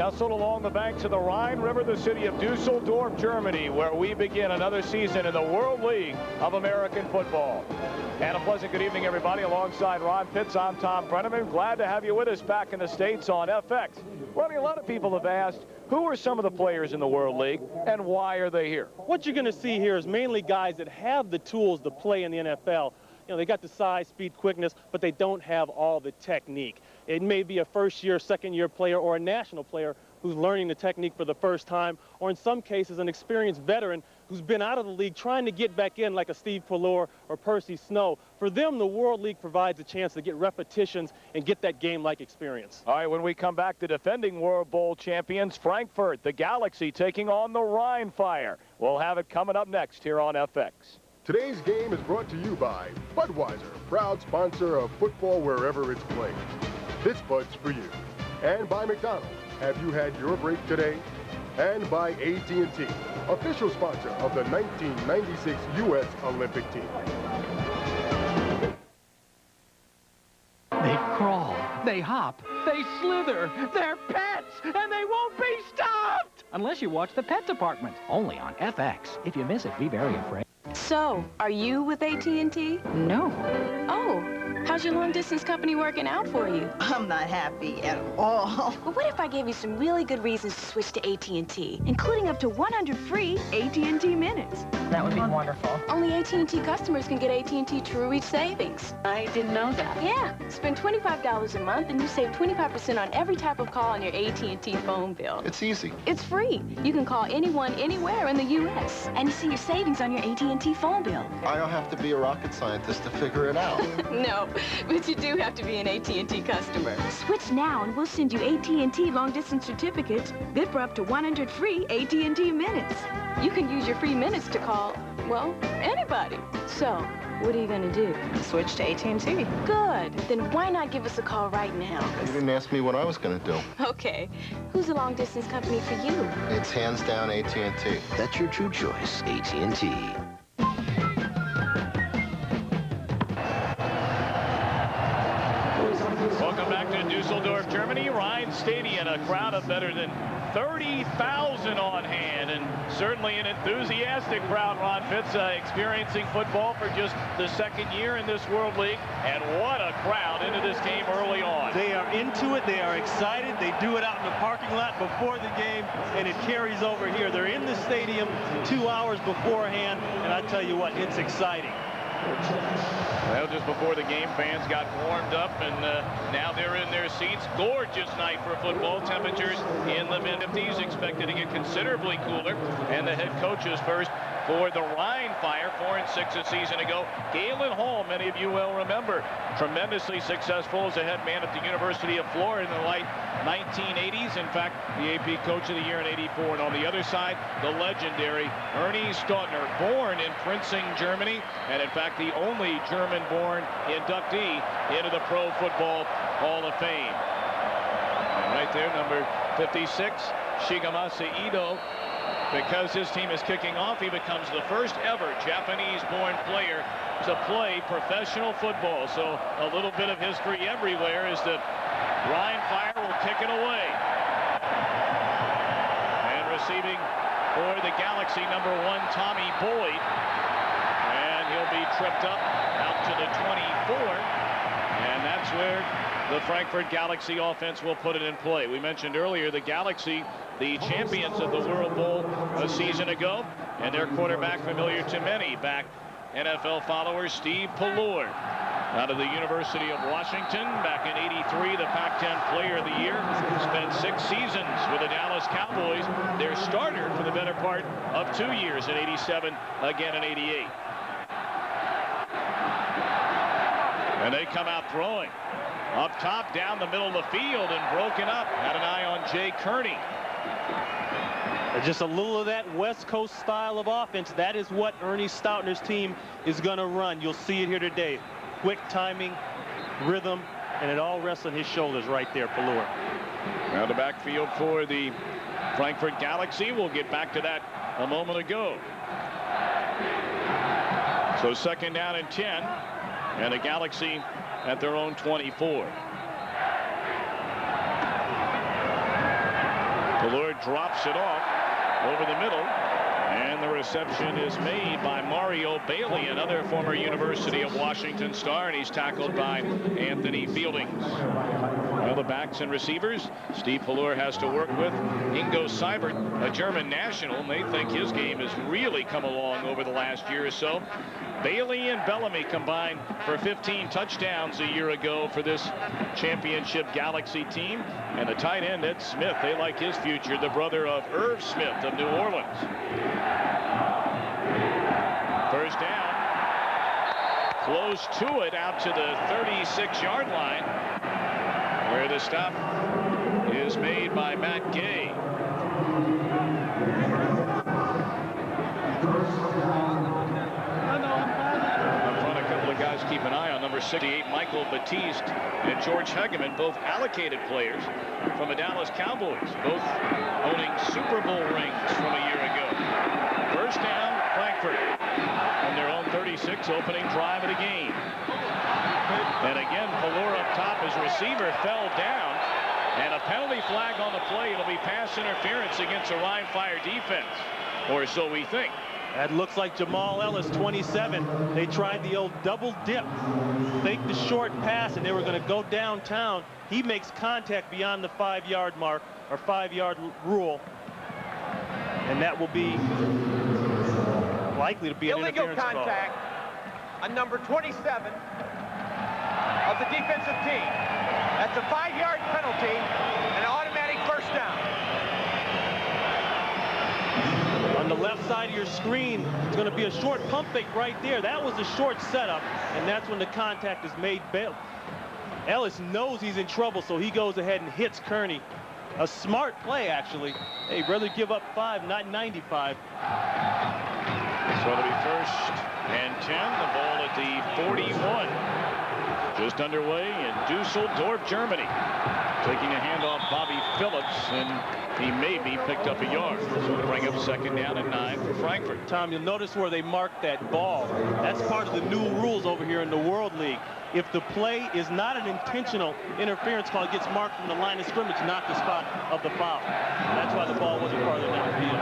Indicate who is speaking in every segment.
Speaker 1: Nestled along the banks of the Rhine River, the city of Dusseldorf, Germany, where we begin another season in the World League of American Football. And a pleasant good evening, everybody. Alongside Ron Pitts, I'm Tom Brenneman. Glad to have you with us back in the States on FX. Ronnie, a lot of people have asked, who are some of the players in the World League and why are they here?
Speaker 2: What you're going to see here is mainly guys that have the tools to play in the NFL. You know, they got the size, speed, quickness, but they don't have all the technique. It may be a first-year, second-year player or a national player who's learning the technique for the first time, or in some cases an experienced veteran who's been out of the league trying to get back in, like a Steve Pallor or Percy Snow. For them, the World League provides a chance to get repetitions and get that game-like experience.
Speaker 1: All right, when we come back, the defending World Bowl champions, Frankfurt, the Galaxy, taking on the Rhein Fire. We'll have it coming up next here on FX.
Speaker 3: Today's game is brought to you by Budweiser, proud sponsor of football wherever it's played. This Bud's for you. And by McDonald's, have you had your break today? And by AT&T, official sponsor of the 1996 U.S. Olympic team.
Speaker 4: They crawl, they hop, they slither, they're pets, and they won't be stopped! Unless you watch the Pet Department, only on FX. If you miss it, be very afraid.
Speaker 5: So, are you with AT&T?
Speaker 4: No.
Speaker 5: Oh, how's your long-distance company working out for you?
Speaker 6: I'm not happy at all.
Speaker 5: Well, what if I gave you some really good reasons to switch to AT&T, including up to 100 free AT&T minutes?
Speaker 6: That would be wonderful.
Speaker 5: Only AT&T customers can get AT&T True Reach savings.
Speaker 6: I didn't know that.
Speaker 5: Yeah, spend $25 a month and you save 25% on every type of call on your AT&T phone bill.
Speaker 7: It's easy.
Speaker 5: It's free. You can call anyone, anywhere in the U.S. and see your savings on your AT&T phone bill.
Speaker 7: I don't have to be a rocket scientist to figure it out.
Speaker 5: No, but you do have to be an AT&T customer. Switch now and we'll send you AT&T long-distance certificates, good for up to 100 free AT&T minutes. You can use your free minutes to call, well, anybody. So, what are you going to do?
Speaker 6: Switch to AT&T.
Speaker 5: Good. Then why not give us a call right now?
Speaker 7: You didn't ask me what I was going to do.
Speaker 5: Okay. Who's the long-distance company for you?
Speaker 7: It's hands down AT&T.
Speaker 8: That's your true choice, AT&T.
Speaker 1: Welcome back to Dusseldorf, Germany. Rhein Stadium, a crowd of better than 30,000 on hand, and certainly an enthusiastic crowd. Ron Pitts experiencing football for just the second year in this World League, and what a crowd into this game early on.
Speaker 2: They are into it. They are excited. They do it out in the parking lot before the game, and it carries over here. They're in the stadium 2 hours beforehand, and I tell you what, it's exciting.
Speaker 1: Well, just before the game, fans got warmed up, and now they're in their seats. Gorgeous night for football. Temperatures in the mid-50s, expected to get considerably cooler. And the head coaches first for the Rhein Fire, 4-6 a season ago. Galen Hall, many of you will remember, tremendously successful as a head man at the University of Florida in the late 1980s. In fact, the AP Coach of the Year in '84. And on the other side, the legendary Ernie Staudtner, born in Prinzing, Germany, and in fact the only German-born inductee into the Pro Football Hall of Fame. And right there, number 56, Shigemasa Ito. Because his team is kicking off, he becomes the first ever Japanese-born player to play professional football. So a little bit of history everywhere as the Rhein Fire will kick it away. And receiving for the Galaxy, number 1, Tommy Boyd. And he'll be tripped up out to the 24. And that's where the Frankfurt Galaxy offense will put it in play. We mentioned earlier the Galaxy, the champions of the World Bowl a season ago, and their quarterback, familiar to many back NFL followers, Steve Pallor, out of the University of Washington. Back in '83, the Pac-10 Player of the Year. Spent 6 seasons with the Dallas Cowboys, their starter for the better part of 2 years in '87, again in '88. And they come out throwing. Up top, down the middle of the field, and broken up. Had an eye on Jay Kearney.
Speaker 2: Just a little of that West Coast style of offense. That is what Ernie Staudtner's team is going to run. You'll see it here today. Quick timing, rhythm, and it all rests on his shoulders right there, Pallor.
Speaker 1: Now the backfield for the Frankfurt Galaxy. We'll get back to that a moment ago. So 2nd down and 10, and the Galaxy at their own 24. Fuller drops it off over the middle. And the reception is made by Mario Bailey, another former University of Washington star, and he's tackled by Anthony Fieldings. Well, the backs and receivers, Steve Fuller has to work with Ingo Seibert, a German national, and they think his game has really come along over the last year or so. Bailey and Bellamy combined for 15 touchdowns a year ago for this championship Galaxy team. And the tight end, Ed Smith, they like his future, the brother of Irv Smith of New Orleans. First down. Close to it out to the 36-yard line, where the stop is made by Matt Gay. Guys keep an eye on number 68 Michael Batiste and George Hegeman, both allocated players from the Dallas Cowboys, both owning Super Bowl rings from a year ago. First down, Frankfurt on their own 36, opening drive of the game. And again, Fuller up top, his receiver fell down, and a penalty flag on the play. It'll be pass interference against the Rhein Fire defense, or so we think.
Speaker 2: That looks like Jamal Ellis, 27. They tried the old double dip, faked the short pass, and they were going to go downtown. He makes contact beyond the 5-yard mark, or 5-yard rule, and that will be likely to be an interference call.
Speaker 9: Illegal contact on number 27 of the defensive team. That's a 5-yard penalty and an automatic first down.
Speaker 2: On the left side of your screen, it's going to be a short pump fake right there. That was a short setup, and that's when the contact is made. Ellis knows he's in trouble, so he goes ahead and hits Kearney. A smart play, actually. Hey, rather give up 5, not 95.
Speaker 1: So it'll be first and 10. The ball at the 41. Just underway in Dusseldorf, Germany. Taking a handoff, Bobby Phillips, and he maybe picked up a yard. So to bring up second down and 9 for Frankfurt.
Speaker 2: Tom, you'll notice where they marked that ball. That's part of the new rules over here in the World League. If the play is not an intentional interference call, it gets marked from the line of scrimmage, not the spot of the foul. That's why the ball wasn't farther down the field.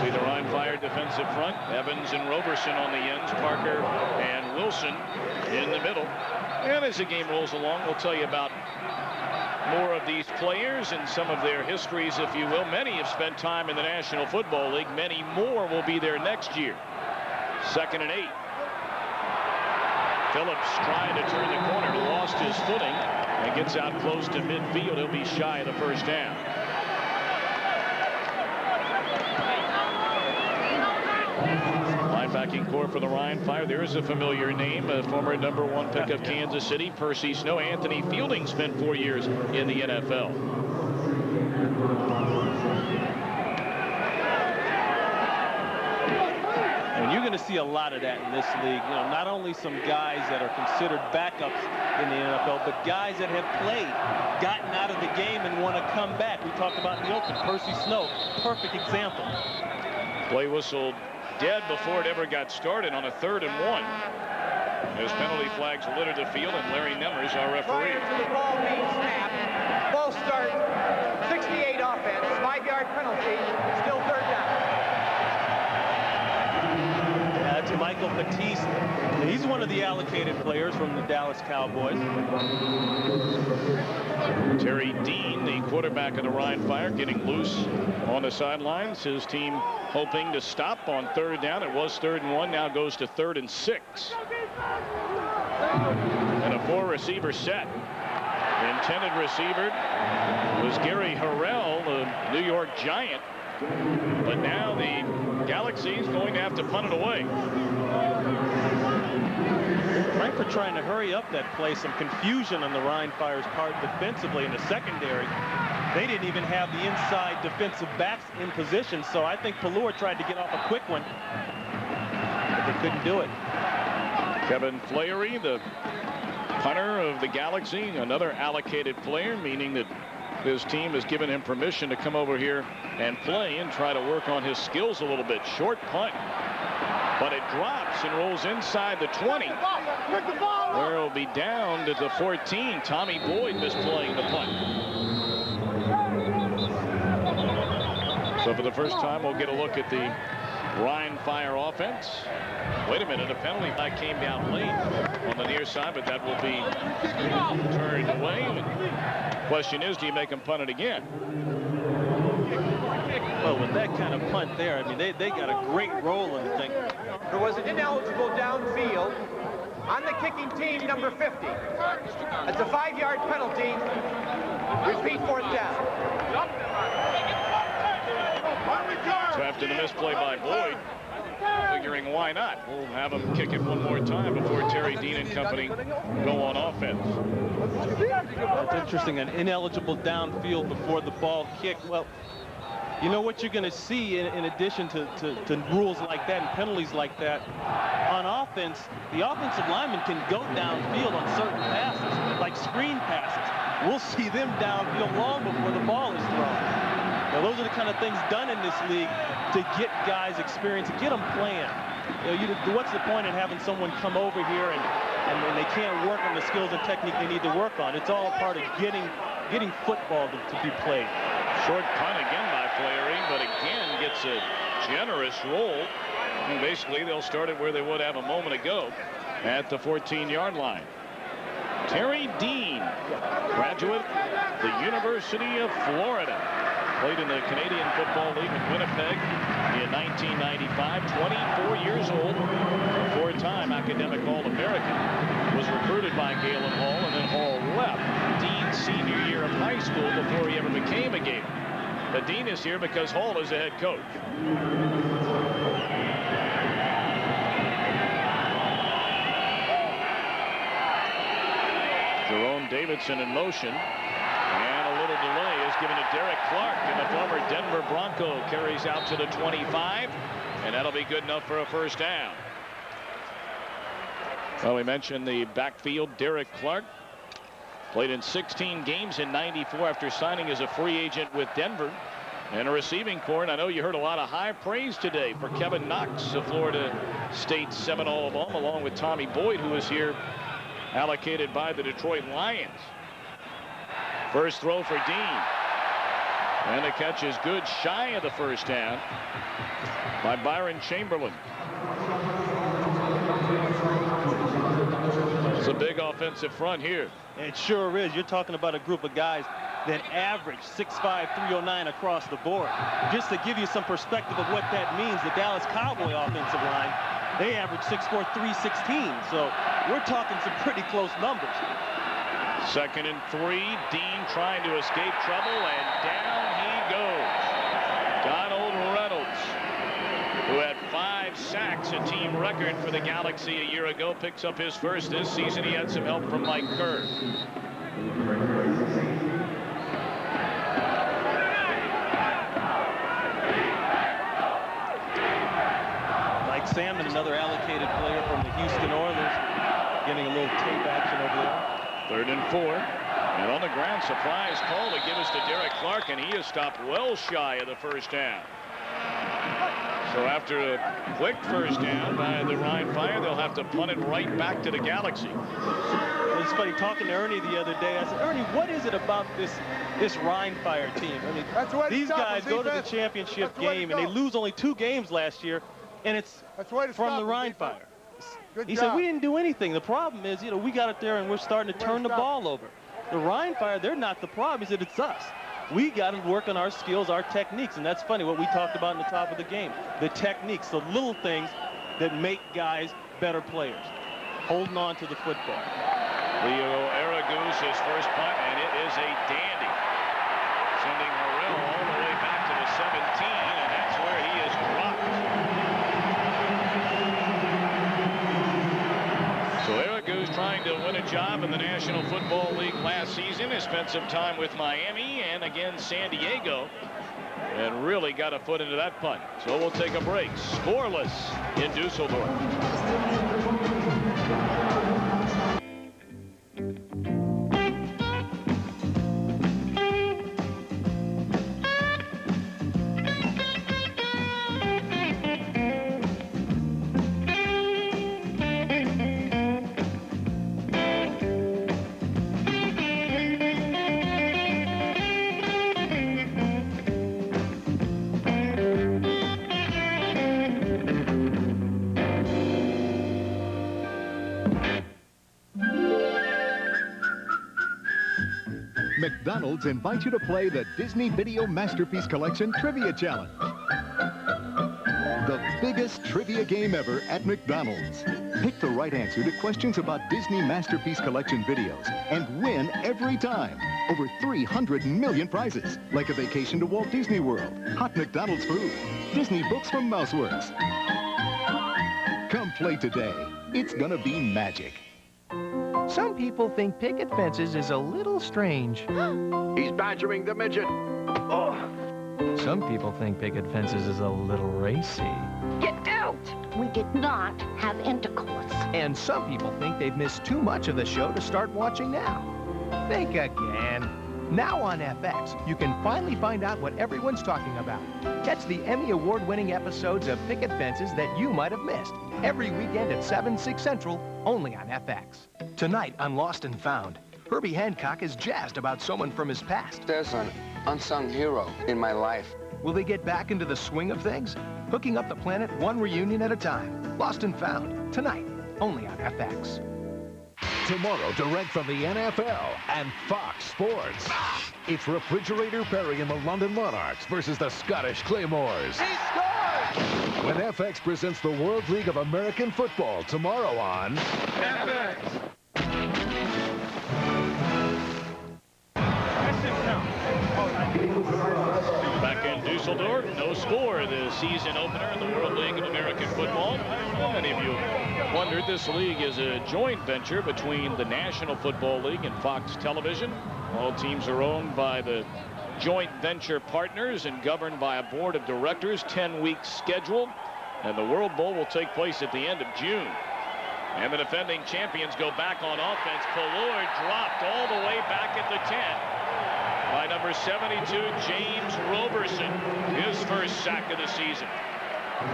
Speaker 1: See the Rhein Fire defensive front. Evans and Roberson on the ends. Parker and Wilson in the middle. And as the game rolls along, we'll tell you about more of these players and some of their histories, if you will. Many have spent time in the National Football League. Many more will be there next year. Second and 8. Phillips trying to turn the corner, lost his footing, and gets out close to midfield. He'll be shy of the first down. Linebacking core for the Rhein Fire. There is a familiar name, a former #1 pick of Kansas City, Percy Snow. Anthony Fielding spent 4 years in the NFL.
Speaker 2: And you're going to see a lot of that in this league. You know, not only some guys that are considered backups in the NFL, but guys that have played, gotten out of the game and want to come back. We talked about in the open, Percy Snow, perfect example.
Speaker 1: Play whistled dead before it ever got started on a 3rd and 1. As penalty flags litter the field, and Larry Nemmers, our referee.
Speaker 9: Prior to the ball being snapped, ball start, 68 offense, 5-yard penalty, still 3rd down.
Speaker 2: To Michael Batiste. He's one of the allocated players from the Dallas Cowboys.
Speaker 1: Terry Dean, the quarterback of the Rhein Fire, getting loose on the sidelines. His team hoping to stop on 3rd down. It was 3rd and 1, now goes to 3rd and 6. And a 4-receiver set. The intended receiver was Gary Harrell, the New York Giant. But now the Galaxy is going to have to punt it away.
Speaker 2: Frankfurt trying to hurry up that play. Some confusion on the Rhein Fire's part defensively in the secondary. They didn't even have the inside defensive backs in position, so I think Fuller tried to get off a quick one, but they couldn't do it.
Speaker 1: Kevin Flaherty, the punter of the Galaxy, another allocated player, meaning that his team has given him permission to come over here and play and try to work on his skills a little bit. Short punt, but it drops and rolls inside the 20, where it'll be down to the 14. Tommy Boyd misplaying the punt. for the first time, we'll get a look at the Rhein Fire offense. Wait a minute, a penalty flag came down late on the near side, but that will be turned away. The question is, do you make them punt it again?
Speaker 2: Well, with that kind of punt there, I mean, they got a great roll in the thing.
Speaker 9: There was an ineligible downfield on the kicking team, number 50. That's a 5-yard penalty. Repeat, 4th down.
Speaker 1: So after the misplay by Boyd, figuring why not, we'll have him kick it one more time before Terry Dean and company go on offense.
Speaker 2: It's interesting, an ineligible downfield before the ball kick. Well, you know what you're going to see in addition to rules like that and penalties like that. On offense, the offensive lineman can go downfield on certain passes, like screen passes. We'll see them downfield long before the ball is thrown. Now, those are the kind of things done in this league to get guys experience, to get them playing. You know, what's the point in having someone come over here and they can't work on the skills and technique they need to work on? It's all part of getting football to be played.
Speaker 1: Short punt again by Flaherty, but again gets a generous roll. And basically, they'll start it where they would have a moment ago at the 14-yard line. Terry Dean, graduate, the University of Florida. Played in the Canadian Football League in Winnipeg in 1995, 24 years old, four-time academic All-American. Was recruited by Galen Hall, and then Hall left Dean's senior year of high school before he ever became a Gator. But Dean is here because Hall is the head coach. Jerome Davidson in motion. And a little delay is given to Derek Clark, and the former Denver Bronco carries out to the 25, and that'll be good enough for a first down. Well, we mentioned the backfield. Derek Clark played in 16 games in '94 after signing as a free agent with Denver. And a receiving corps, and I know you heard a lot of high praise today for Kevin Knox, the Florida State Seminole of all, along with Tommy Boyd, who is here allocated by the Detroit Lions. First throw for Dean. And the catch is good, shy of the first down by Byron Chamberlain. It's a big offensive front here.
Speaker 2: It sure is. You're talking about a group of guys that average 6'5", 309 across the board. Just to give you some perspective of what that means, the Dallas Cowboy offensive line, they average 6'4", 316. So we're talking some pretty close numbers.
Speaker 1: 2nd and 3. Dean trying to escape trouble, and down he goes. Donald Reynolds, who had 5 sacks, a team record for the Galaxy a year ago, picks up his first this season. He had some help from Mike Kerr.
Speaker 2: Mike Salmon, another allocated player from the Houston Oilers, getting a little tape action over there.
Speaker 1: 3rd and 4. And on the ground, surprise call to give us to Derek Clark, and he is stopped well shy of the first down. So after a quick first down by the Rhein Fire, they'll have to punt it right back to the Galaxy.
Speaker 2: It's funny, talking to Ernie the other day, I said, Ernie, what is it about this Rhein Fire team? I mean, these guys go to the championship game, and they lose only 2 games last year, and it's from the Rhein Fire. He said, we didn't do anything. The problem is, you know, we got it there and we're starting to turn the ball over. The Rhein Fire, they're not the problem. He said, it's us. We got to work on our skills, our techniques. And that's funny, what we talked about in the top of the game. The techniques, the little things that make guys better players. Holding on to the football.
Speaker 1: Leo Aragouz, his first punt, and it is a dandy. Sending Harrell all the way back to the 17, and that's where he is dropped. So Aragouz trying to win a job in the National Football League last season. Has spent some time with Miami and again San Diego, and really got a foot into that punt. So we'll take a break. Scoreless in Dusseldorf.
Speaker 10: McDonald's invites you to play the Disney Video Masterpiece Collection Trivia Challenge. The biggest trivia game ever at McDonald's. Pick the right answer to questions about Disney Masterpiece Collection videos and win every time. Over 300 million prizes, like a vacation to Walt Disney World, hot McDonald's food, Disney books from Mouseworks. Come play today. It's gonna be magic.
Speaker 11: Some people think picket fences is a little strange.
Speaker 12: He's badgering the midget. Oh.
Speaker 11: Some people think picket fences is a little racy.
Speaker 13: Get out! We did not have intercourse.
Speaker 11: And some people think they've missed too much of the show to start watching now. Think again. Now on FX, you can finally find out what everyone's talking about. Catch the Emmy Award-winning episodes of Picket Fences that you might have missed. Every weekend at 7, 6 Central, only on FX. Tonight on Lost and Found, Herbie Hancock is jazzed about someone from his past.
Speaker 14: There's an unsung hero in my life.
Speaker 11: Will they get back into the swing of things? Hooking up the planet one reunion at a time. Lost and Found, tonight, only on FX.
Speaker 15: Tomorrow, direct from the NFL and Fox Sports. It's Refrigerator Perry and the London Monarchs versus the Scottish Claymores.
Speaker 9: He scored!
Speaker 15: When FX presents the World League of American Football tomorrow on
Speaker 9: FX.
Speaker 1: Back in Dusseldorf, no score, the season opener in the World League of American Football. Many of you wondered, this league is a joint venture between the National Football League and Fox Television. All teams are owned by the joint venture partners and governed by a board of directors, 10 weeks scheduled. And the World Bowl will take place at the end of June. And the defending champions go back on offense. Pallord dropped all the way back at the 10. By number 72, James Roberson, his first sack of the season.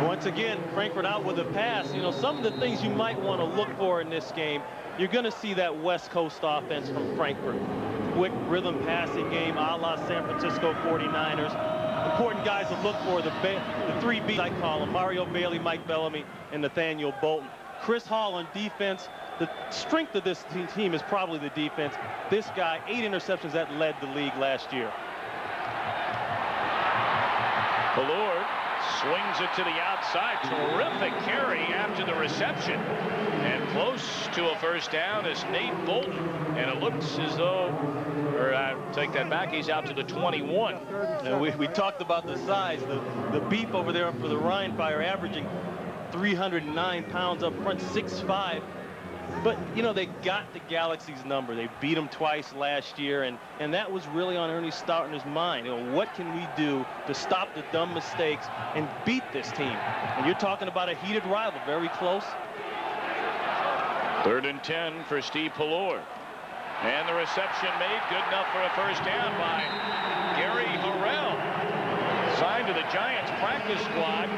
Speaker 2: Once again, Frankfurt out with a pass. You know, some of the things you might want to look for in this game, you're going to see that West Coast offense from Frankfurt. Quick rhythm passing game, a la San Francisco 49ers. Important guys to look for, the 3 B's I call them, Mario Bailey, Mike Bellamy, and Nathaniel Bolton. Chris Hall on defense. The strength of this team is probably the defense. This guy, 8 interceptions, that led the league last year.
Speaker 1: Pallord swings it to the outside. Terrific carry after the reception. And close to a first down is Nate Bolton. And it looks as though, or I take that back, he's out to the 21.
Speaker 2: And we talked about the size. The beef over there for the Rhein Fire, averaging 309 pounds up front, 6'5". But, you know, they got the Galaxy's number. They beat them twice last year, and that was really on Ernie Staudiner's mind. You know, what can we do to stop the dumb mistakes and beat this team? And you're talking about a heated rival, very close.
Speaker 1: 3rd and 10 for Steve Pallord. And the reception made, good enough for a first down by Gary Harrell. Signed to the Giants practice squad.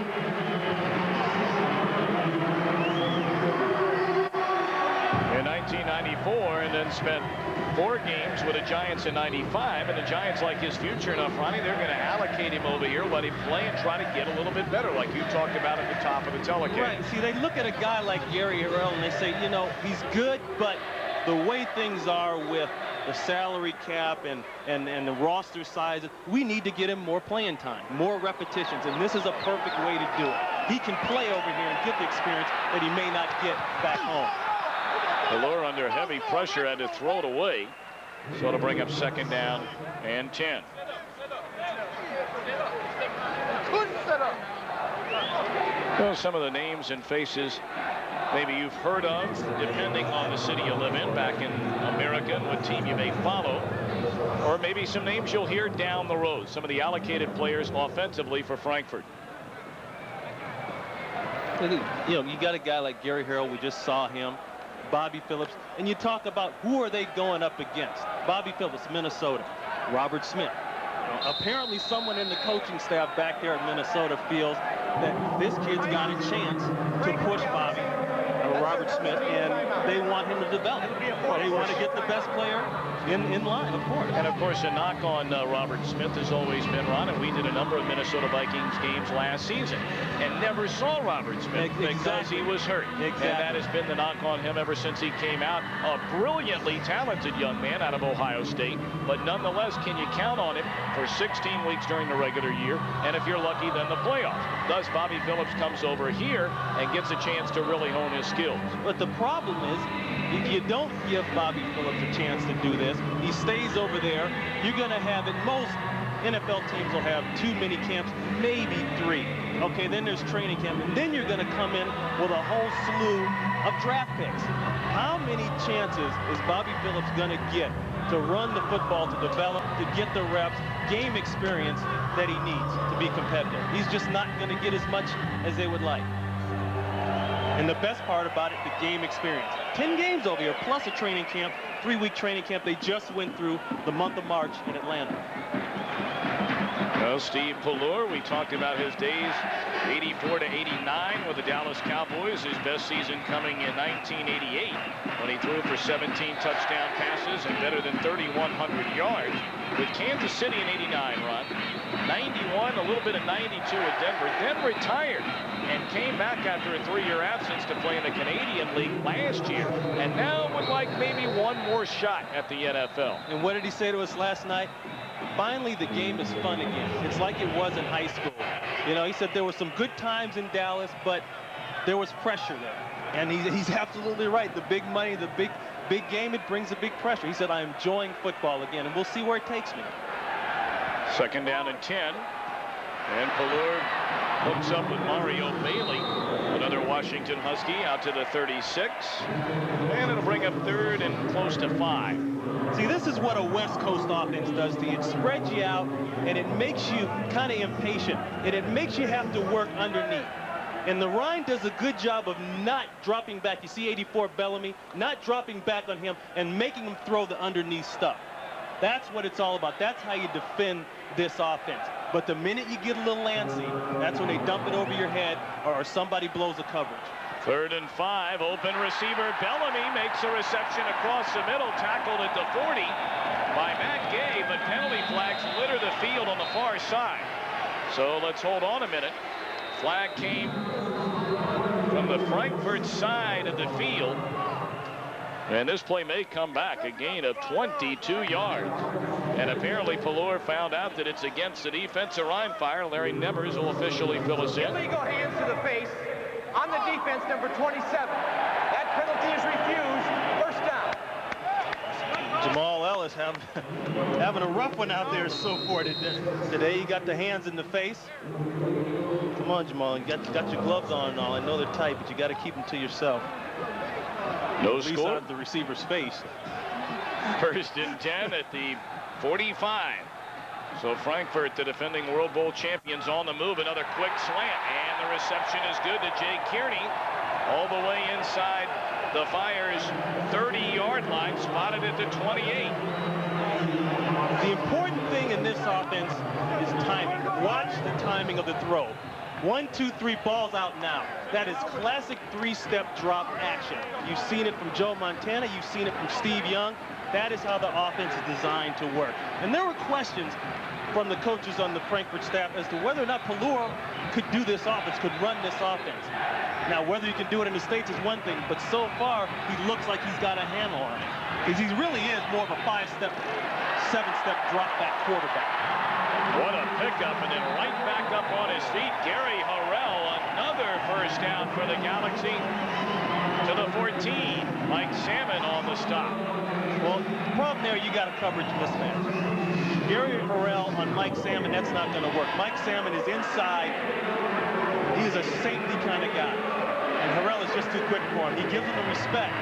Speaker 1: In 1994, and then spent 4 games with the Giants in 95, and the Giants like his future enough, Ronnie, they're going to allocate him over here, let him play and try to get a little bit better, like you talked about at the top of the telecast.
Speaker 2: Right, see, they look at a guy like Gary Harrell and they say, you know, he's good, but the way things are with the salary cap and the roster size, we need to get him more playing time, more repetitions, and this is a perfect way to do it. He can play over here and get the experience that he may not get back home.
Speaker 1: Pallord under heavy pressure had to throw it away. So it'll bring up 2nd down and 10. Well, some of the names and faces maybe you've heard of, depending on the city you live in, back in America and what team you may follow. Or maybe some names you'll hear down the road. Some of the allocated players offensively for Frankfurt.
Speaker 2: You know, you got a guy like Gary Harrell, we just saw him. Bobby Phillips, and you talk about who are they going up against. Bobby Phillips, Minnesota. Robert Smith. Apparently someone in the coaching staff back there at Minnesota feels that this kid's got a chance to push Bobby. Robert Smith, and they want him to develop. They want to get the best player in line, of course.
Speaker 1: And of course, a knock on Robert Smith has always been, Ron, and we did a number of Minnesota Vikings games last season and never saw Robert Smith because he was hurt.
Speaker 2: Exactly.
Speaker 1: And that has been the knock on him ever since he came out. A brilliantly talented young man out of Ohio State, but nonetheless, can you count on him for 16 weeks during the regular year, and if you're lucky, then the playoffs? Thus, Bobby Phillips comes over here and gets a chance to really hone his skills.
Speaker 2: But the problem is, if you don't give Bobby Phillips a chance to do this, he stays over there, you're going to have, at most, NFL teams will have 2 mini camps, maybe 3. Okay, then there's training camp, and then you're going to come in with a whole slew of draft picks. How many chances is Bobby Phillips going to get to run the football, to develop, to get the reps, game experience that he needs to be competitive? He's just not going to get as much as they would like. And the best part about it, the game experience. 10 games over here, plus a training camp, 3-week training camp they just went through the month of March in Atlanta.
Speaker 1: Well, Steve Pallure, we talked about his days 84 to 89 with the Dallas Cowboys, his best season coming in 1988 when he threw for 17 touchdown passes and better than 3,100 yards. With Kansas City in 89, Ron, 91, a little bit of 92 at Denver, then retired and came back after a 3-year absence to play in the Canadian League last year, and now would like maybe one more shot at the NFL.
Speaker 2: And what did he say to us last night? Finally, the game is fun again. It's like it was in high school. You know, he said there were some good times in Dallas, but there was pressure there. And he's absolutely right. The big money, the big game, it brings a big pressure. He said, I'm enjoying football again, and we'll see where it takes me.
Speaker 1: 2nd down and 10. And Pallure hooks up with Mario Bailey, another Washington Husky, out to the 36. And it'll bring up 3rd and close to 5.
Speaker 2: See, this is what a West Coast offense does to you. It spreads you out, and it makes you kind of impatient, and it makes you have to work underneath. And the Rhein does a good job of not dropping back. You see 84 Bellamy, not dropping back on him and making him throw the underneath stuff. That's what it's all about. That's how you defend this offense. But the minute you get a little antsy, that's when they dump it over your head or somebody blows the coverage.
Speaker 1: 3rd and 5, open receiver. Bellamy makes a reception across the middle, tackled at the 40 by Matt Gay, but penalty flags litter the field on the far side. So let's hold on a minute. Flag came from the Frankfurt side of the field. And this play may come back, a gain of 22 yards. And apparently Pallure found out that it's against the defense of Rhein Fire. Larry Nevers will officially fill us in.
Speaker 9: Illegal hands to the face on the defense, number 27. That penalty is refused. 1st down.
Speaker 2: Jamal Ellis having a rough one out there so far today. He got the hands in the face. Come on, Jamal, you got your gloves on and all. I know they're tight, but you got to keep them to yourself.
Speaker 1: No
Speaker 2: at least
Speaker 1: score.
Speaker 2: Out of the receiver's face.
Speaker 1: 1st and 10 at the 45. So Frankfurt, the defending World Bowl champions, on the move. Another quick slant, and the reception is good to Jay Kearney, all the way inside the Fire's 30-yard line, spotted at the 28.
Speaker 2: The important thing in this offense is timing. Watch the timing of the throw. 1, 2, 3, balls out now. That is classic 3-step drop action. You've seen it from Joe Montana. You've seen it from Steve Young. That is how the offense is designed to work. And there were questions from the coaches on the Frankfurt staff as to whether or not Pallure could do this offense, could run this offense. Now, whether you can do it in the States is one thing, but so far, he looks like he's got a handle on it. Because he really is more of a 5-step, 7-step drop-back quarterback.
Speaker 1: What a pickup, and then right back up on his feet, Gary Harrell, another 1st down for the Galaxy. To the 14, Mike Salmon on the stop.
Speaker 2: Well, the problem there, you got a coverage mismatch. Gary Harrell on Mike Salmon, that's not going to work. Mike Salmon is inside. He is a safety kind of guy. And Harrell is just too quick for him. He gives him the respect.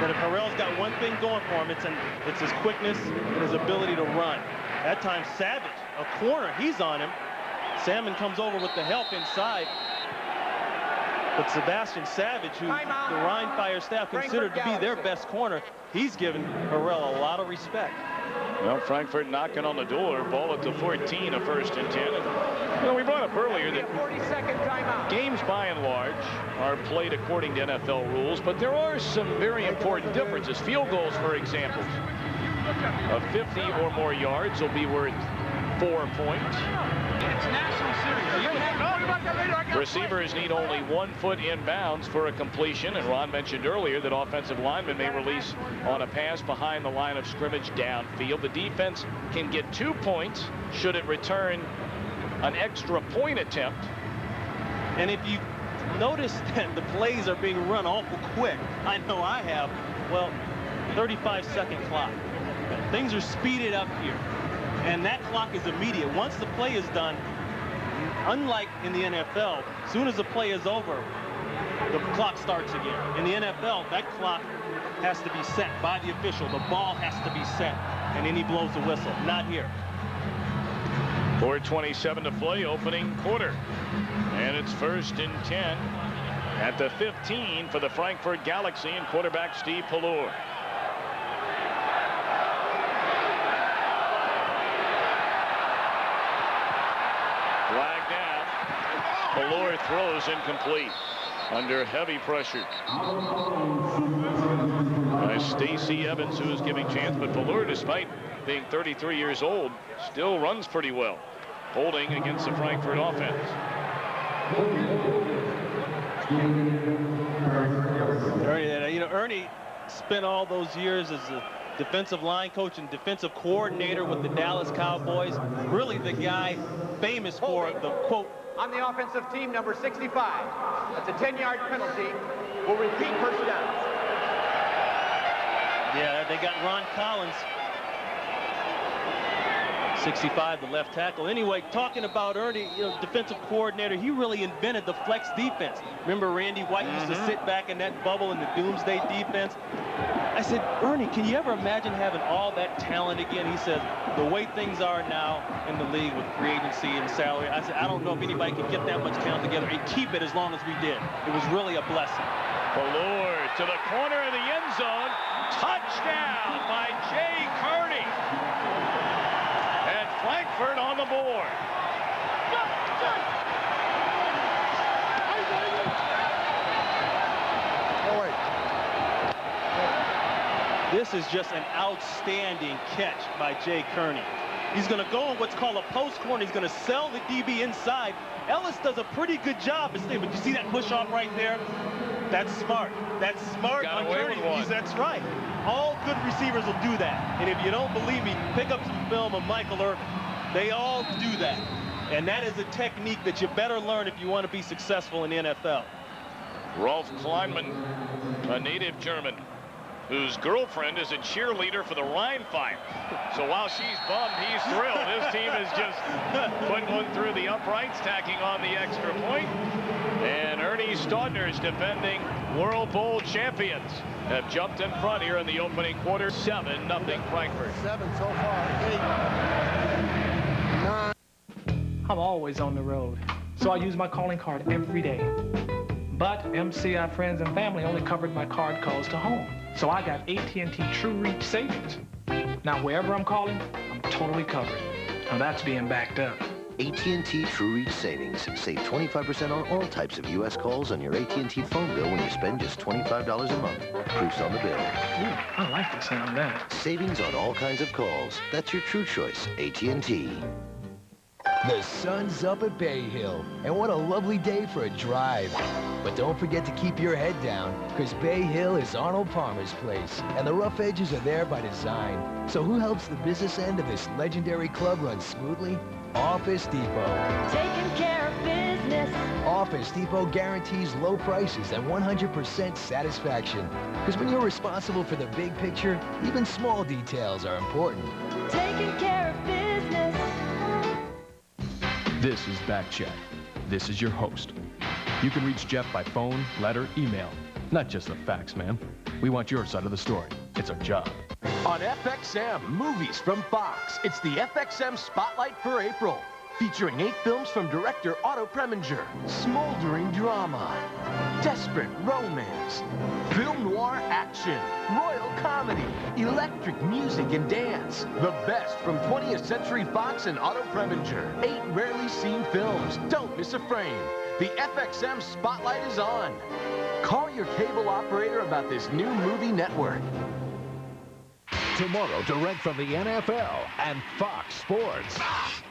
Speaker 2: But if Harrell's got one thing going for him, it's his quickness and his ability to run. That time, Savage, a corner, he's on him. Salmon comes over with the help inside. But Sebastian Savage, who the Rhein Fire staff considered to be their best corner, he's given Harrell a lot of respect.
Speaker 1: Well, Frankfurt knocking on the door. Ball at the 14, a 1st and 10. And, we brought up earlier that
Speaker 9: 40-second timeout.
Speaker 1: Games, by and large, are played according to NFL rules, but there are some very important differences. Field goals, for example, of 50 or more yards will be worth 4 points.
Speaker 9: It's National Series.
Speaker 1: Receivers need only 1 foot in bounds for a completion, and Ron mentioned earlier that offensive linemen may release on a pass behind the line of scrimmage downfield. The defense can get 2 points should it return an extra point attempt.
Speaker 2: And if you notice that the plays are being run awful quick, I know I have, well, 35-second clock. Things are speeded up here, and that clock is immediate. Once the play is done, unlike in the NFL, as soon as the play is over, the clock starts again. In the NFL, that clock has to be set by the official. The ball has to be set, and then he blows the whistle. Not here.
Speaker 1: 4:27 to play, opening quarter. And it's 1st and 10 at the 15 for the Frankfurt Galaxy and quarterback Steve Pallur. Flag down. Pallur throws incomplete under heavy pressure. Stacey Evans, who is giving chance, but Pallur, despite being 33 years old, still runs pretty well, holding against the Frankfurt offense.
Speaker 2: Ernie spent all those years as a defensive line coach and defensive coordinator with the Dallas Cowboys. Really the guy famous for the quote.
Speaker 9: On the offensive team, number 65. That's a 10-yard penalty. We'll repeat first down.
Speaker 2: Yeah, they got Ron Collins. 65, the left tackle. Anyway, talking about Ernie, defensive coordinator, he really invented the flex defense. Remember Randy White used to sit back in that bubble in the doomsday defense? I said, Ernie, can you ever imagine having all that talent again? He says, the way things are now in the league with free agency and salary, I said, I don't know if anybody can get that much talent together and keep it as long as we did. It was really a blessing.
Speaker 1: Pallur to the corner of the end zone. Touchdown by Jay Kearney. And Frankfurt on the board.
Speaker 2: This is just an outstanding catch by Jay Kearney. He's going to go on what's called a post corner. He's going to sell the DB inside. Ellis does a pretty good job of staying, but you see that push off right there? That's smart. That's smart on Kearney. That's right. All good receivers will do that. And if you don't believe me, pick up some film of Michael Irvin. They all do that. And that is a technique that you better learn if you want to be successful in the NFL.
Speaker 1: Rolf Kleinman, a native German, whose girlfriend is a cheerleader for the Rhein Fire. So while she's bummed, he's thrilled. His team is just putting one through the uprights, tacking on the extra point. And Ernie Staudner's defending World Bowl champions have jumped in front here in the opening quarter. 7-0 Frankfurt.
Speaker 16: 7 so far. 8, 9.
Speaker 17: I'm always on the road, so I use my calling card every day. But MCI friends and family only covered my card calls to home. So I got AT&T True Reach Savings. Now wherever I'm calling, I'm totally covered. Now that's being backed up.
Speaker 8: AT&T True Reach Savings. Save 25% on all types of U.S. calls on your AT&T phone bill when you spend just $25 a month. Proofs on the bill.
Speaker 17: Ooh, I like the sound of that.
Speaker 8: Savings on all kinds of calls. That's your true choice, AT&T.
Speaker 18: The sun's up at Bay Hill, and what a lovely day for a drive. But don't forget to keep your head down, because Bay Hill is Arnold Palmer's place, and the rough edges are there by design. So who helps the business end of this legendary club run smoothly? Office Depot.
Speaker 19: Taking care of business.
Speaker 18: Office Depot guarantees low prices and 100% satisfaction. Because when you're responsible for the big picture, even small details are important.
Speaker 19: Taking care of business.
Speaker 20: This is Backcheck. This is your host. You can reach Jeff by phone, letter, email. Not just the facts, man. We want your side of the story. It's our job.
Speaker 21: On FXM, movies from Fox, it's the FXM Spotlight for April.
Speaker 18: featuring 8 films from director Otto Preminger. Smoldering drama, desperate romance, film noir action, royal comedy, electric music and dance. The best from 20th Century Fox and Otto Preminger. 8 rarely seen films. Don't miss a frame. The FXM spotlight is on. Call your cable operator about this new movie network.
Speaker 15: Tomorrow, direct from the NFL and Fox Sports.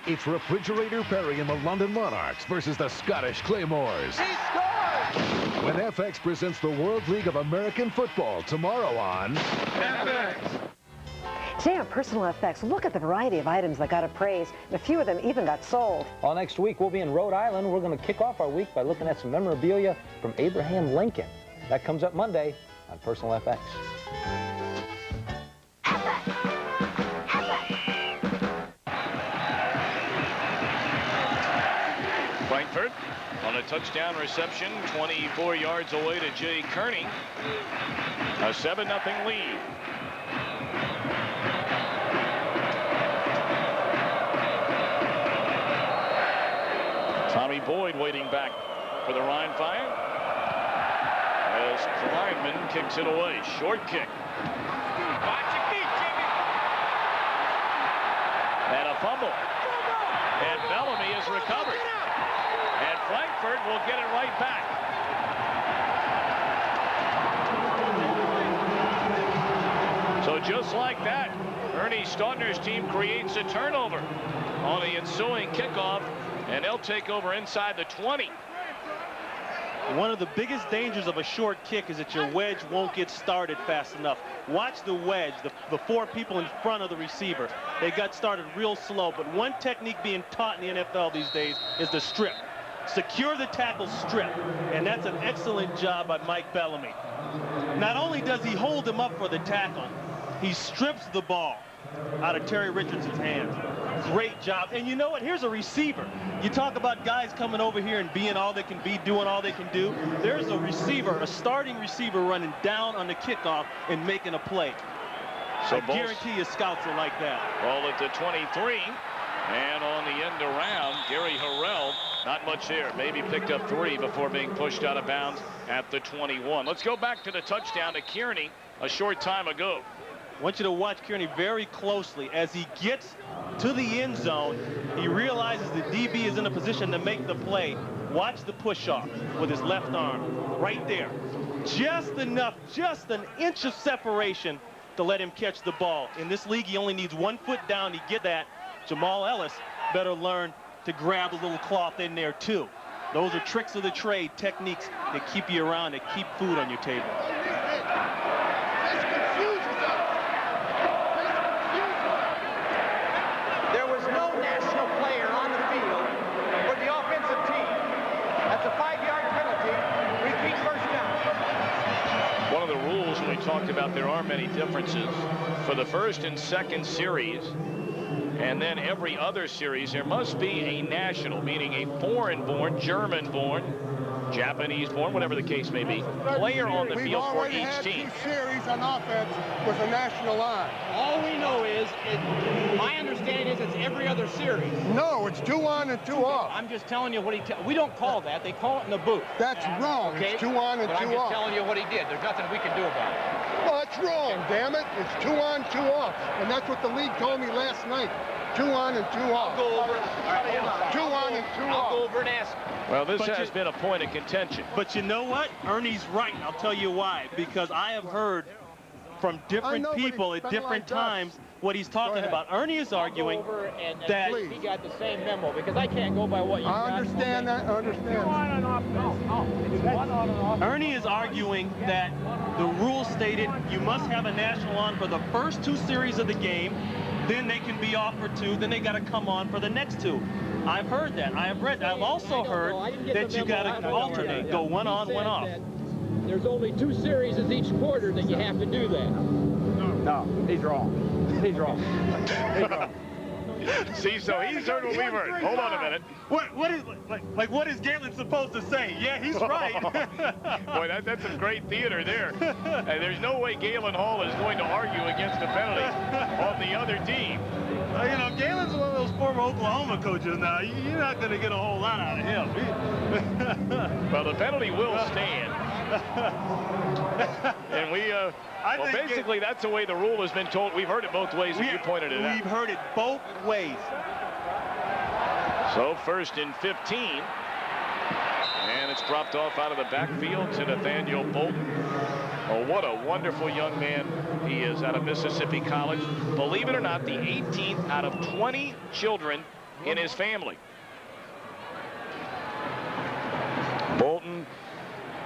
Speaker 15: It's Refrigerator Perry and the London Monarchs versus the Scottish Claymores.
Speaker 9: He scored!
Speaker 15: When FX presents the World League of American Football tomorrow on
Speaker 9: FX.
Speaker 21: Today on Personal FX, look at the variety of items that got appraised. A few of them even got sold.
Speaker 22: Well, next week we'll be in Rhode Island. We're going to kick off our week by looking at some memorabilia from Abraham Lincoln. That comes up Monday on Personal FX.
Speaker 1: Frankfurt on a touchdown reception, 24 yards away to Jay Kearney. A 7-0 lead. Tommy Boyd waiting back for the Rhein Fire as Kleinman kicks it away. Short kick. And a fumble. And Bellamy is recovered. And Frankfurt will get it right back. So just like that, Ernie Staudner's team creates a turnover on the ensuing kickoff, and they'll take over inside the 20.
Speaker 2: One of the biggest dangers of a short kick is that your wedge won't get started fast enough. Watch the wedge, the 4 people in front of the receiver. They got started real slow, but one technique being taught in the NFL these days is the strip. Secure the tackle strip, and that's an excellent job by Mike Bellamy. Not only does he hold him up for the tackle, he strips the ball out of Terry Richardson's hands. Great job. And you know what? Here's a receiver. You talk about guys coming over here and being all they can be, doing all they can do. There's a receiver, a starting receiver running down on the kickoff and making a play. So I guarantee you scouts are like that.
Speaker 1: Ball at the 23. And on the end around, Gary Harrell, not much there. Maybe picked up 3 before being pushed out of bounds at the 21. Let's go back to the touchdown to Kearney a short time ago.
Speaker 2: I want you to watch Kearney very closely. As he gets to the end zone, he realizes the DB is in a position to make the play. Watch the push-off with his left arm right there. Just enough, just an inch of separation to let him catch the ball. In this league, he only needs 1 foot down to get that. Jamal Ellis better learn to grab a little cloth in there, too. Those are tricks of the trade, techniques that keep you around, that keep food on your table.
Speaker 9: There was no national player on the field for the offensive team. That's a 5-yard penalty. Repeat first down.
Speaker 1: One of the rules we talked about, there are many differences. For the first and second series, and then every other series, there must be a national, meaning a foreign-born, German-born, Japanese-born, whatever the case may be, player on the field for each team.
Speaker 16: 2 series on offense with a national line.
Speaker 23: All we know is, my understanding is it's every other series.
Speaker 16: No, it's 2 on and 2 off.
Speaker 23: I'm just telling you what we don't call that. They call it in the booth.
Speaker 16: That's wrong.
Speaker 23: Okay?
Speaker 16: It's 2 on and 2 off.
Speaker 23: But I'm just telling you what he did. There's nothing we can do about it.
Speaker 16: Well, that's wrong, damn it. It's 2 on, 2 off. And that's what the league told me last night. 2 on and 2 off.
Speaker 23: I'll go over. All right, hold on.
Speaker 16: 2 on and 2 off.
Speaker 23: I'll go over and ask.
Speaker 1: Well, this has been a point of contention.
Speaker 2: But you know what? Ernie's right. I'll tell you why. Because I have heard from different people at different times what he's talking about. Ernie is arguing that
Speaker 23: he got the same memo, because I can't go by what you got.
Speaker 16: I understand that. I understand.
Speaker 23: On and off. No. It's 1 on and off.
Speaker 2: Ernie is arguing that the rule stated you must have a national on for the first 2 series of the game. Then they can be off for 2. Then they got to come on for the next 2. I've heard that. I have read that. I've also heard that you got to alternate, go 1 on, 1 off.
Speaker 23: There's only 2 series each quarter that you have to do that. No, he's wrong. He's wrong. He's wrong.
Speaker 1: See, so he's heard what we've heard. Hold on a minute.
Speaker 2: What is Galen supposed to say? Yeah, he's right.
Speaker 1: Boy, that's some great theater there. And there's no way Galen Hall is going to argue against the penalty on the other team.
Speaker 2: You know, Galen's one of those former Oklahoma coaches now. You're not going to get a whole lot out of him.
Speaker 1: Well, the penalty will stand. And we, well, basically, that's the way the rule has been told. We've heard it both ways, and you pointed it out.
Speaker 2: We've heard it both ways.
Speaker 1: So 1st and 15. And it's dropped off out of the backfield to Nathaniel Bolton. Oh, what a wonderful young man he is out of Mississippi College. Believe it or not, the 18th out of 20 children in his family. Bolton,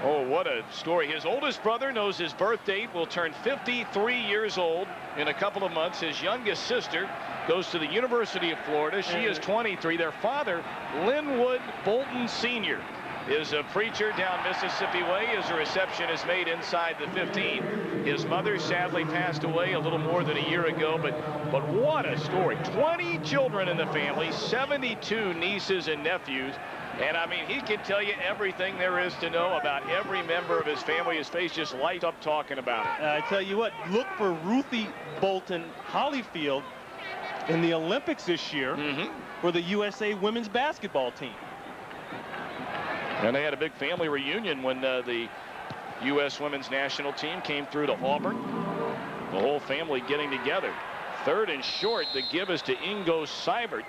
Speaker 1: oh, what a story. His oldest brother knows his birth date, will turn 53 years old in a couple of months. His youngest sister goes to the University of Florida. She is 23. Their father, Linwood Bolton Sr., is a preacher down Mississippi Way as a reception is made inside the 15. His mother sadly passed away a little more than a year ago, but what a story. 20 children in the family, 72 nieces and nephews. And I mean, he can tell you everything there is to know about every member of his family. His face just lights up talking about it.
Speaker 2: I tell you what, look for Ruthie Bolton Holyfield in the Olympics this year for the USA women's basketball team.
Speaker 1: And they had a big family reunion when the U.S. women's national team came through to Auburn. The whole family getting together. 3rd and short. The give is to Ingo Seibert.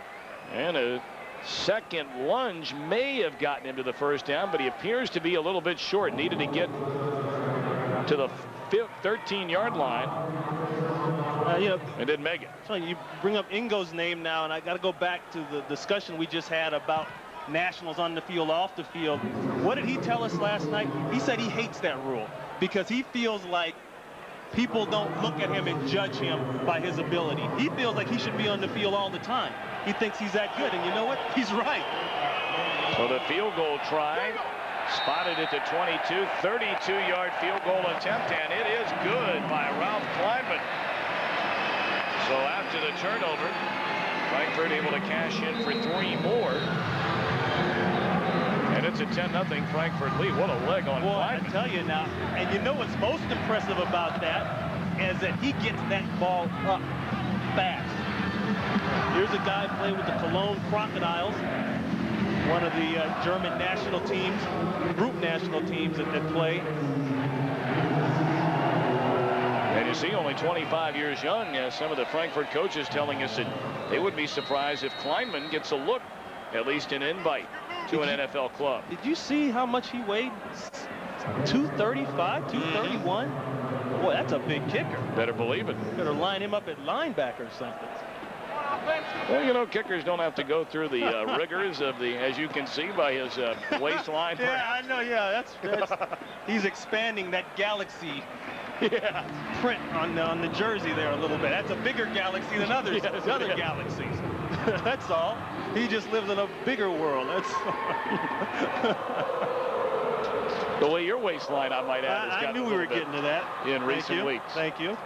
Speaker 1: And a second lunge may have gotten him to the first down, but he appears to be a little bit short. Needed to get to the 13-yard line. And didn't make it.
Speaker 2: So you bring up Ingo's name now, and I got to go back to the discussion we just had about nationals on the field, off the field. What did he tell us last night? He said he hates that rule because he feels like people don't look at him and judge him by his ability. He feels like he should be on the field all the time. He thinks he's that good, and you know what? He's right.
Speaker 1: So the field goal try, spotted at the 22, 32-yard field goal attempt, and it is good by Ralph Kleinman. So after the turnover, Frankfurt able to cash in for 3 more. And it's a 10-0 Frankfurt lead. What a leg on Kleinman.
Speaker 2: I tell you now, and you know what's most impressive about that is that he gets that ball up fast. Here's a guy playing with the Cologne Crocodiles, one of the German national teams, group national teams that play.
Speaker 1: And you see, only 25 years young. Some of the Frankfurt coaches telling us that they would be surprised if Kleinman gets a look, at least an invite to an NFL club.
Speaker 2: Did you see how much he weighed? 235, 231? Boy, that's a big kicker.
Speaker 1: Better believe it.
Speaker 2: Better line him up at linebacker or something.
Speaker 1: Well, you know, kickers don't have to go through the rigors of the, as you can see by his waistline.
Speaker 2: Yeah, I know. Yeah, that's he's expanding that galaxy print on the jersey there a little bit. That's a bigger galaxy than other galaxies. That's all. He just lives in a bigger world. That's
Speaker 1: the way your waistline, I might add, has gotten
Speaker 2: I knew we were getting to that
Speaker 1: in recent weeks.
Speaker 2: Thank you.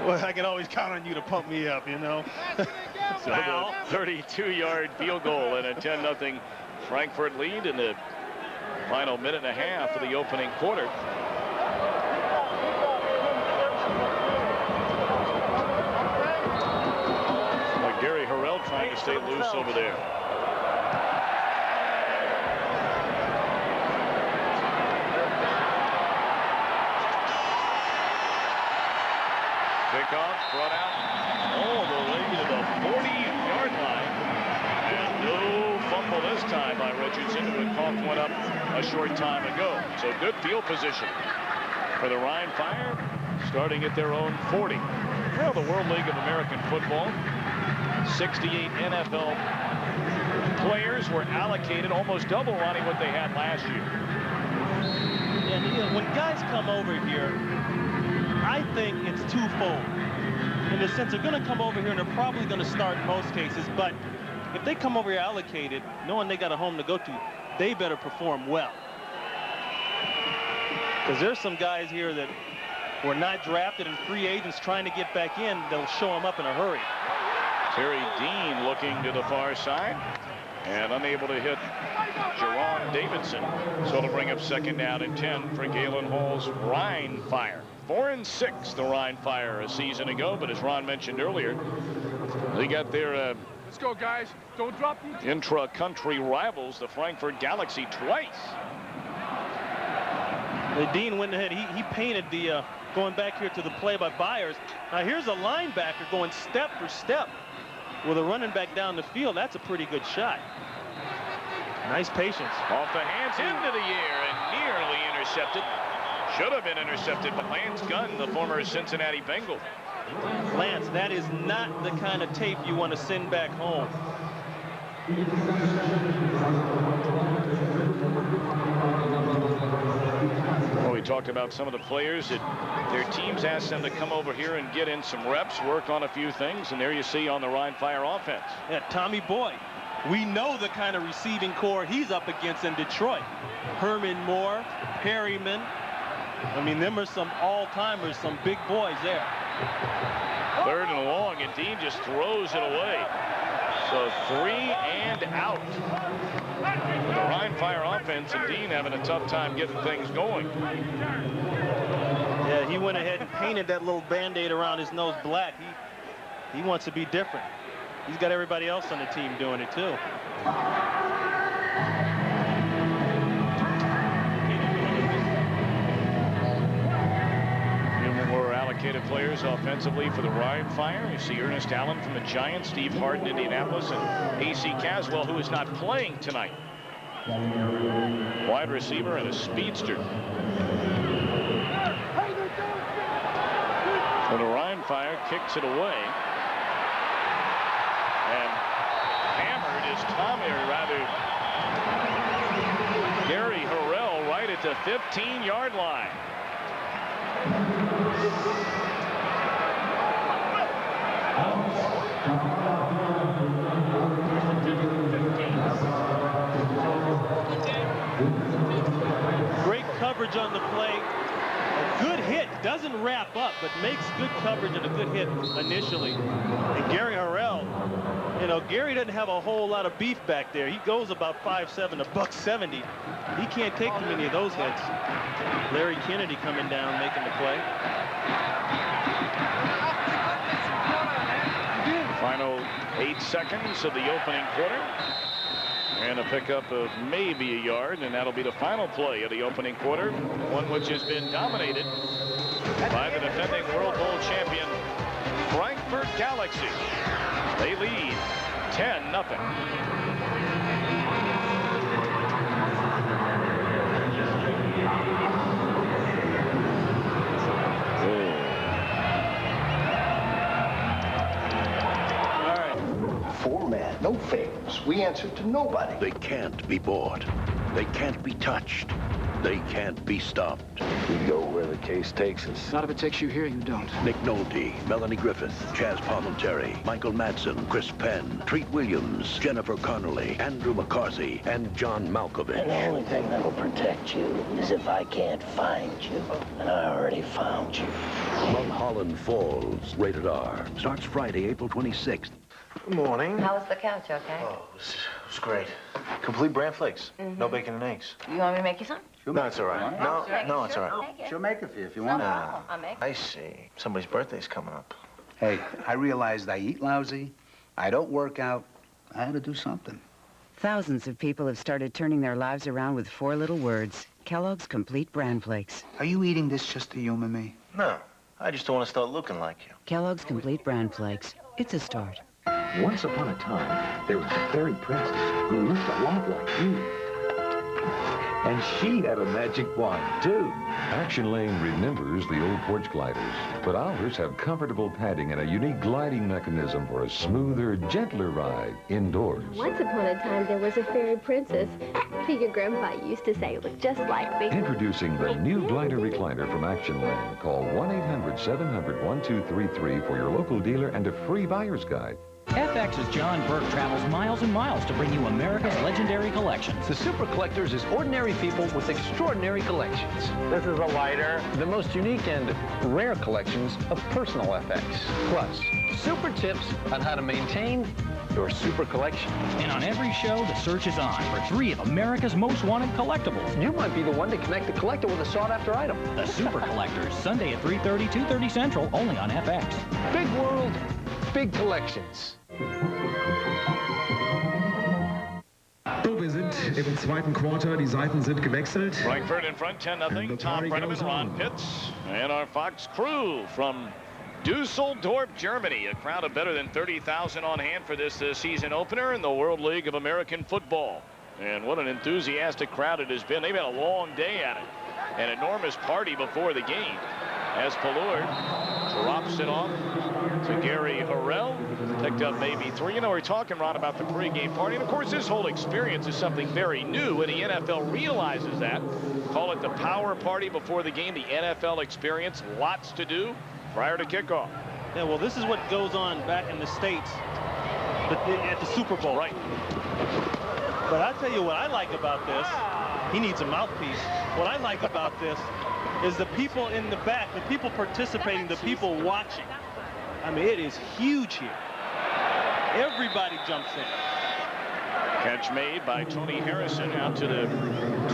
Speaker 2: Well, I can always count on you to pump me up, you know.
Speaker 1: So the 32-yard field goal and a 10-0 Frankfurt lead in the final minute and a half of the opening quarter. Like Gary Harrell trying to stay loose over there. Kickoff brought out all the way to the 40-yard line. And no fumble this time by Richardson, who had coughed one up a short time ago. So good field position for the Rhein Fire, starting at their own 40. Well, the World League of American Football, 68 NFL players were allocated, almost double, Ronnie, what they had last year.
Speaker 2: And you know, when guys come over here, I think it's twofold. In the sense, they're going to come over here and they're probably going to start in most cases, but if they come over here allocated, knowing they got a home to go to, they better perform well. Because there's some guys here that were not drafted and free agents trying to get back in, they'll show them up in a hurry.
Speaker 1: Terry Dean looking to the far side and unable to hit Jerron Davidson. So it'll bring up 2nd down and 10 for Galen Hall's Rhein Fire. 4-6 the Rhein Fire a season ago, but as Ron mentioned earlier, they got their
Speaker 23: Let's go, guys. Don't drop the
Speaker 1: Intra-country rivals, the Frankfurt Galaxy, twice.
Speaker 2: Dean went ahead. He painted the going back here to the play by Byers. Now here's a linebacker going step for step with a running back down the field. That's a pretty good shot. Nice patience.
Speaker 1: Off the hands into the air and nearly intercepted. Should have been intercepted by Lance Gunn, the former Cincinnati Bengal.
Speaker 2: Lance, that is not the kind of tape you want to send back home.
Speaker 1: Well, we talked about some of the players that their teams asked them to come over here and get in some reps, work on a few things, and there you see on the Rhein Fire offense.
Speaker 2: Yeah, Tommy Boyd. We know the kind of receiving core he's up against in Detroit. Herman Moore, Perryman. I mean, them are some all-timers, some big boys there.
Speaker 1: 3rd and long, and Dean just throws it away. So 3 and out. The Rhein Fire offense and Dean having a tough time getting things going.
Speaker 2: Yeah, he went ahead and painted that little Band-Aid around his nose black. He wants to be different. He's got everybody else on the team doing it too.
Speaker 1: More allocated players offensively for the Rhein Fire. You see Ernest Allen from the Giants, Steve Harden, Indianapolis, and A.C. Caswell, who is not playing tonight. Wide receiver and a speedster. So the Rhein Fire kicks it away. And hammered is Tommy, or rather Gary Harrell, right at the 15-yard line.
Speaker 2: Great coverage on the play. A good hit. Doesn't wrap up, but makes good coverage and a good hit initially. And Gary Harrell, you know, Gary doesn't have a whole lot of beef back there. He goes about 5'7", $170. He can't take too many of those hits. Larry Kennedy coming down, making the play.
Speaker 1: Final 8 seconds of the opening quarter. And a pickup of maybe a yard, and that'll be the final play of the opening quarter, one which has been dominated by the defending World Bowl champion, Frankfurt Galaxy. They lead 10-0.
Speaker 8: Format, no favors. We answer to nobody. They can't be bought. They can't be touched. They can't be stopped. We go where the case takes us.
Speaker 14: Not if it takes you here, you don't.
Speaker 8: Nick Nolte, Melanie Griffith, Chaz Palminteri, Michael Madsen, Chris Penn, Treat Williams, Jennifer Connelly, Andrew McCarthy, and John Malkovich.
Speaker 3: And the only thing that'll protect you is if I can't find you. And I already found you.
Speaker 8: Mulholland Falls, rated R. Starts Friday, April 26th.
Speaker 4: Good morning.
Speaker 6: How was the couch, okay?
Speaker 4: Oh, it was great. Complete bran flakes. No bacon and eggs.
Speaker 6: You want me to make you some?
Speaker 4: No, it's all right. No, it's all right.
Speaker 6: She'll
Speaker 4: make it for you if you want.
Speaker 6: I'll make it.
Speaker 4: I see. Somebody's birthday's coming up.
Speaker 24: Hey, I realized I eat lousy, I don't work out. I had to do something.
Speaker 25: Thousands of people have started turning their lives around with 4 little words. Kellogg's Complete Bran Flakes.
Speaker 24: Are you eating this just to humor me?
Speaker 4: No, I just don't want to start looking like you.
Speaker 25: Kellogg's Complete Bran Flakes. It's a start.
Speaker 26: Once upon a time, there was a fairy princess who looked a lot like you. And she had a magic wand, too.
Speaker 27: Action Lane remembers the old porch gliders, but ours have comfortable padding and a unique gliding mechanism for a smoother, gentler ride indoors.
Speaker 28: Once upon a time, there was a fairy princess who your grandpa used to say looked just like me.
Speaker 27: Introducing the new glider recliner from Action Lane. Call 1-800-700-1233 for your local dealer and a free buyer's guide.
Speaker 29: FX's John Burke travels miles and miles to bring you America's legendary collections.
Speaker 30: The Super Collectors is ordinary people with extraordinary collections. This is a lighter. The most unique and rare collections of personal FX. Plus, super tips on how to maintain your super collection.
Speaker 29: And on every show, the search is on for 3 of America's most wanted collectibles.
Speaker 30: You might be the one to connect the collector with a sought-after item.
Speaker 29: The Super Collectors, Sunday at 3:30, 2:30 Central, only on FX.
Speaker 30: Big world, big collections.
Speaker 5: So, wir sind im zweiten Quarter. Die Seiten sind gewechselt.
Speaker 1: Frankfurt in front, 10-0. Tom Brenneman, Ron Pitts, and our Fox crew from Dusseldorf, Germany. A crowd of better than 30,000 on hand for this season opener in the World League of American Football. And what an enthusiastic crowd it has been. They've had a long day at it. An enormous party before the game. As Pallure drops it off to Gary Harrell. Picked up maybe 3. You know, we're talking, Ron, about the pregame party. And, of course, this whole experience is something very new, and the NFL realizes that. Call it the power party before the game, the NFL experience. Lots to do prior to kickoff.
Speaker 2: Yeah, well, this is what goes on back in the States at the Super Bowl.
Speaker 1: Right.
Speaker 2: But I'll tell you what I like about this. He needs a mouthpiece. What I like about this is the people in the back, the people participating, the people watching. I mean, it is huge here. Everybody jumps in.
Speaker 1: Catch made by Tony Harrison out to the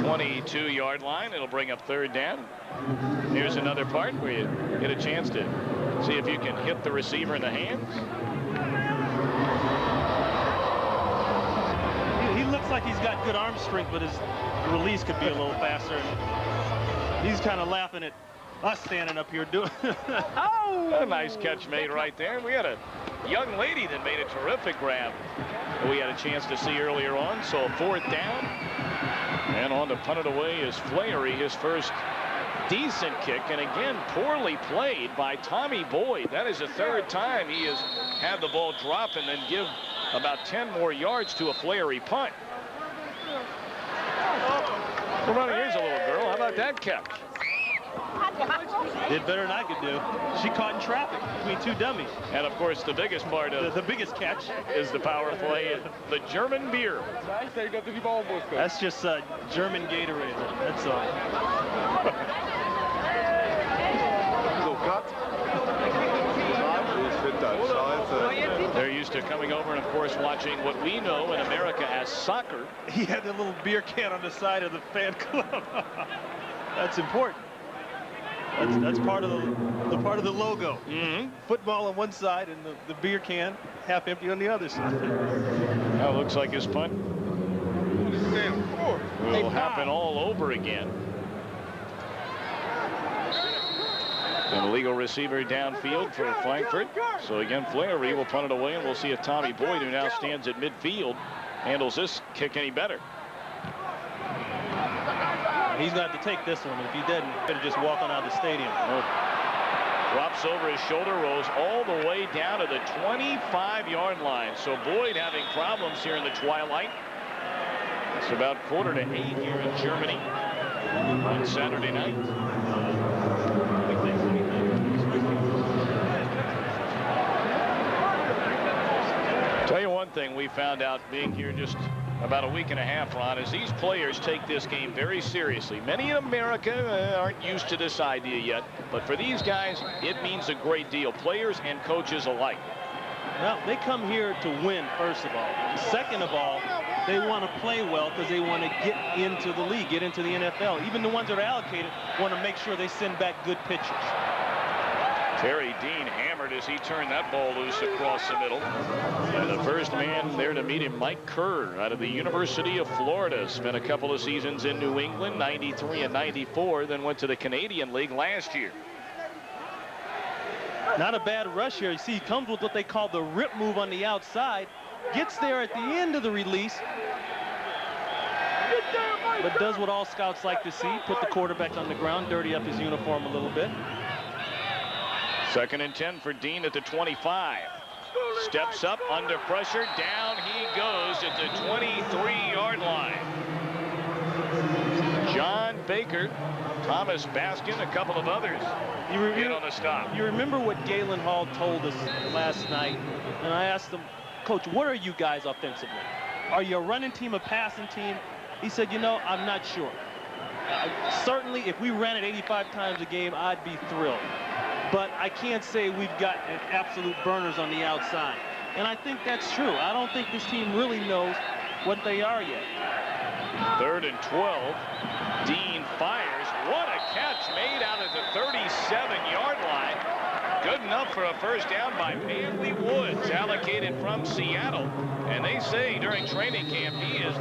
Speaker 1: 22-yard line. It'll bring up 3rd down. Here's another part where you get a chance to see if you can hit the receiver in the hands.
Speaker 2: He looks like he's got good arm strength, but his release could be a little faster. He's kind of laughing at us standing up here doing.
Speaker 1: Oh! A nice catch made right there. We had a young lady that made a terrific grab that we had a chance to see earlier on. So 4th down. And on to punt it away is Flaherty, his first decent kick. And again, poorly played by Tommy Boyd. That is the 3rd time he has had the ball drop and then give about 10 more yards to a Flaherty punt. Well, Ronnie, here's a little girl. How about that catch?
Speaker 2: Did better than I could do. She caught in traffic between 2 dummies.
Speaker 1: And, of course, the biggest part of
Speaker 2: the biggest catch
Speaker 1: is the power play, the German beer.
Speaker 2: That's just German Gatorade. That's all.
Speaker 1: They're used to coming over and, of course, watching what we know in America as soccer.
Speaker 2: He had the little beer can on the side of the fan club. That's important. That's part of the logo.
Speaker 1: Mm-hmm.
Speaker 2: Football on one side and the beer can half empty on the other side.
Speaker 1: Now it looks like his punt will happen all over again. An illegal receiver downfield for Frankfurt. So again, Flaherty will punt it away, and we'll see if Tommy Boyd, who now stands at midfield, handles this kick any better.
Speaker 2: He's got to take this one. If he didn't, he'd have just walking out of the stadium.
Speaker 1: Drops over his shoulder, rolls all the way down to the 25-yard line. So Boyd having problems here in the twilight. It's about 7:45 here in Germany on Saturday night. Tell you one thing we found out being here just about a week and a half, Ron, is these players take this game very seriously. Many in America aren't used to this idea yet, but for these guys, it means a great deal, players and coaches alike.
Speaker 2: Well, they come here to win, first of all. Second of all, they want to play well because they want to get into the league, get into the NFL. Even the ones that are allocated want to make sure they send back good pitchers.
Speaker 1: Terry Dean hammered as he turned that ball loose across the middle. And the first man there to meet him, Mike Kerr, out of the University of Florida. Spent a couple of seasons in New England, 93 and 94, then went to the Canadian League last year.
Speaker 2: Not a bad rush here. You see, he comes with what they call the rip move on the outside. Gets there at the end of the release. But does what all scouts like to see. Put the quarterback on the ground, dirty up his uniform a little bit.
Speaker 1: 2nd and 10 for Dean at the 25. Steps up under pressure. Down he goes at the 23-yard line. John Baker, Thomas Baskin, a couple of others get on the stop.
Speaker 2: You remember what Galen Hall told us last night? And I asked him, Coach, what are you guys offensively? Are you a running team, a passing team? He said, you know, I'm not sure. Certainly, if we ran it 85 times a game, I'd be thrilled. But I can't say we've got absolute burners on the outside. And I think that's true. I don't think this team really knows what they are yet.
Speaker 1: 3rd and 12. Dean fires. What a catch made out of the 37-yard line. Good enough for a first down by Manly Woods, allocated from Seattle. And they say during training camp he has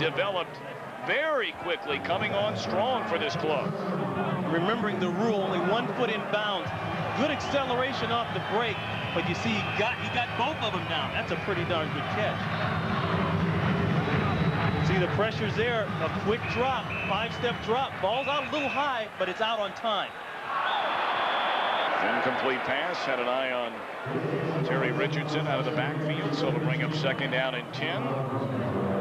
Speaker 1: developed very quickly, coming on strong for this club.
Speaker 2: Remembering the rule, only 1 foot in bounds. Good acceleration off the break, but you see he got both of them down. That's a pretty darn good catch. See the pressure's there, a quick drop, 5-step drop. Ball's out a little high, but it's out on time.
Speaker 1: Incomplete pass, had an eye on Terry Richardson out of the backfield, so it'll bring up second down and 10.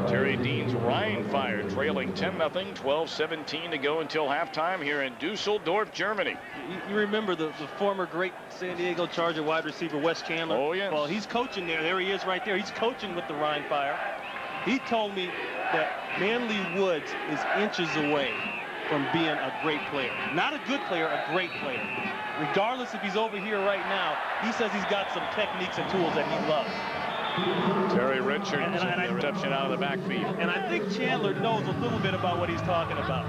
Speaker 1: Terry Dean's Rhein fire, trailing 10-0, 12-17 to go until halftime here in Dusseldorf, Germany.
Speaker 2: You remember the former great San Diego Charger wide receiver Wes Chandler?
Speaker 1: Oh, yes.
Speaker 2: Well, he's coaching there. There he is right there. He's coaching with the Rhein fire. He told me that Manly Woods is inches away from being a great player. Not a good player, a great player. Regardless if he's over here right now, he says he's got some techniques and tools that he loves.
Speaker 1: Terry Richards, the reception out of the backfield.
Speaker 2: And I think Chandler knows a little bit about what he's talking about.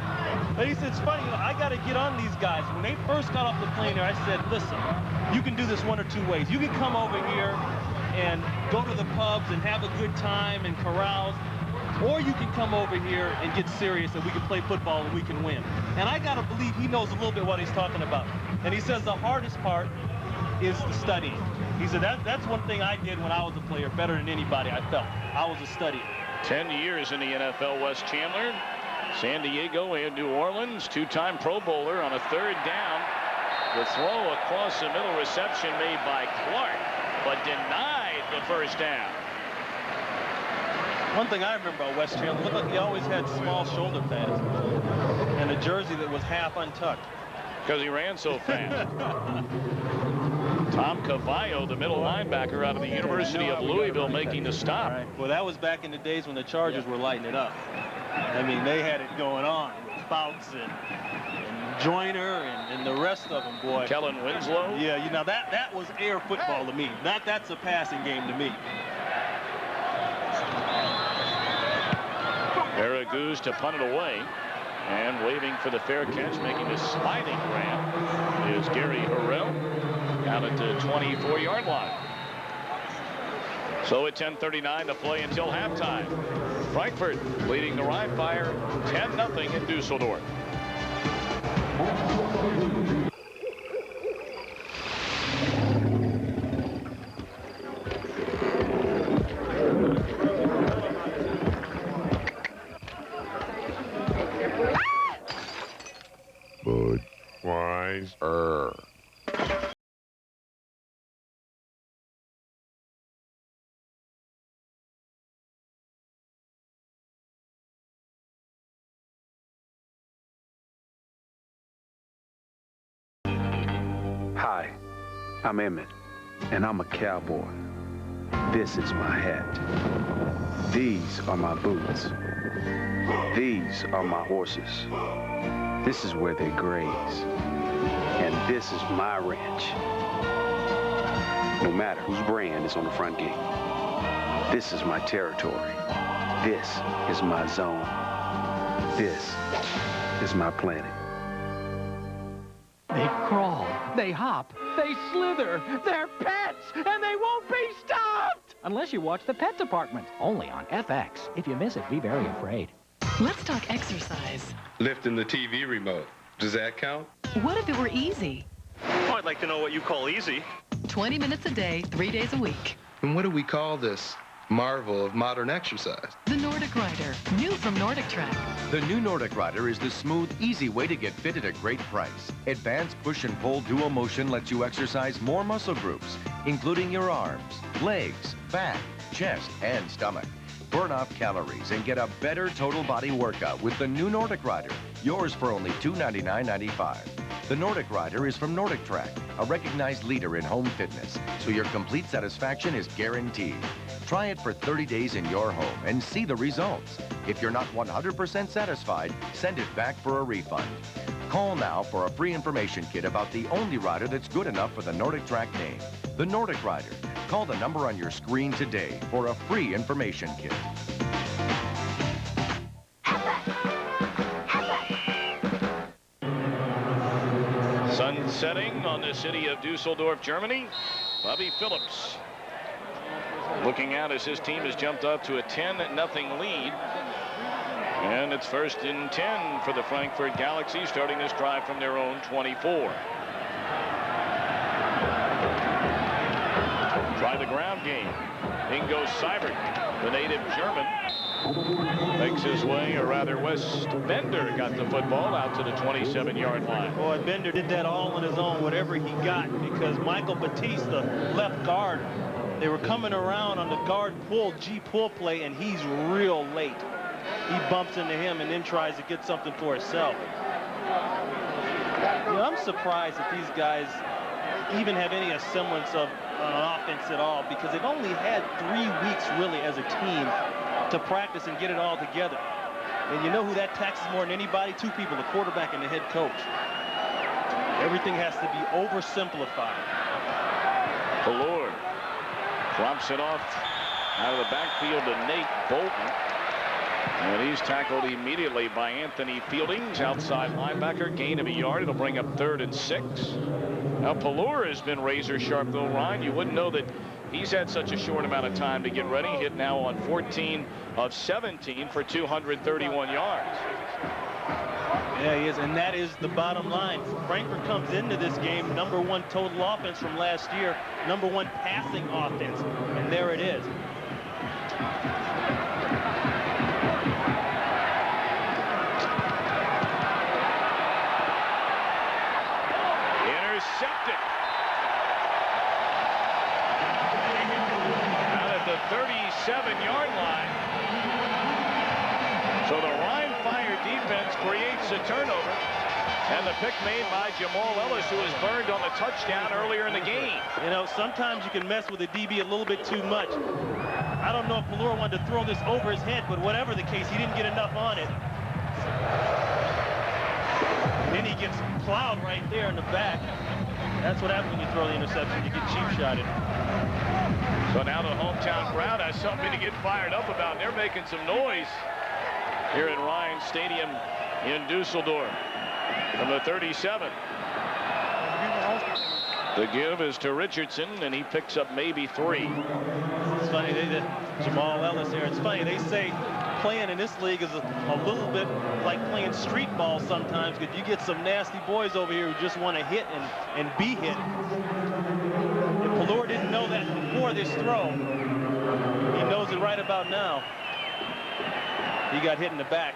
Speaker 2: But he said, it's funny, I got to get on these guys. When they first got off the plane there, I said, listen, you can do this one or two ways. You can come over here and go to the pubs and have a good time and carouse, or you can come over here and get serious and we can play football and we can win. And I got to believe he knows a little bit what he's talking about. And he says the hardest part is the studying. He said that's one thing I did when I was a player better than anybody, I felt. I was a studier.
Speaker 1: 10 years in the NFL, Wes Chandler. San Diego and New Orleans, 2-time Pro Bowler on a third down. The throw across the middle, reception made by Clark, but denied the first down.
Speaker 2: One thing I remember about Wes Chandler, looked like he always had small shoulder pads and a jersey that was half untucked.
Speaker 1: Because he ran so fast. Tom Cavallo, the middle linebacker out of the University of Louisville, making the stop.
Speaker 2: Right. Well, that was back in the days when the Chargers were lighting it up. I mean, they had it going on with Fouts and Joyner and the rest of them, boy.
Speaker 1: Kellen Winslow.
Speaker 2: Yeah, you know, that was air football to me. That's a passing game to me.
Speaker 1: Araguz to punt it away. And waving for the fair catch, making the sliding grab, is Gary Harrell down at the 24-yard line. So at 10:39 to play until halftime. Frankfurt leading the Rhein Fire 10-0 in Dusseldorf.
Speaker 27: Budweiser.
Speaker 24: Hi, I'm Emmett, and I'm a cowboy. This is my hat. These are my boots. These are my horses. This is where they graze. And this is my ranch. No matter whose brand is on the front gate. This is my territory. This is my zone. This is my planet.
Speaker 23: They crawl, they hop, they slither. They're pets, and they won't be stopped!
Speaker 29: Unless you watch the Pet Department, only on FX. If you miss it, be very afraid.
Speaker 7: Let's talk exercise.
Speaker 10: Lifting the TV remote. Does that count?
Speaker 7: What if it were easy?
Speaker 11: Oh, I'd like to know what you call easy.
Speaker 7: 20 minutes a day, 3 days a week.
Speaker 10: And what do we call this marvel of modern exercise?
Speaker 7: The Nordic Rider, new from Nordic Track.
Speaker 12: The new Nordic Rider is the smooth, easy way to get fit at a great price. Advanced push and pull dual motion lets you exercise more muscle groups, including your arms, legs, back, chest, and stomach. Burn off calories and get a better total body workout with the new Nordic Rider. Yours for only $299.95. The Nordic Rider is from Nordic Track, a recognized leader in home fitness, so your complete satisfaction is guaranteed. Try it for 30 days in your home and see the results. If you're not 100% satisfied, send it back for a refund. Call now for a free information kit about the only rider that's good enough for the Nordic Track name. The Nordic Rider. Call the number on your screen today for a free information kit.
Speaker 1: setting on the city of Dusseldorf, Germany. Bobby Phillips looking out as his team has jumped up to a 10-0 lead. And it's 1st and 10 for the Frankfurt Galaxy, starting this drive from their own 24. Try the ground game. Ingo Seibert, the native German, makes his way, or rather Wes Bender got the football out to the 27-yard line.
Speaker 2: Boy, Bender did that all on his own, whatever he got, because Michael Batiste, the left guard, they were coming around on the guard pull, G-pull play, and he's real late. He bumps into him and then tries to get something for himself. You know, I'm surprised that these guys even have any semblance of an offense at all, because they've only had 3 weeks really as a team to practice and get it all together. And you know who that taxes more than anybody? 2 people, the quarterback and the head coach. Everything has to be oversimplified.
Speaker 1: Pallord drops it off out of the backfield to Nate Bolton. And he's tackled immediately by Anthony Fieldings, outside linebacker, gain of a yard. It'll bring up 3rd and 6. Now, Pallord has been razor sharp, though, Ryan. You wouldn't know that he's had such a short amount of time to get ready. Hit now on 14 of 17 for 231 yards.
Speaker 2: Yeah, he is, and that is the bottom line. Frankfurt comes into this game #1 total offense from last year, #1 passing offense, and there it is.
Speaker 1: Intercepted. Out at the 37-yard line. So the Rhein Fire defense creates a turnover. And the pick made by Jamal Ellis, who was burned on the touchdown earlier in the game.
Speaker 2: You know, sometimes you can mess with a DB a little bit too much. I don't know if Pallord wanted to throw this over his head, but whatever the case, he didn't get enough on it. And then he gets plowed right there in the back. That's what happens when you throw the interception. You get cheap-shotted.
Speaker 1: So now the hometown crowd has something to get fired up about. They're making some noise here at Rhein Stadium in Dusseldorf. From the 37. The give is to Richardson, and he picks up maybe 3.
Speaker 2: It's funny, Jamal Ellis here. It's funny, they say playing in this league is a little bit like playing street ball sometimes, because you get some nasty boys over here who just want to hit and be hit. If Pallord didn't know that before this throw, he knows it right about now. He got hit in the back.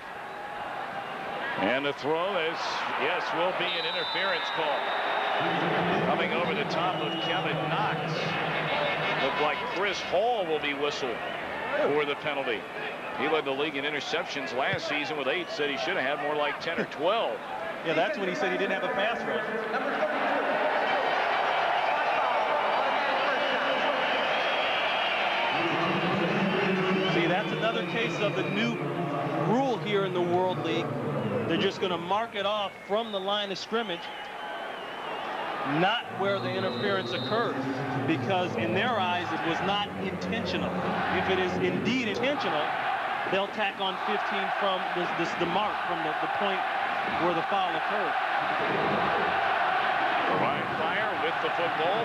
Speaker 1: And the throw is, yes, will be an interference call. Coming over the top of Kevin Knox. Looked like Chris Hall will be whistled for the penalty. He led the league in interceptions last season with 8. Said he should have had more like 10 or 12.
Speaker 2: Yeah, that's when he said he didn't have a pass rush. See, that's another case of the new rule here in the World League. They're just going to mark it off from the line of scrimmage, not where the interference occurred, because in their eyes it was not intentional. If it is indeed intentional, they'll tack on 15 from the mark from the point where the foul occurred.
Speaker 1: Rhein Fire with the football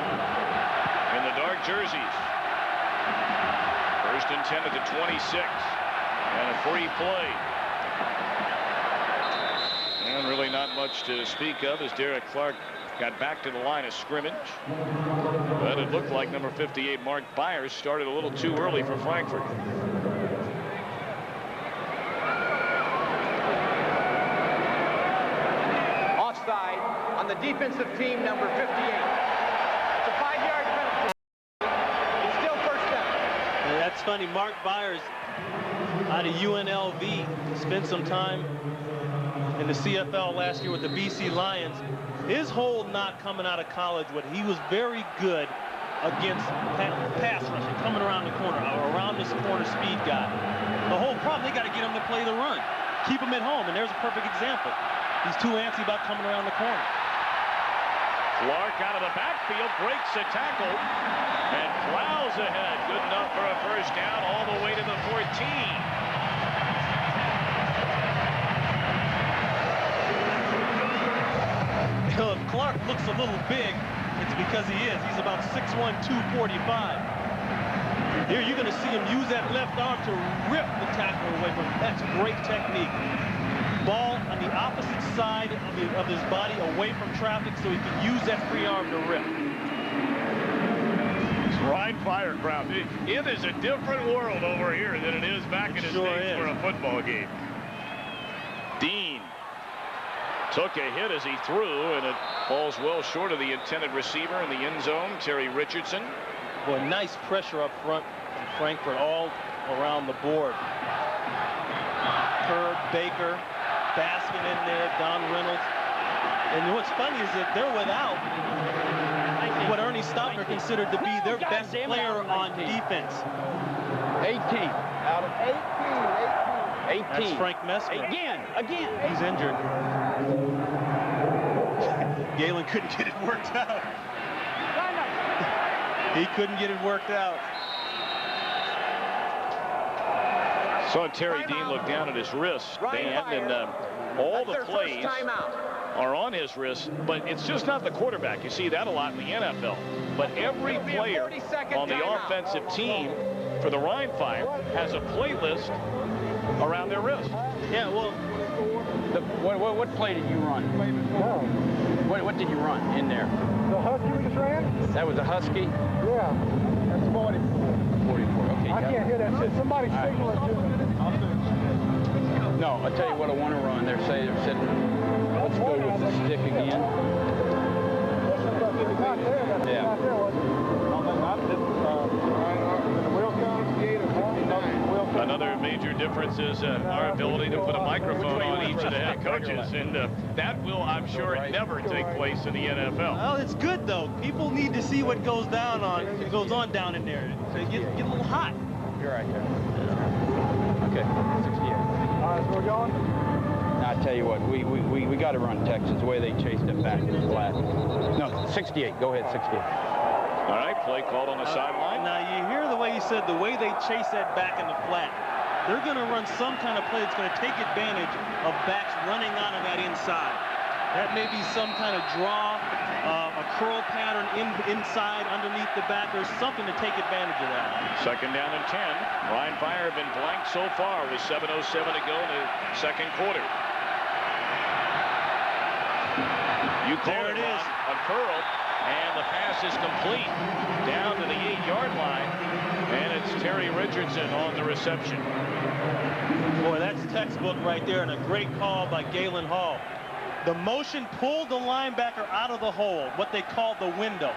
Speaker 1: in the dark jerseys. 1st and 10 at the 26, and a free play. And really not much to speak of as Derek Clark got back to the line of scrimmage. But it looked like number 58, Mark Byers, started a little too early for Frankfurt.
Speaker 9: Offside on the defensive team, number 58. It's a 5-yard penalty. It's still 1st down.
Speaker 2: And that's funny. Mark Byers out of UNLV spent some time in the CFL last year with the BC Lions. His whole not coming out of college, he was very good against pass rushing, coming around the corner, or around this corner speed guy. The whole problem, they got to get him to play the run. Keep him at home, and there's a perfect example. He's too antsy about coming around the corner.
Speaker 1: Clark out of the backfield, breaks a tackle, and plows ahead. Good enough for a 1st down all the way to the 14.
Speaker 2: If Clark looks a little big, it's because he is. He's about 6'1", 245. Here you're going to see him use that left arm to rip the tackler away from him. That's great technique. Ball on the opposite side of his body, away from traffic, so he can use that free arm to rip.
Speaker 1: Rhein Fire crowd. It is a different world over here than it is back in the States for a football game. Dean took a hit as he threw, and it falls well short of the intended receiver in the end zone, Terry Richardson.
Speaker 2: Boy, nice pressure up front from Frankfurt all around the board. Herb, Baker, Baskin in there, Don Reynolds. And what's funny is that they're without what Ernie Stoutner considered to be their best player on defense.
Speaker 23: 18 out of 18.
Speaker 2: That's Frank Messmer.
Speaker 23: Again.
Speaker 2: He's injured. Galen couldn't get it worked out. He couldn't get it worked out.
Speaker 1: Saw Terry Dean look down at his wrist, Dan, and all the plays are on his wrist, but it's just not the quarterback. You see that a lot in the NFL. But every player on the offensive team for the Rhein Fire has a playlist around their wrist.
Speaker 23: Yeah, well, what play did you run? What did you run in there?
Speaker 13: The Husky we just ran?
Speaker 23: That was a Husky?
Speaker 13: Yeah, that's 40.
Speaker 23: 44, okay.
Speaker 13: I can't hear that shit. Somebody signal it to me.
Speaker 23: No, I'll tell you what I want to run. They're sitting, let's go with the stick again. Yeah.
Speaker 1: Another major difference is our ability to put a microphone on each of the head coaches, and that will, I'm sure, never take place in the NFL.
Speaker 2: Well, it's good though. People need to see what goes on down in there. They get a little hot.
Speaker 23: You're right there. Okay, 68.
Speaker 13: All right, so we're going?
Speaker 23: Now, I tell you what, we got to run Texans the way they chased it back in the flat. No, 68. Go ahead, 68.
Speaker 1: All right, play called on the sideline.
Speaker 2: Now, you hear the way he said, the way they chase that back in the flat. They're going to run some kind of play that's going to take advantage of backs running out of that inside. That may be some kind of draw, a curl pattern inside underneath the back. There's something to take advantage of that.
Speaker 1: Second down and 10. Rhein Fire have been blank so far with 7:07 to go in the second quarter. You call it is a curl, and the pass is complete down to the 8-yard line, and it's Terry Richardson on the reception.
Speaker 2: Boy, that's textbook right there, and a great call by Galen Hall. The motion pulled the linebacker out of the hole, what they call the window.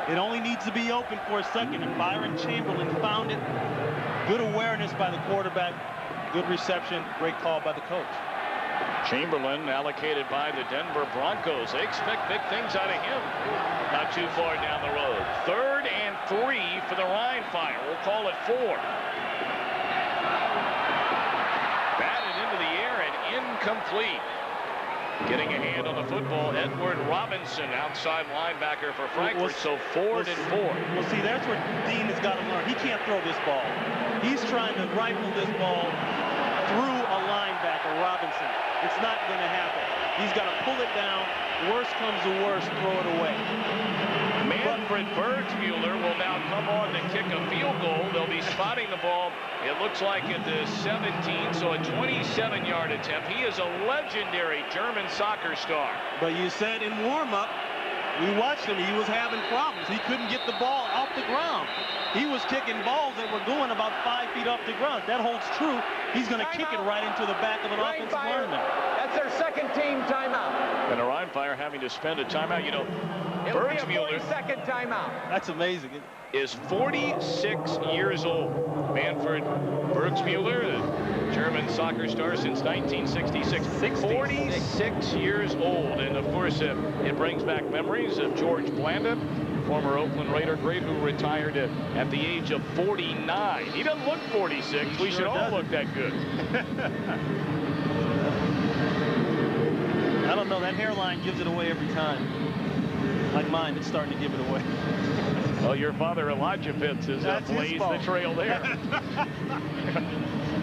Speaker 2: It only needs to be open for a second, and Byron Chamberlain found it. Good awareness by the quarterback, good reception, great call by the coach.
Speaker 1: Chamberlain allocated by the Denver Broncos. They expect big things out of him. Not too far down the road. 3rd and 3 for the Rhein Fire. We'll call it 4. Batted into the air and incomplete. Getting a hand on the football, Edward Robinson, outside linebacker for Frankfurt. So 4th and 4.
Speaker 2: Well, see, that's where Dean has got to learn. He can't throw this ball. He's trying to rifle this ball through a linebacker, Robinson. It's not going to happen. He's got to pull it down. Worst comes to worst, throw it away.
Speaker 1: Manfred Bergsmuller will now come on to kick a field goal. They'll be spotting the ball, it looks like, at the 17, so a 27-yard attempt. He is a legendary German soccer star.
Speaker 2: But you said in warm-up, we watched him, he was having problems. He couldn't get the ball off the ground. He was kicking balls that were going about 5 feet off the ground. If that holds true, he's going to kick it right into the back of an offensive lineman.
Speaker 9: That's their second team timeout.
Speaker 1: And the Rhein Fire having to spend a timeout. You know,
Speaker 9: Bergsmuller, 42nd timeout.
Speaker 2: That's amazing.
Speaker 1: Is 46 years old. Manfred Bergsmuller, the German soccer star since 1966. 46 years old. And of course, it brings back memories of George Blanda, former Oakland Raider great who retired at the age of 49. He doesn't look 46. We should all look that good.
Speaker 2: I don't know. That hairline gives it away every time. Like mine, it's starting to give it away.
Speaker 1: Well, your father, Elijah Pitts, has blazed the trail there.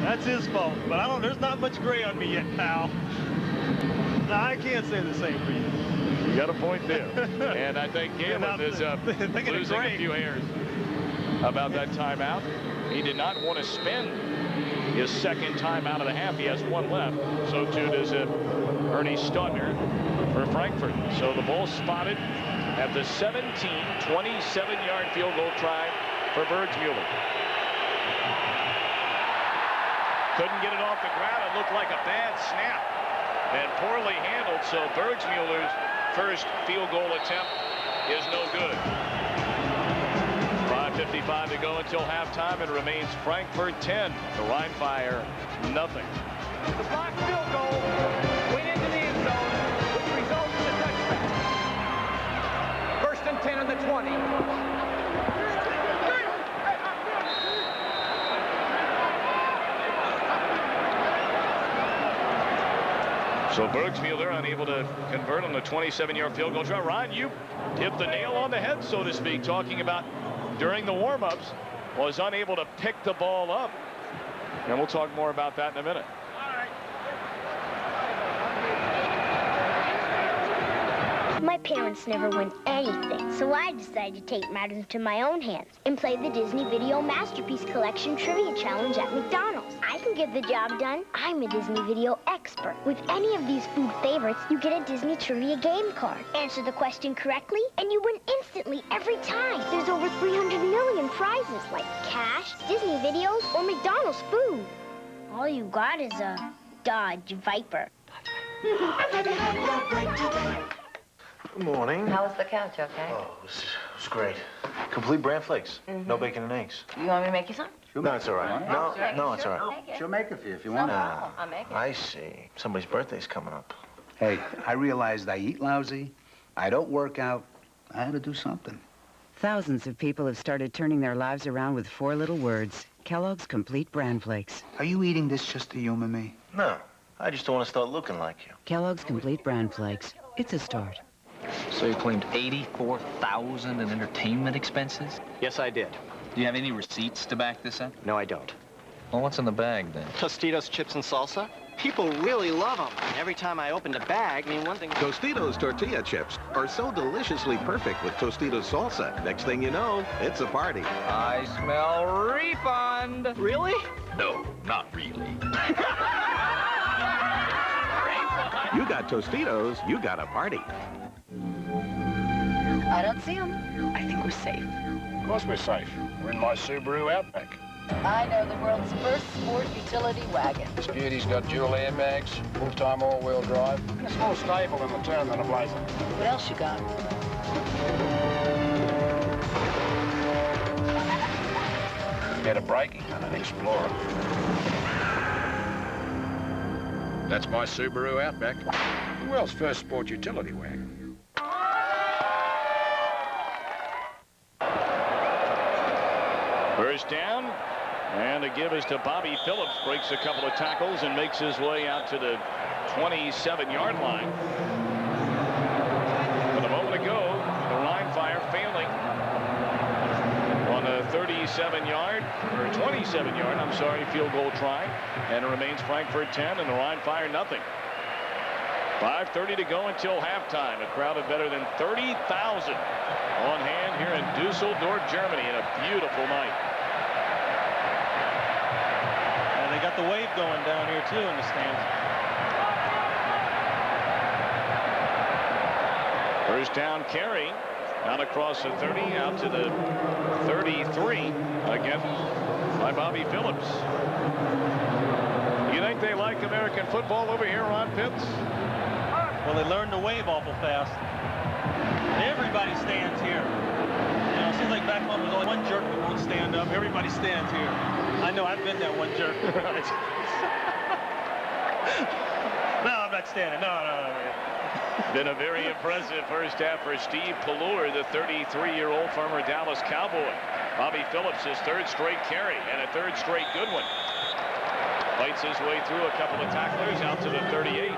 Speaker 2: That's his fault. But there's not much gray on me yet, pal. No, I can't say the same for you.
Speaker 1: You got a point there. And I think Galen is losing a few hairs about that timeout. He did not want to spend his second timeout of the half. He has one left. So too does Ernie Staudner for Frankfurt. So the ball spotted at the 27-yard field goal try for Bergsmuller. Couldn't get it off the ground. It looked like a bad snap and poorly handled. So Bergsmuller's first field goal attempt is no good. 5:55 to go until halftime, and remains Frankfurt 10, the Rhein Fire nothing.
Speaker 9: The blocked field goal went into the end zone, which results in a touchback. First and 10 on the 20.
Speaker 1: So Bergsmuller unable to convert on the 27-yard field goal try. Ron, you hit the nail on the head, so to speak, talking about during the warm-ups, was unable to pick the ball up. And we'll talk more about that in a minute.
Speaker 28: My parents never win anything, so I decided to take matters into my own hands and play the Disney Video Masterpiece Collection Trivia Challenge at McDonald's. I can get the job done. I'm a Disney Video expert. With any of these food favorites, you get a Disney Trivia game card. Answer the question correctly, and you win instantly every time. There's over 300 million prizes, like cash, Disney videos, or McDonald's food. All you got is a Dodge Viper.
Speaker 4: Good morning.
Speaker 6: How was the couch, okay?
Speaker 4: Oh, it was great. Complete bran flakes. No bacon and eggs.
Speaker 6: You want me to make you some?
Speaker 4: No, it's all right. No, it's all right.
Speaker 6: She'll
Speaker 3: make it for you if you want.
Speaker 6: I'll make it.
Speaker 4: I see. Somebody's birthday's coming up.
Speaker 3: Hey, I realized I eat lousy. I don't work out. I had to do something.
Speaker 25: Thousands of people have started turning their lives around with 4 little words. Kellogg's Complete Bran Flakes.
Speaker 3: Are you eating this just to humor me?
Speaker 4: No, I just don't want to start looking like you.
Speaker 25: Kellogg's Complete Bran Flakes. It's a start.
Speaker 14: So you claimed $84,000 in entertainment expenses?
Speaker 15: Yes, I did.
Speaker 14: Do you have any receipts to back this up?
Speaker 15: No, I don't.
Speaker 14: Well, what's in the bag, then?
Speaker 15: Tostitos chips and salsa. People really love them. Every time I opened a bag, one thing...
Speaker 16: Tostitos tortilla chips are so deliciously perfect with Tostitos salsa. Next thing you know, it's a party.
Speaker 30: I smell refund.
Speaker 15: Really?
Speaker 16: No, not really. You got Tostitos, you got a party.
Speaker 7: I don't see them. I think we're safe.
Speaker 17: Of course we're safe. We're in my Subaru Outback.
Speaker 7: I know the world's first sport utility wagon.
Speaker 17: This beauty's got dual airbags, full-time all-wheel drive, and it's more stable in the turn than a Blazer.
Speaker 7: What else you got?
Speaker 17: Better braking than an Explorer. That's my Subaru Outback, the world's first sport utility wagon.
Speaker 1: First down, and the give is to Bobby Phillips. Breaks a couple of tackles and makes his way out to the 27-yard line. But a moment ago, the Rhein Fire failing on a 37-yard, or 27-yard, I'm sorry, field goal try. And it remains Frankfurt 10 and the Rhein Fire nothing. 5:30 to go until halftime. A crowd of better than 30,000 on hand here in Dusseldorf, Germany, and a beautiful night.
Speaker 2: And they got the wave going down here too in the stands.
Speaker 1: First down carry out across the 30, out to the 33 again by Bobby Phillips. You think they like American football over here, Ron Pitts?
Speaker 2: Well, they learned to wave awful fast. Everybody stands here. You know, it seems like back home there's only one jerk that won't stand up. Everybody stands here. I know, I've been that one jerk. No, I'm not standing. No.
Speaker 1: Been a very impressive first half for Steve Pallure, the 33-year-old former Dallas Cowboy. Bobby Phillips, his third straight carry, and a third straight good one. Fights his way through a couple of tacklers out to the 38.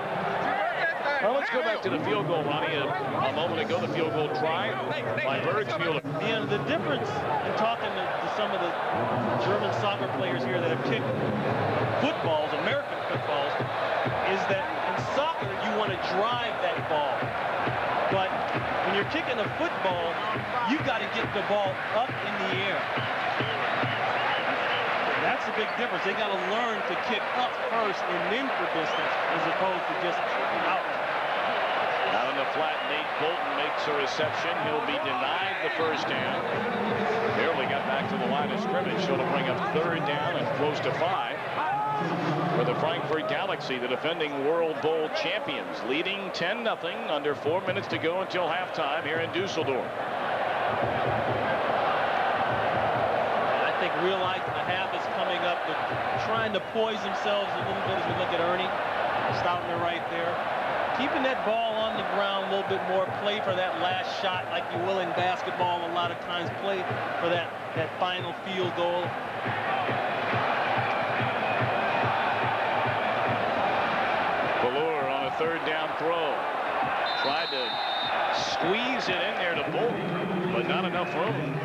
Speaker 1: Well, let's go back to the field goal, Ronnie. A moment ago, the field goal try by Bergsmuller.
Speaker 2: And the difference in talking to some of the German soccer players here that have kicked footballs, American footballs, is that in soccer, you want to drive that ball. But kicking a football, you got to get the ball up in the air. That's a big difference. They got to learn to kick up first and then for distance as opposed to just out.
Speaker 1: Out on the flat, Nate Bolton makes a reception. He'll be denied the first down. Barely got back to the line of scrimmage, so it'll bring up third down and close to 5 for the Frankfurt Galaxy, the defending World Bowl champions, leading 10-0 under 4 minutes to go until halftime here in Dusseldorf.
Speaker 2: I think realizing the half is coming up, they're trying to poise themselves a little bit as we look at Ernie. Stoutner right there. Keeping that ball on the ground a little bit more, play for that last shot like you will in basketball a lot of times, play for that final field goal.
Speaker 1: Ballure on a third down throw. Tried to squeeze it in there to Bolton, but not enough room.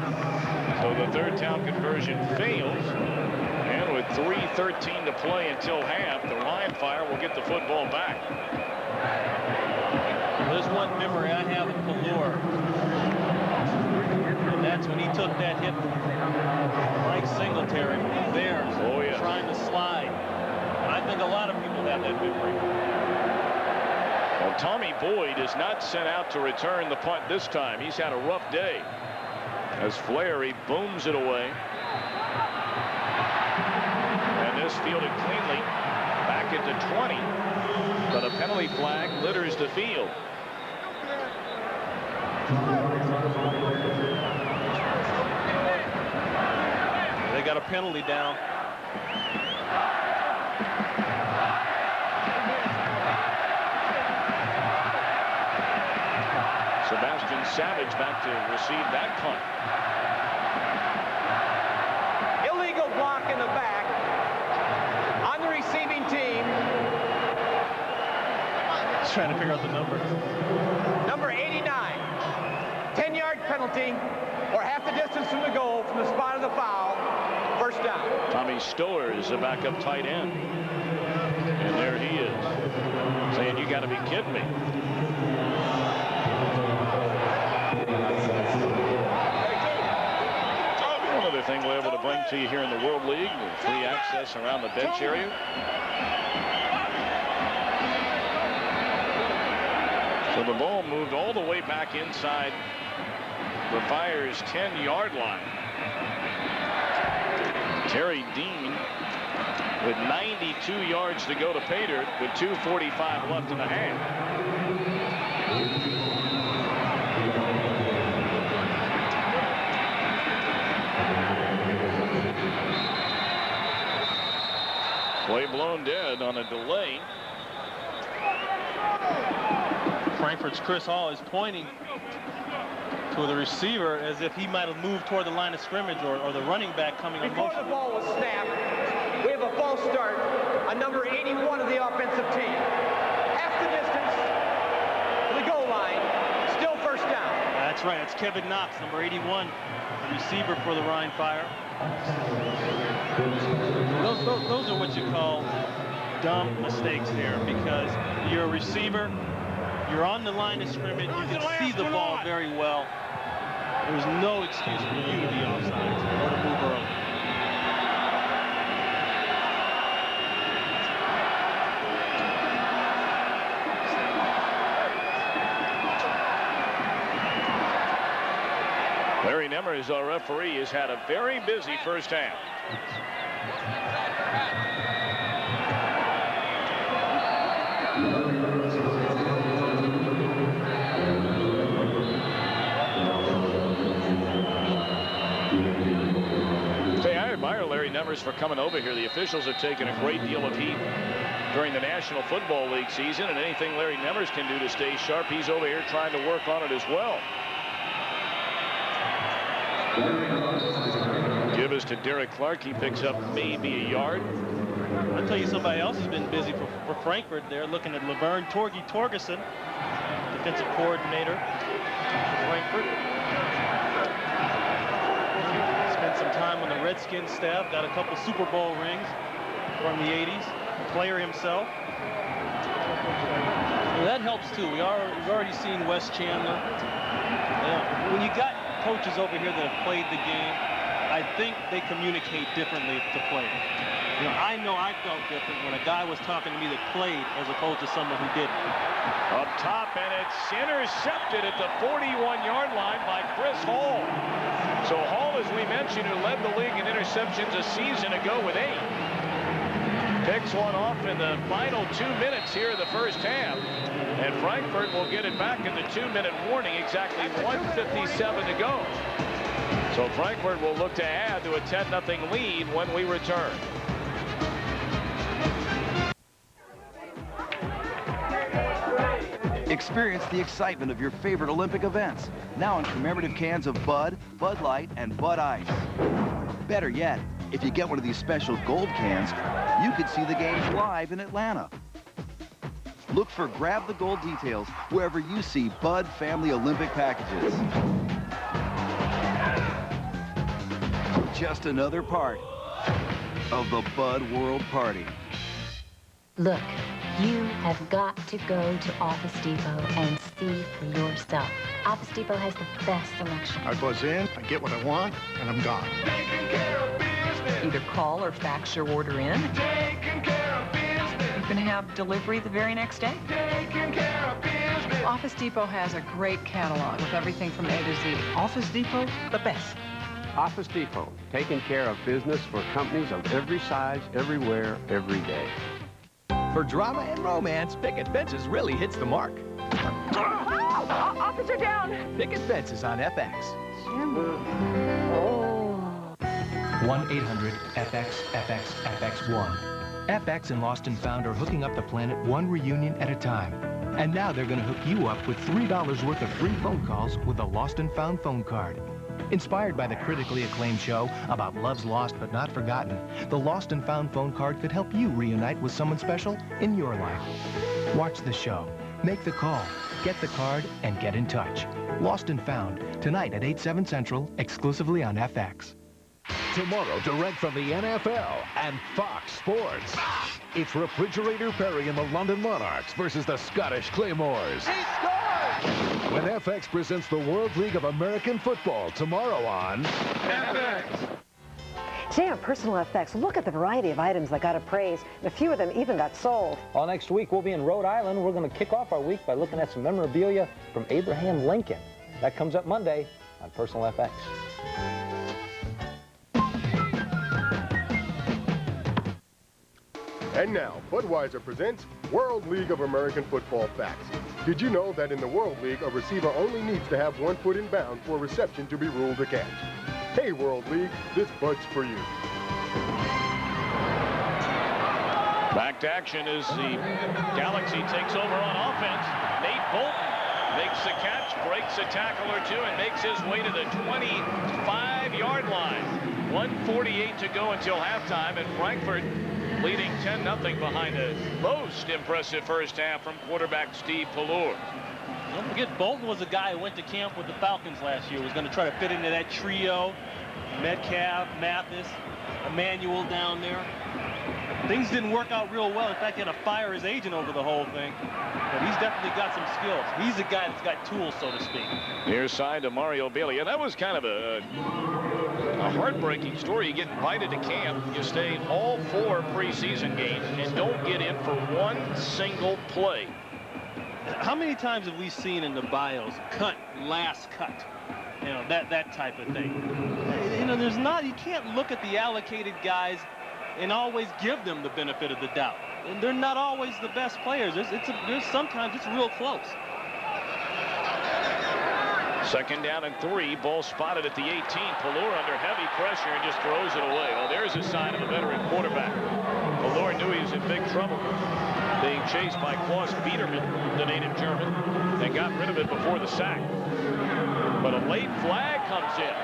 Speaker 1: So the third down conversion fails. And with 3:13 to play until half, the Rhein Fire will get the football back.
Speaker 2: There's one memory I have of Ballure, and that's when he took that hit from Mike Singletary from the Bears, trying to slide. I think a lot of people have that memory.
Speaker 1: Well, Tommy Boyd is not sent out to return the punt this time. He's had a rough day. As Flaherty booms it away. And this fielded cleanly back at the 20. But a penalty flag litters the field.
Speaker 2: They got a penalty down.
Speaker 1: Sebastian Savage back to receive that punt.
Speaker 9: Illegal block in the back on the receiving team.
Speaker 2: Just trying to figure out the number.
Speaker 9: Number 89. 10-yard penalty or half the distance from the goal from the spot of the foul. First down.
Speaker 1: Tommy Stowers, a backup tight end. And there he is, saying, "You got to be kidding me." One other thing we're able to bring to you here in the World League, free access around the bench area. So the ball moved all the way back inside the Fire's 10-yard line. Terry Dean with 92 yards to go to pay dirt with 2:45 left in the half. Play blown dead on a delay.
Speaker 2: Frankfurt's Chris Hall is pointing to the receiver as if he might have moved toward the line of scrimmage, or the running back coming on
Speaker 9: Before
Speaker 2: motion.
Speaker 9: the ball was snapped, we have a false start on number 81 of the offensive team. Half the distance to the goal line, still first down.
Speaker 2: That's right, it's Kevin Knox, number 81, the receiver for the Rhein Fire. Those are what you call dumb mistakes there, because you're a receiver, you're on the line of scrimmage, you can see the ball very well. There's no excuse for you to be offside or to move early.
Speaker 1: Larry Nemmers, our referee, has had a very busy first half. I admire Larry Nemmers for coming over here. The officials have taken a great deal of heat during the National Football League season, and anything Larry Nemmers can do to stay sharp, he's over here trying to work on it as well. Give us to Derek Clark. He picks up maybe a yard.
Speaker 2: I'll tell you, somebody else has been busy for Frankfurt there, looking at Laverne Torgerson, defensive coordinator for Frankfurt. Spent some time on the Redskins staff, got a couple Super Bowl rings from the 80s, player himself. Well, that helps too. We've already seen Wes Chandler. When you got coaches over here that have played the game, I think they communicate differently to players. I know I felt different when a guy was talking to me that played as opposed to someone who didn't.
Speaker 1: Up top, and it's intercepted at the 41-yard line by Chris Hall. So Hall, as we mentioned, who led the league in interceptions a season ago with 8. Picks one off in the final 2 minutes here in the first half. And Frankfurt will get it back in the 2-minute warning, exactly 1:57 to go. So Frankfurt will look to add to a 10-0 lead when we return.
Speaker 5: Experience the excitement of your favorite Olympic events, now in commemorative cans of Bud, Bud Light, and Bud Ice. Better yet, if you get one of these special gold cans, you could see the games live in Atlanta. Look for Grab the Gold details wherever you see Bud Family Olympic packages. Just another part of the Bud World Party.
Speaker 8: Look, you have got to go to Office Depot and see for yourself. Office Depot has the best selection.
Speaker 17: I buzz in, I get what I want, and I'm gone.
Speaker 18: Either call or fax your order in. You can have delivery the very next day. Office Depot has a great catalog with everything from A to Z.
Speaker 19: Office Depot, the best.
Speaker 20: Office Depot, taking care of business for companies of every size, everywhere, every day.
Speaker 21: For drama and romance, Picket Fences really hits the mark.
Speaker 18: Officer down!
Speaker 21: Picket Fences on FX.
Speaker 20: 1-800-FX-FX-FX1. FX and Lost and Found are hooking up the planet one reunion at a time. And now they're going to hook you up with $3 worth of free phone calls with a Lost and Found phone card. Inspired by the critically acclaimed show about love's lost but not forgotten, the Lost and Found phone card could help you reunite with someone special in your life. Watch the show, make the call, get the card, and get in touch. Lost and Found, tonight at 8/7 Central, exclusively on FX.
Speaker 22: Tomorrow, direct from the NFL and Fox Sports. It's Refrigerator Perry and the London Monarchs versus the Scottish Claymores.
Speaker 9: He scored!
Speaker 22: When FX presents the World League of American Football tomorrow on FX.
Speaker 24: Today on Personal FX, look at the variety of items that got appraised, and a few of them even got sold.
Speaker 26: All next week, we'll be in Rhode Island. We're going to kick off our week by looking at some memorabilia from Abraham Lincoln. That comes up Monday on Personal FX.
Speaker 27: And now, Budweiser presents World League of American Football Facts. Did you know that in the World League, a receiver only needs to have 1 foot in bounds for a reception to be ruled a catch? Hey, World League, this Bud's for you.
Speaker 1: Back to action as the Galaxy takes over on offense. Nate Bolton makes the catch, breaks a tackle or two, and makes his way to the 25-yard line. 1:48 to go until halftime, and Frankfurt leading 10-0 behind a most impressive first half from quarterback Steve Pallur.
Speaker 2: Don't forget, Bolton was a guy who went to camp with the Falcons last year. Was going to try to fit into that trio. Metcalf, Mathis, Emmanuel down there. Things didn't work out real well. In fact, he had to fire his agent over the whole thing. But he's definitely got some skills. He's a guy that's got tools, so to speak.
Speaker 1: Near side to Mario Bailey. And that was kind of a heartbreaking story. You get invited to camp, you stay all 4 preseason games, and don't get in for 1 single play.
Speaker 2: How many times have we seen in the bios, cut, last cut? You know, that type of thing. You know, you can't look at the allocated guys and always give them the benefit of the doubt. And they're not always the best players. Sometimes it's real close.
Speaker 1: 2nd down and 3. Ball spotted at the 18. Pallur under heavy pressure and just throws it away. Oh, there's a sign of a veteran quarterback. Pallur knew he was in big trouble. Being chased by Klaus Biedermann, the native German, and got rid of it before the sack. But a late flag comes in.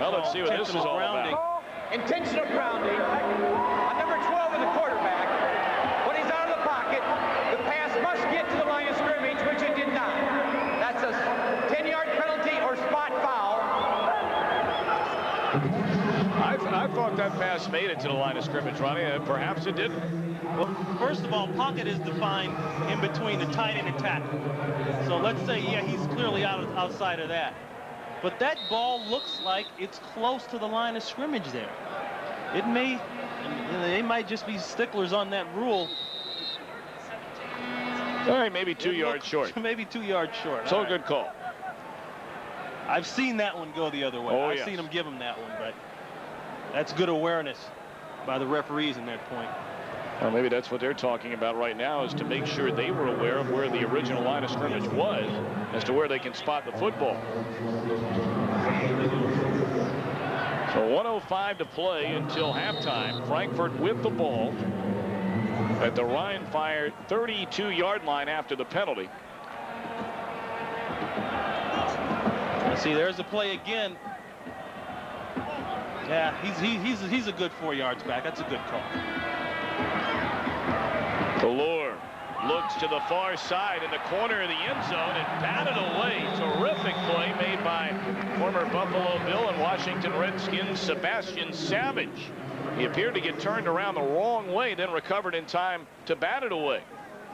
Speaker 1: Well, let's see what this is all about.
Speaker 9: Intentional grounding on number 12 of the quarterback. When he's out of the pocket, the pass must get to the line of scrimmage, which it did not. That's a 10-yard penalty or spot foul.
Speaker 1: I thought that that pass made it to the line of scrimmage, Ronnie, and perhaps it didn't.
Speaker 2: Well, first of all, pocket is defined in between the tight end and tackle. So let's say, yeah, he's clearly outside of that. But that ball looks like it's close to the line of scrimmage there. It may, they might just be sticklers on that rule.
Speaker 1: All right, maybe 2 yards short.
Speaker 2: Maybe 2 yards short.
Speaker 1: So a good call.
Speaker 2: I've seen that one go the other way.
Speaker 1: Oh,
Speaker 2: I've
Speaker 1: yes.
Speaker 2: seen him give him that one, but that's good awareness by the referees in that point.
Speaker 1: Well, maybe that's what they're talking about right now, is to make sure they were aware of where the original line of scrimmage was as to where they can spot the football. So 1:05 to play until halftime. Frankfurt with the ball at the Rhein 32-yard line after the penalty.
Speaker 2: See, there's the play again. Yeah, he's a good 4 yards back. That's a good call.
Speaker 1: Delore looks to the far side in the corner of the end zone and batted away. Terrific play made by former Buffalo Bill and Washington Redskins Sebastian Savage. He appeared to get turned around the wrong way, then recovered in time to bat it away.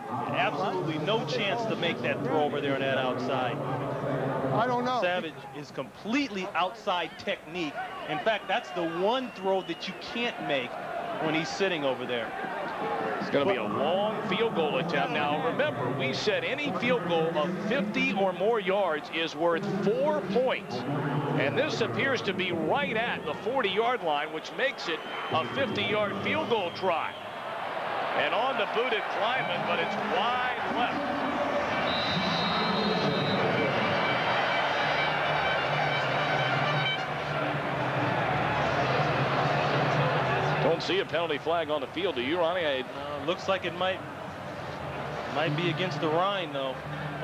Speaker 2: Absolutely no chance to make that throw over there on that outside.
Speaker 3: I don't know.
Speaker 2: Savage is completely outside technique. In fact, that's the one throw that you can't make when he's sitting over there.
Speaker 1: It's going to be a long field goal attempt. Now, remember, we said any field goal of 50 or more yards is worth 4 points. And this appears to be right at the 40-yard line, which makes it a 50-yard field goal try. And on the booted Kleiman, but it's wide left. Don't see a penalty flag on the field, do you, Ronnie?
Speaker 2: Looks like it might be against the Rhein, though.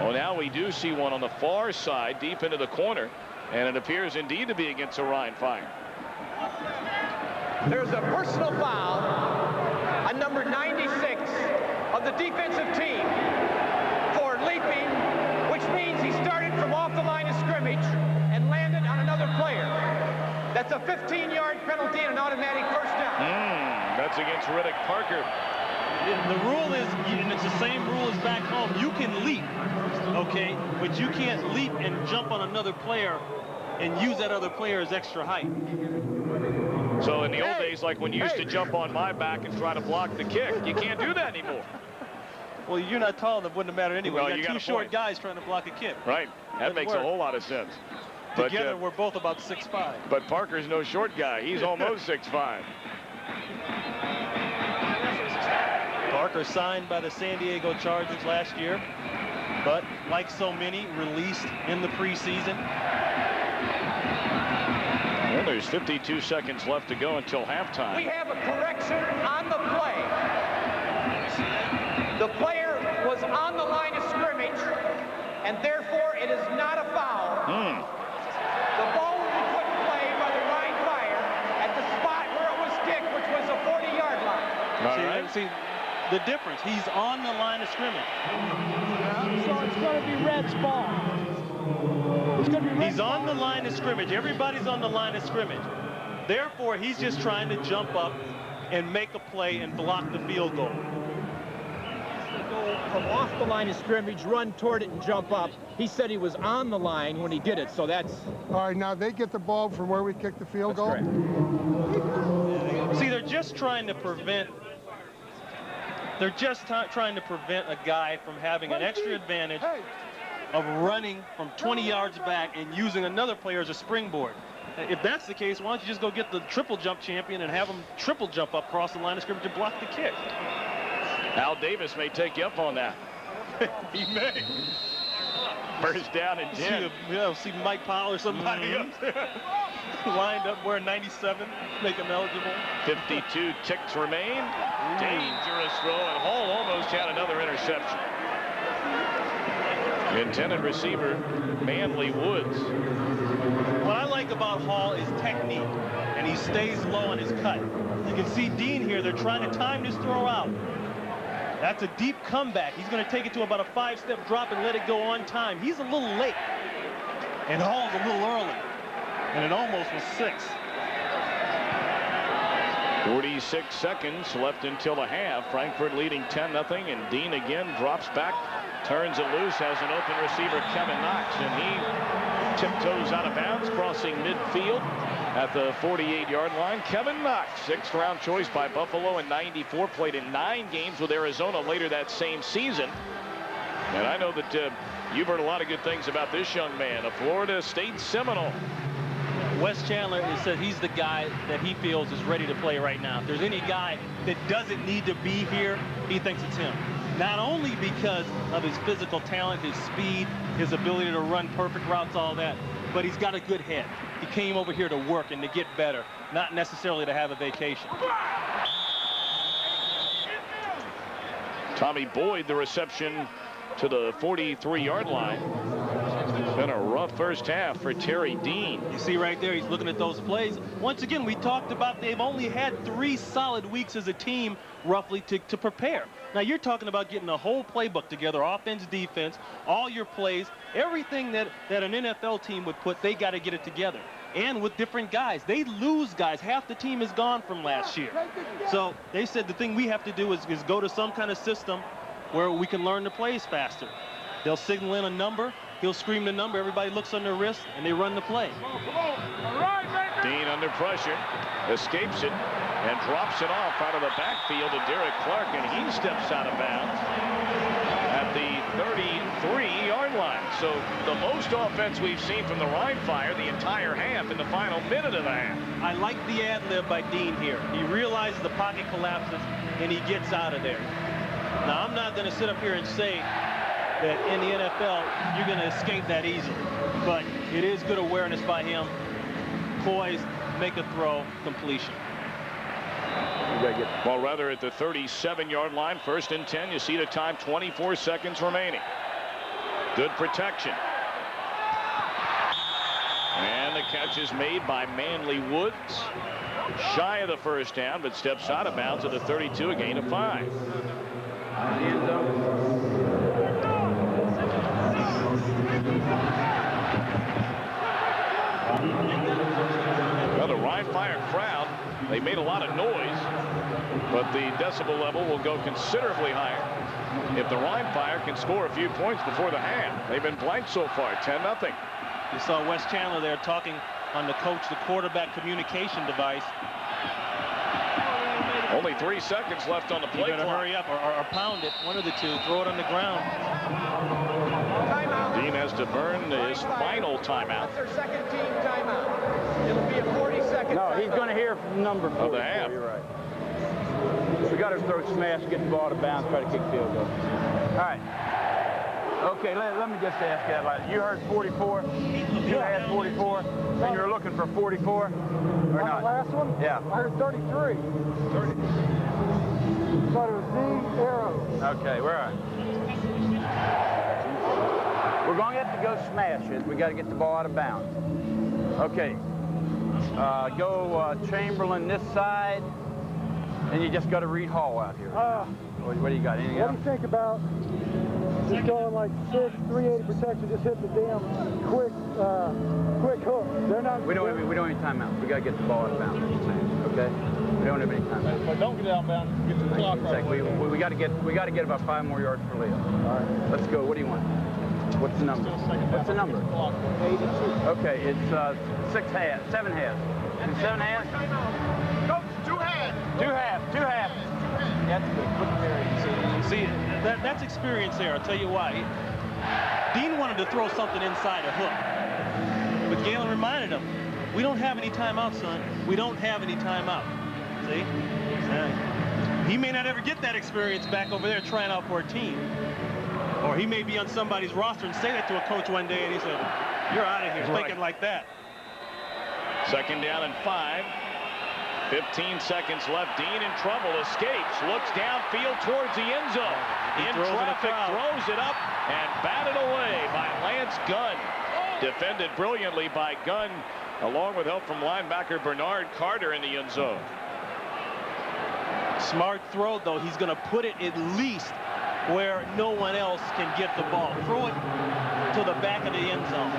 Speaker 1: Oh, now we do see one on the far side, deep into the corner, and it appears indeed to be against the Rhein Fire.
Speaker 9: There's a personal foul on number 96 of the defensive team for leaping, which means he started from off the line of scrimmage and landed on another player. That's a 15-yard penalty and an automatic first down.
Speaker 1: That's against Riddick Parker.
Speaker 2: The rule is, and it's the same rule as back home, you can leap, okay, but you can't leap and jump on another player and use that other player as extra height.
Speaker 1: So in the old days, like when you used to jump on my back and try to block the kick, you can't do that anymore.
Speaker 2: Well, you're not tall, that wouldn't have mattered anyway.
Speaker 1: Well,
Speaker 2: you got two short guys trying to block a kick.
Speaker 1: Right. That makes a whole lot of sense.
Speaker 2: Together, we're both about 6'5".
Speaker 1: But Parker's no short guy. He's almost 6'5".
Speaker 2: Parker signed by the San Diego Chargers last year, but like so many, released in the preseason.
Speaker 1: Well, there's 52 seconds left to go until halftime.
Speaker 9: We have a correction on the play. The player was on the line of scrimmage, and therefore it is not a foul. The ball will be put in play by the Rhein Fire at the spot where it was kicked, which was a 40-yard line.
Speaker 2: See, the difference, he's on the line of scrimmage.
Speaker 3: So it's going to be Red's ball. It's going to be Red's
Speaker 2: He's on the line of scrimmage. Everybody's on the line of scrimmage. Therefore, he's just trying to jump up and make a play and block the field goal.
Speaker 4: Go from off the line of scrimmage, run toward it, and jump up. He said he was on the line when he did it, so that's...
Speaker 3: All right, now they get the ball from where we kicked the field goal?
Speaker 2: See, they're just trying to prevent... They're just trying to prevent a guy from having an extra advantage of running from 20 yards back and using another player as a springboard. If that's the case, why don't you just go get the triple jump champion and have him triple jump up across the line of scrimmage and block the kick?
Speaker 1: Al Davis may take you up on that.
Speaker 2: He may.
Speaker 1: First down and 10.
Speaker 2: See Mike Powell or somebody up there lined up wearing 97, make him eligible.
Speaker 1: 52 ticks remain. Dangerous throw, and Hall almost had another interception. Intended receiver, Manley Woods.
Speaker 2: What I like about Hall is technique, and he stays low on his cut. You can see Dean here, they're trying to time this throw out. That's a deep comeback. He's going to take it to about a 5-step drop and let it go on time. He's a little late, and Hall's a little early, and it almost was 6.
Speaker 1: 46 seconds left until the half. Frankfurt leading 10-0, and Dean again drops back, turns it loose, has an open receiver, Kevin Knox, and he tiptoes out of bounds, crossing midfield at the 48-yard line. Kevin Knox, 6th-round choice by Buffalo in '94, played in 9 games with Arizona later that same season. And I know that you've heard a lot of good things about this young man, a Florida State Seminole.
Speaker 2: Wes Chandler has said he's the guy that he feels is ready to play right now. If there's any guy that doesn't need to be here, he thinks it's him. Not only because of his physical talent, his speed, his ability to run perfect routes, all that, but he's got a good head. He came over here to work and to get better, not necessarily to have a vacation.
Speaker 1: Tommy Boyd, the reception to the 43-yard line. It's been a rough first half for Terry Dean.
Speaker 2: You see right there, he's looking at those plays. Once again, we talked about they've only had 3 solid weeks as a team, roughly, to prepare. Now, you're talking about getting a whole playbook together, offense, defense, all your plays, everything that an NFL team would put, they got to get it together. And with different guys. They lose guys. Half the team is gone from last year. So they said the thing we have to do is go to some kind of system where we can learn the plays faster. They'll signal in a number. He'll scream the number. Everybody looks on their wrist, and they run the play.
Speaker 1: Dean under pressure, escapes it, and drops it off out of the backfield to Derek Clark, and he steps out of bounds at the 33-yard line. So the most offense we've seen from the Rhein Fire the entire half in the final minute of the half.
Speaker 2: I like the ad-lib by Dean here. He realizes the pocket collapses, and he gets out of there. Now, I'm not going to sit up here and say that in the NFL, you're going to escape that easily. But it is good awareness by him. Poised, make a throw, completion.
Speaker 1: Well, rather at the 37-yard line, 1st and 10. You see the time, 24 seconds remaining. Good protection. And the catch is made by Manley Woods. Shy of the first down, but steps out of bounds at the 32, a gain of 5. Well, the Rhein Fire crowd, they made a lot of noise, but the decibel level will go considerably higher if the Rhein Fire can score a few points before the half. They've been blank so far, 10-0.
Speaker 2: You saw Wes Chandler there talking on the quarterback communication device.
Speaker 1: Only 3 seconds left on the play
Speaker 2: clock. You better hurry up or pound it. One of the two. Throw it on the ground.
Speaker 1: Dean has to burn his final timeout.
Speaker 9: That's their second team timeout. It'll be a 40-second
Speaker 6: No, he's going to hear from number 4.
Speaker 1: Of the half.
Speaker 6: You're right. We got to throw smash, get the ball out of bounds, try to kick field goal. All right. Okay, let me just ask you. You heard 44? You had 44? And you're looking for 44? Or not?
Speaker 3: The last one?
Speaker 6: Yeah.
Speaker 3: I heard 33. 30. Thought it was the arrow.
Speaker 6: Okay, where are you? We're going to have to go smash it. We got to get the ball out of bounds. Okay. Go Chamberlain this side, and you just got to read Hall out here. What do you got? Anything else?
Speaker 3: What do you think about just going like 6, 380 protection, just hit the damn quick hook? They're not.
Speaker 6: We don't have any timeouts. We got to get the ball out of bounds. Okay. We don't have any timeouts.
Speaker 3: But don't get out of bounds. Get the clock right.
Speaker 6: We got to get about 5 more yards for Leo. All right. Let's go. What do you want? What's the number? What's the number?
Speaker 3: 82.
Speaker 6: Okay, it's 7 halves. 7 halves?
Speaker 3: Coach, 2 halves.
Speaker 6: 2 halves. 2 halves. That's good.
Speaker 2: See, that's experience there. I'll tell you why. Dean wanted to throw something inside a hook. But Galen reminded him, we don't have any timeout, son. We don't have any timeout. See? He may not ever get that experience back over there trying out for a team. Or he may be on somebody's roster and say that to a coach one day, and he said, you're out of here, thinking like that.
Speaker 1: 2nd down and 5. 15 seconds left. Dean in trouble, escapes, looks downfield towards the end zone. In traffic, throws it up, and batted away by Lance Gunn. Defended brilliantly by Gunn, along with help from linebacker Bernard Carter in the end zone.
Speaker 2: Smart throw, though. He's going to put it at least where no one else can get the ball. Throw it to the back of the end zone.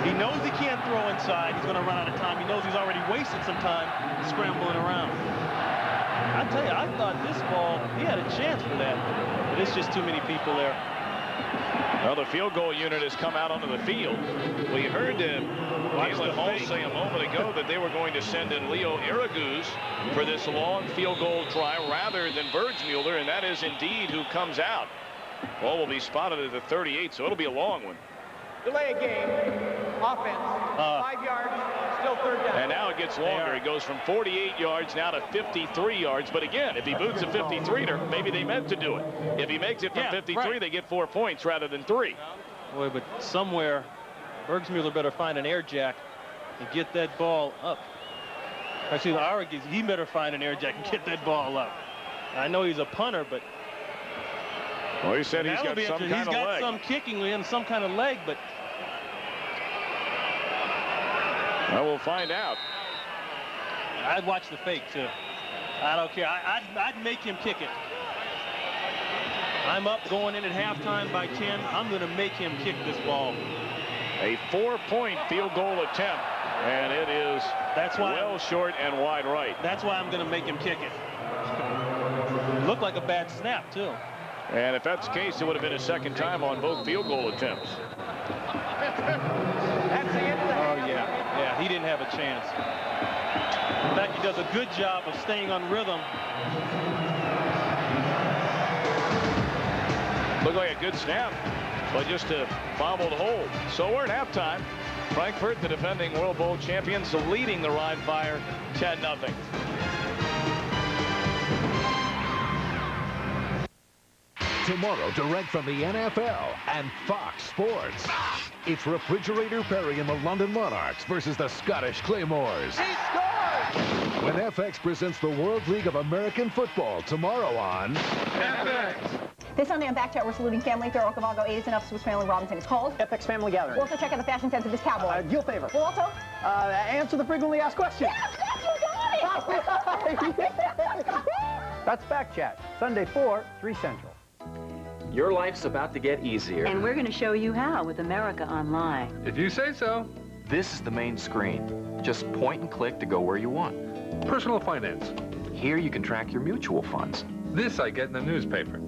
Speaker 2: He knows he can't throw inside. He's going to run out of time. He knows he's already wasted some time scrambling around. I tell you, I thought this ball, he had a chance for that, but it's just too many people there.
Speaker 1: Well, the field goal unit has come out onto the field. We heard Caitlin Hall say a moment ago that they were going to send in Leo Araguz for this long field goal try rather than Bergsmuller, and that is indeed who comes out. Ball will be spotted at the 38, so it'll be a long one.
Speaker 9: Delay a game. Offense. 5 yards. Still third down.
Speaker 1: And now it gets longer. It goes from 48 yards now to 53 yards. But again, if he boots a 53er, maybe they meant to do it. If he makes it from 53, they get 4 points rather than 3.
Speaker 2: Boy, but somewhere, Bergsmuller better find an air jack and get that ball up. Actually, Araguz, he better find an air jack and get that ball up. I know he's a punter, but
Speaker 1: well, he said he's got some kind of leg.
Speaker 2: He's got some kicking and some kind of leg, but
Speaker 1: well, we'll find out.
Speaker 2: I'd watch the fake, too. I don't care. I'd make him kick it. I'm up going in at halftime by 10. I'm going to make him kick this ball.
Speaker 1: A 4-point field goal attempt, and it is well short and wide right.
Speaker 2: That's why I'm going to make him kick it. Looked like a bad snap, too.
Speaker 1: And if that's the case, it would have been a second time on both field goal attempts.
Speaker 9: That's the end of the
Speaker 2: half. Oh, yeah. Yeah, he didn't have a chance. In fact, he does a good job of staying on rhythm.
Speaker 1: Looked like a good snap, but just a fumbled hold. So we're at halftime. Frankfurt, the defending World Bowl champions, leading the Rhein Fire 10-0.
Speaker 22: Tomorrow, direct from the NFL and Fox Sports. It's Refrigerator Perry and the London Monarchs versus the Scottish Claymores.
Speaker 9: He scored!
Speaker 22: When FX presents the World League of American Football tomorrow on
Speaker 9: FX.
Speaker 10: This Sunday on Back Chat, we're saluting family. Fair Okavango, 8 is enough. Swiss Family Robinson is called
Speaker 26: FX Family Gathering.
Speaker 10: We'll also check out the fashion sense of this cowboy.
Speaker 26: Deal favor.
Speaker 10: We'll also
Speaker 26: answer the frequently asked questions.
Speaker 10: Yes, you got it!
Speaker 26: That's Back Chat, Sunday 4, 3 Central.
Speaker 11: Your life's about to get easier.
Speaker 12: And we're going to show you how with America Online.
Speaker 11: If you say so. This is the main screen. Just point and click to go where you want.
Speaker 13: Personal finance.
Speaker 11: Here you can track your mutual funds.
Speaker 13: This I get in the newspaper.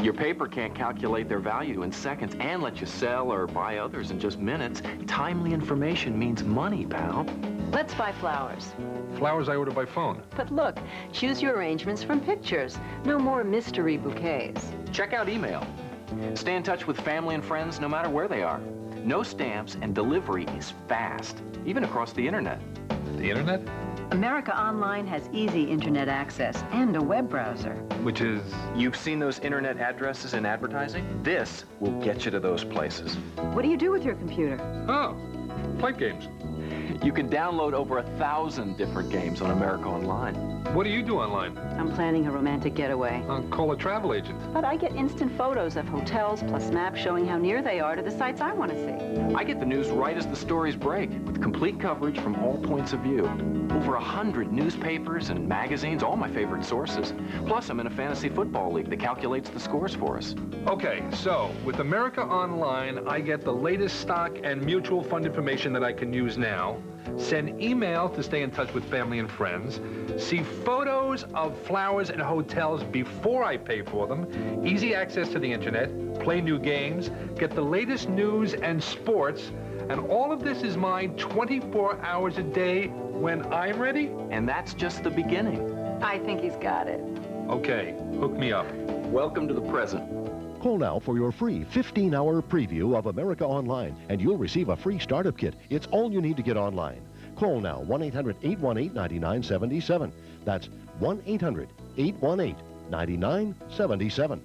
Speaker 11: Your paper can't calculate their value in seconds and let you sell or buy others in just minutes. Timely information means money, pal.
Speaker 12: Let's buy flowers.
Speaker 13: Flowers I order by phone.
Speaker 12: But look, choose your arrangements from pictures. No more mystery bouquets.
Speaker 11: Check out email. Stay in touch with family and friends no matter where they are. No stamps and delivery is fast, even across the internet.
Speaker 13: The internet?
Speaker 12: America Online has easy internet access and a web browser.
Speaker 13: Which is?
Speaker 11: You've seen those internet addresses in advertising? This will get you to those places.
Speaker 12: What do you do with your computer?
Speaker 13: Oh, play games.
Speaker 11: You can download over 1,000 different games on America Online.
Speaker 13: What do you do online?
Speaker 12: I'm planning a romantic getaway.
Speaker 13: Call a travel agent.
Speaker 12: But I get instant photos of hotels plus maps showing how near they are to the sites I want to see.
Speaker 11: I get the news right as the stories break, with complete coverage from all points of view. Over 100 newspapers and magazines, all my favorite sources. Plus, I'm in a fantasy football league that calculates the scores for us.
Speaker 13: Okay, so with America Online, I get the latest stock and mutual fund information that I can use now, send email to stay in touch with family and friends, see photos of flowers and hotels before I pay for them, easy access to the internet, play new games, get the latest news and sports, and all of this is mine 24 hours a day when I'm ready?
Speaker 11: And that's just the beginning.
Speaker 12: I think he's got it.
Speaker 13: Okay, hook me up.
Speaker 11: Welcome to the present.
Speaker 14: Call now for your free 15-hour preview of America Online, and you'll receive a free startup kit. It's all you need to get online. Call now, 1-800-818-9977. That's 1-800-818-9977.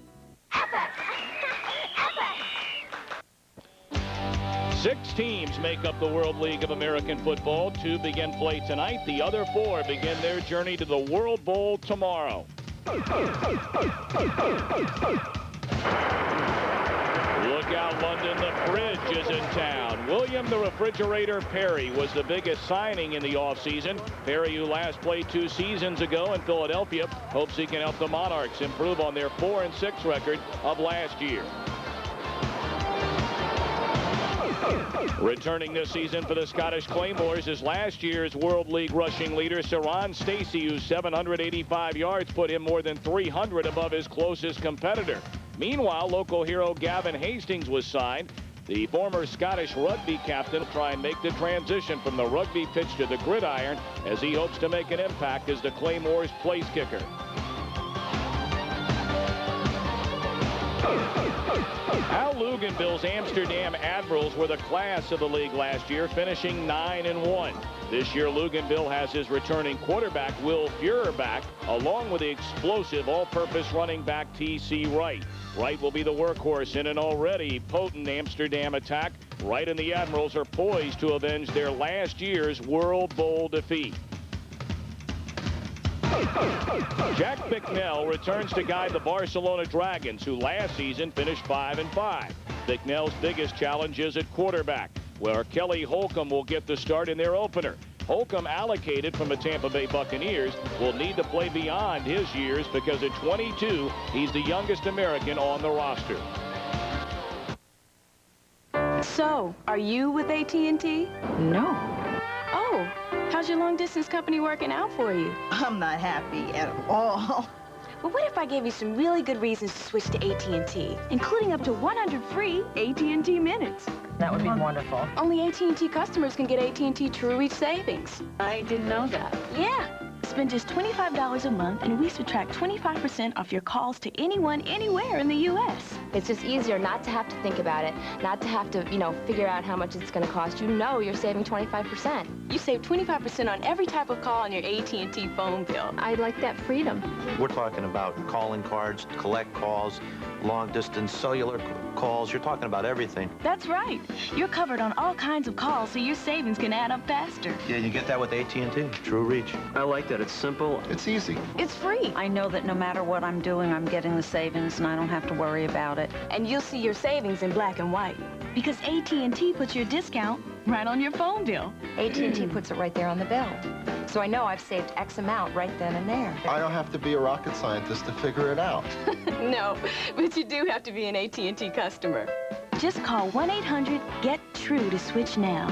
Speaker 1: 6 teams make up the World League of American Football. 2 begin play tonight. The other 4 begin their journey to the World Bowl tomorrow. Look out, London. The Bridge is in town. William the Refrigerator Perry was the biggest signing in the offseason. Perry, who last played 2 seasons ago in Philadelphia, hopes he can help the Monarchs improve on their 4-6 record of last year. Returning this season for the Scottish Claymores is last year's World League rushing leader, Saran Stacey, whose 785 yards put him more than 300 above his closest competitor. Meanwhile, local hero Gavin Hastings was signed. The former Scottish rugby captain will try and make the transition from the rugby pitch to the gridiron as he hopes to make an impact as the Claymores' place kicker. Al Luganville's Amsterdam Admirals were the class of the league last year, finishing 9-1. This year, Luganville has his returning quarterback, Will Fuhrer, back, along with the explosive all-purpose running back T.C. Wright. Wright will be the workhorse in an already potent Amsterdam attack. Wright and the Admirals are poised to avenge their last year's World Bowl defeat. Jack Bicknell returns to guide the Barcelona Dragons, who last season finished 5-5. Bicknell's biggest challenge is at quarterback, where Kelly Holcomb will get the start in their opener. Holcomb, allocated from the Tampa Bay Buccaneers, will need to play beyond his years because at 22, he's the youngest American on the roster.
Speaker 5: So, are you with AT&T?
Speaker 18: No.
Speaker 5: Oh, how's your long-distance company working out for you?
Speaker 19: I'm not happy at all.
Speaker 5: Well, what if I gave you some really good reasons to switch to AT&T, including up to 100 free AT&T minutes?
Speaker 19: That would be wonderful.
Speaker 5: Only AT&T customers can get AT&T True Reach savings.
Speaker 19: I didn't know that.
Speaker 5: Yeah. Spend just $25 a month, and we subtract 25% off your calls to anyone, anywhere in the U.S.
Speaker 7: It's just easier not to have to think about it, not to have to, figure out how much it's going to cost. You know you're saving 25%.
Speaker 5: You save 25% on every type of call on your AT&T phone bill.
Speaker 7: I like that freedom.
Speaker 8: We're talking about calling cards, collect calls, long-distance cellular calls. You're talking about everything.
Speaker 5: That's right. You're covered on all kinds of calls, so your savings can add up faster.
Speaker 8: Yeah, you get that with AT&T, True Reach.
Speaker 15: I like that. It's simple. It's easy.
Speaker 5: It's free.
Speaker 12: I know that no matter what I'm doing, I'm getting the savings, and I don't have to worry about it.
Speaker 5: And you'll see your savings in black and white, because AT&T puts your discount right on your phone bill.
Speaker 7: AT&T puts it right there on the bill. So I know I've saved X amount right then and there.
Speaker 15: I don't have to be a rocket scientist to figure it out.
Speaker 5: No, but you do have to be an AT&T customer. Just call 1-800-GET-TRUE to switch now.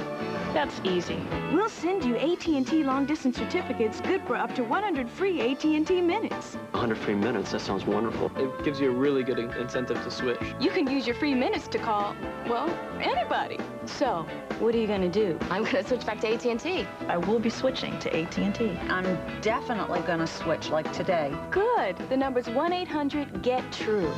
Speaker 5: That's easy. We'll send you AT&T long-distance certificates good for up to 100 free AT&T minutes.
Speaker 15: 100 free minutes, that sounds wonderful. It gives you a really good incentive to switch.
Speaker 5: You can use your free minutes to call, well, anybody. So, what are you going to do?
Speaker 7: I'm going to switch back to AT&T.
Speaker 19: I will be switching to AT&T.
Speaker 12: I'm definitely going to switch, like today.
Speaker 5: Good. The number's 1-800-GET-TRUE.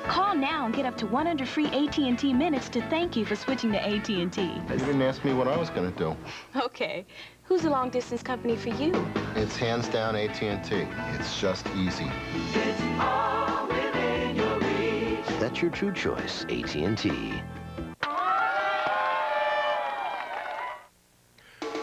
Speaker 5: Call now and get up to 100 free AT&T minutes to thank you for switching to AT&T.
Speaker 15: You didn't ask me what I was going to do.
Speaker 5: Okay. Who's the long-distance company for you?
Speaker 15: It's hands down AT&T. It's just easy.
Speaker 16: It's all within your reach.
Speaker 22: That's your true choice, AT&T.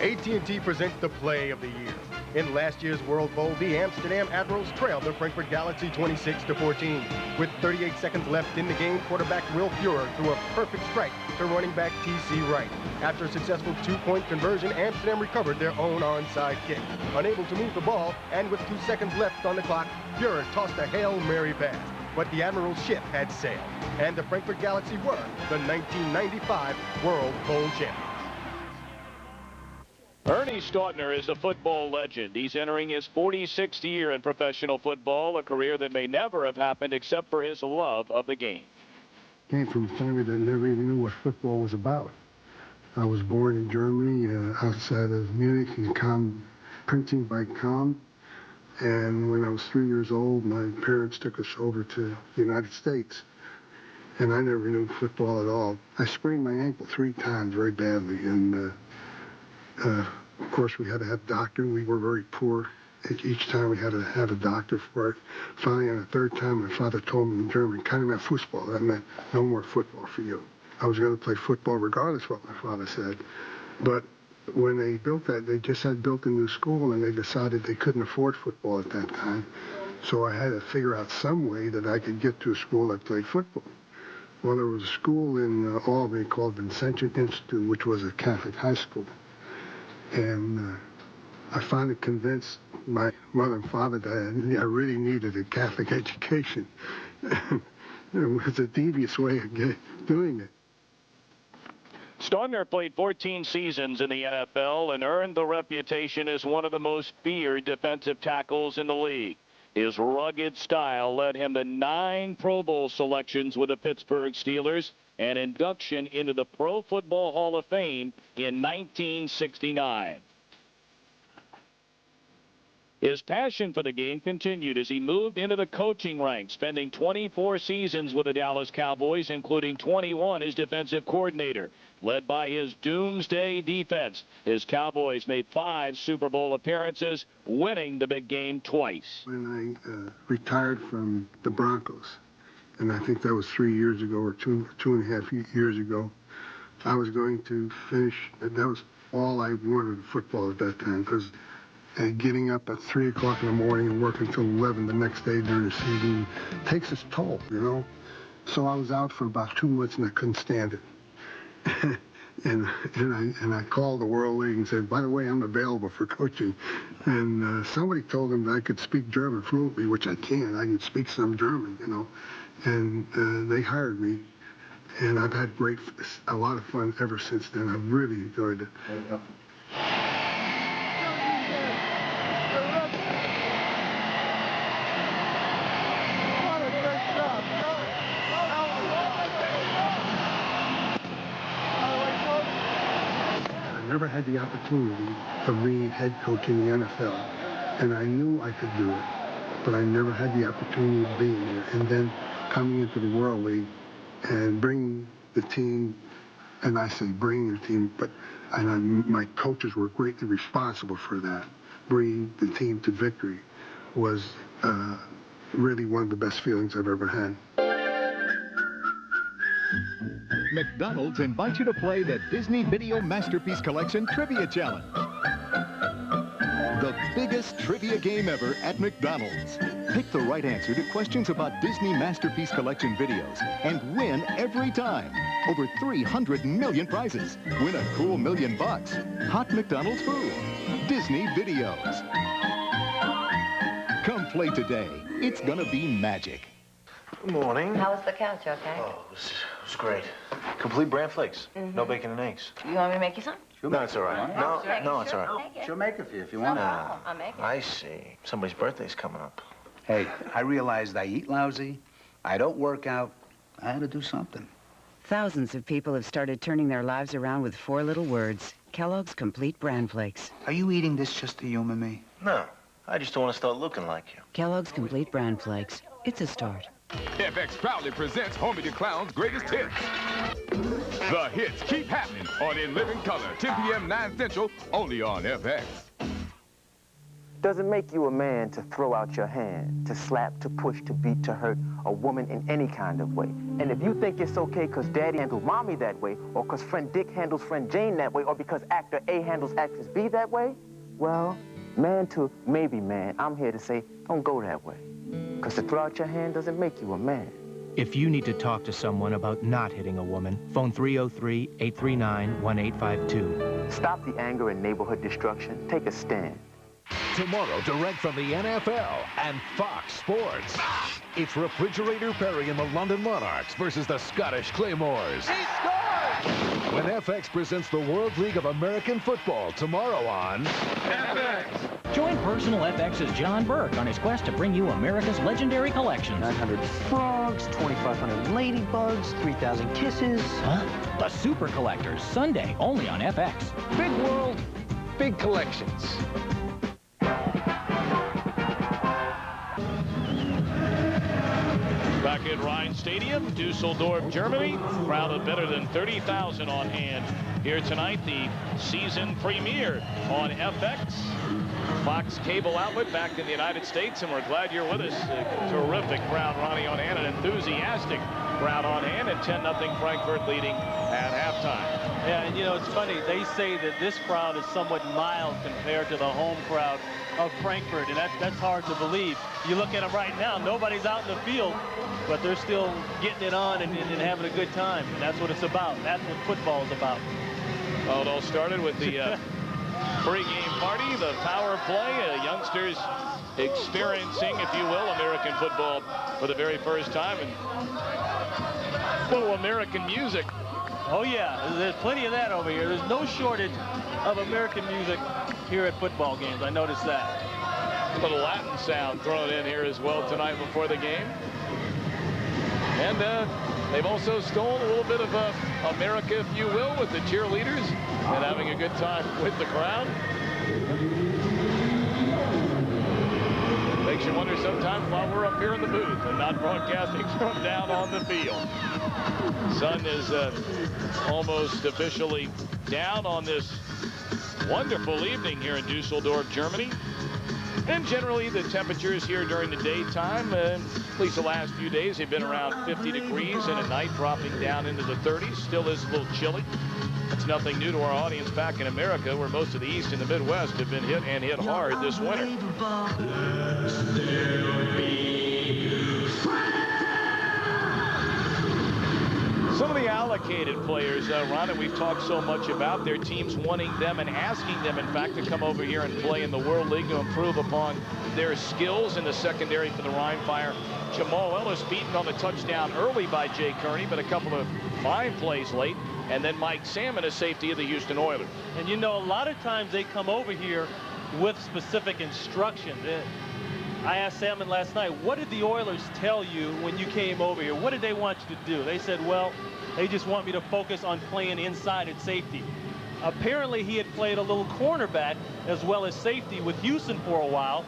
Speaker 27: AT&T presents the play of the year. In last year's World Bowl, the Amsterdam Admirals trailed the Frankfurt Galaxy 26-14. With 38 seconds left in the game, quarterback Will Fuhrer threw a perfect strike to running back T.C. Wright. After a successful two-point conversion, Amsterdam recovered their own onside kick. Unable to move the ball, and with 2 seconds left on the clock, Fuhrer tossed a Hail Mary pass. But the Admirals' ship had sailed, and the Frankfurt Galaxy were the 1995 World Bowl champions.
Speaker 1: Ernie Stautner is a football legend. He's entering his 46th year in professional football, a career that may never have happened except for his love of the game.
Speaker 23: Came from a family that never even knew what football was about. I was born in Germany, outside of Munich, in printing by Kamm. And when I was 3 years old, my parents took us over to the United States. And I never knew football at all. I sprained my ankle 3 times very badly, and of course, we had to have a doctor. We were very poor. Each time we had to have a doctor for it. Finally, on the 3rd time, my father told me in German, "Keine mehr Fußball." That meant no more football for you. I was going to play football regardless of what my father said. But when they built that, they just had built a new school, and they decided they couldn't afford football at that time. So I had to figure out some way that I could get to a school that played football. Well, there was a school in Albany called Vincentian Institute, which was a Catholic high school. And I finally convinced my mother and father that I really needed a Catholic education. It was a devious way of doing it.
Speaker 1: Stormner played 14 seasons in the NFL and earned the reputation as one of the most feared defensive tackles in the league. His rugged style led him to 9 Pro Bowl selections with the Pittsburgh Steelers and induction into the Pro Football Hall of Fame in 1969. His passion for the game continued as he moved into the coaching ranks, spending 24 seasons with the Dallas Cowboys, including 21 as defensive coordinator. Led by his doomsday defense, his Cowboys made 5 Super Bowl appearances, winning the big game twice.
Speaker 23: When I retired from the Broncos, and I think that was 3 years ago or two and a half years ago, I was going to finish. That was all I wanted in football at that time, because getting up at 3 o'clock in the morning and working until 11 the next day during the season takes its toll, you know. So I was out for about 2 months and I couldn't stand it. and I called the World League and said, by the way, I'm available for coaching. And somebody told them that I could speak German fluently, which I can. I can speak some German, you know. And they hired me. And I've had a lot of fun ever since then. I've really enjoyed it. I never had the opportunity of being head coach in the NFL, and I knew I could do it, but I never had the opportunity of being there. And then coming into the World League and bringing the team, and I say bringing the team, but my coaches were greatly responsible for that. Bringing the team to victory was really one of the best feelings I've ever had.
Speaker 22: McDonald's invites you to play the Disney Video Masterpiece Collection Trivia Challenge. The biggest trivia game ever at McDonald's. Pick the right answer to questions about Disney Masterpiece Collection videos and win every time. Over 300 million prizes. Win a cool $1 million. Hot McDonald's food. Disney videos. Come play today. It's gonna be magic.
Speaker 8: Good morning.
Speaker 3: How was the couch, okay?
Speaker 8: Oh, it was great. Complete bran flakes. No bacon and eggs.
Speaker 3: You want me to make you some?
Speaker 8: No, it's all right. No, it's all right.
Speaker 3: She'll
Speaker 4: make it for you if you want it.
Speaker 3: I'll make it.
Speaker 8: I see. Somebody's birthday's coming up.
Speaker 4: Hey, I realized I eat lousy, I don't work out. I had to do something.
Speaker 12: Thousands of people have started turning their lives around with 4 little words. Kellogg's Complete Bran Flakes.
Speaker 4: Are you eating this just to humor me?
Speaker 8: No, I just don't want to start looking like you.
Speaker 12: Kellogg's Complete Bran Flakes. It's a start.
Speaker 17: FX proudly presents Homie the Clown's greatest hits. The hits keep happening on In Living Color, 10 p.m. 9 Central, only on FX.
Speaker 20: Does it make you a man to throw out your hand, to slap, to push, to beat, to hurt a woman in any kind of way? And if you think it's okay because daddy handled mommy that way, or because friend Dick handles friend Jane that way, or because actor A handles actress B that way, well, man to maybe man, I'm here to say, don't go that way. Because to throw out your hand doesn't make you a man.
Speaker 21: If you need to talk to someone about not hitting a woman, phone 303-839-1852.
Speaker 20: Stop the anger and neighborhood destruction. Take a stand.
Speaker 22: Tomorrow, direct from the NFL and Fox Sports. It's Refrigerator Perry and the London Monarchs versus the Scottish Claymores.
Speaker 16: He scores!
Speaker 22: When FX presents the World League of American Football tomorrow on
Speaker 16: FX.
Speaker 24: Join Personal FX's John Burke on his quest to bring you America's legendary collections.
Speaker 26: 900 frogs, 2,500 ladybugs, 3,000 kisses.
Speaker 24: Huh? The Super Collectors, Sunday, only on FX.
Speaker 13: Big world, big collections.
Speaker 1: Back at Rhein Stadium, Dusseldorf, Germany. Crowd of better than 30,000 on hand. Here tonight, the season premiere on FX. Fox cable outlet back in the United States, and we're glad you're with us. A terrific crowd, Ronnie, on hand, an enthusiastic crowd on hand, and 10-0 Frankfurt leading at halftime.
Speaker 2: Yeah, and you know, it's funny. They say that this crowd is somewhat mild compared to the home crowd of Frankfurt, and that's hard to believe. You look at them right now, nobody's out in the field, but they're still getting it on and having a good time, and that's what it's about. That's what football is about.
Speaker 1: Well, it all started with the pre-game party, the power play, youngsters experiencing, if you will, American football for the very first time, and little American music
Speaker 2: Oh, yeah, there's plenty of that over here. There's no shortage of American music here at football games. I noticed that.
Speaker 1: A little Latin sound thrown in here as well tonight before the game. And they've also stolen a little bit of America, if you will, with the cheerleaders and having a good time with the crowd. Makes you wonder sometimes why we're up here in the booth and not broadcasting from down on the field. Sun is almost officially down on this wonderful evening here in Dusseldorf, Germany. And generally the temperatures here during the daytime, at least the last few days, have been around 50 degrees, and at night dropping down into the 30s. Still is a little chilly. It's nothing new to our audience back in America, where most of the East and the Midwest have been hit and hit hard this winter. Some of the allocated players, Ron, that we've talked so much about, their teams wanting them and asking them, in fact, to come over here and play in the World League to improve upon their skills in the secondary for the Rhein Fire. Jamal Ellis beaten on the touchdown early by Jay Kearney, but a couple of fine plays late. And then Mike Salmon, a safety of the Houston Oilers.
Speaker 2: And you know, a lot of times they come over here with specific instructions. I asked Salmon last night, what did the Oilers tell you when you came over here? What did they want you to do? They said, well, they just want me to focus on playing inside at safety. Apparently, he had played a little cornerback as well as safety with Houston for a while.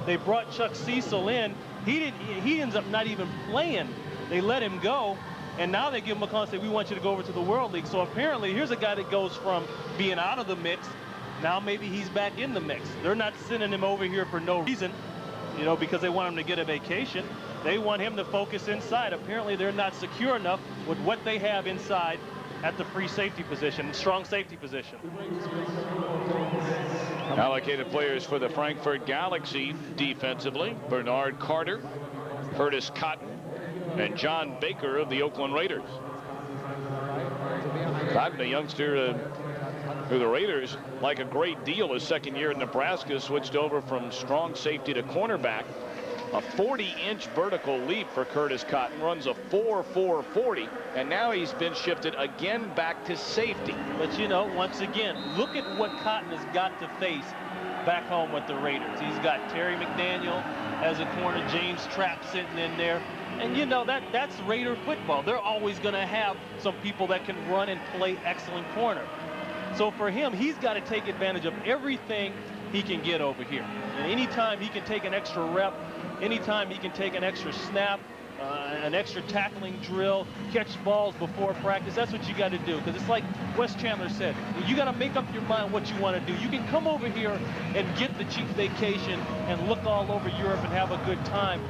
Speaker 2: They brought Chuck Cecil in. He ends up not even playing. They let him go. And now they give him a call and say, we want you to go over to the World League. So apparently, here's a guy that goes from being out of the mix. Now maybe he's back in the mix. They're not sending him over here for no reason, you know, because they want him to get a vacation. They want him to focus inside. Apparently, they're not secure enough with what they have inside at the free safety position, strong safety position.
Speaker 1: Allocated players for the Frankfurt Galaxy defensively: Bernard Carter, Curtis Cotton, and John Baker of the Oakland Raiders. Cotton, a youngster who the Raiders like a great deal, his second year at Nebraska, switched over from strong safety to cornerback. A 40-inch vertical leap for Curtis Cotton, runs a 4.440, and now he's been shifted again back to safety.
Speaker 2: But you know, once again, look at what Cotton has got to face back home with the Raiders. He's got Terry McDaniel as a corner, James Trapp sitting in there. And you know, that's Raider football. They're always going to have some people that can run and play excellent corner. So for him, he's got to take advantage of everything he can get over here. And anytime he can take an extra rep, anytime he can take an extra snap, an extra tackling drill, catch balls before practice, that's what you got to do. Because it's like Wes Chandler said, you got to make up your mind what you want to do. You can come over here and get the cheap vacation and look all over Europe and have a good time.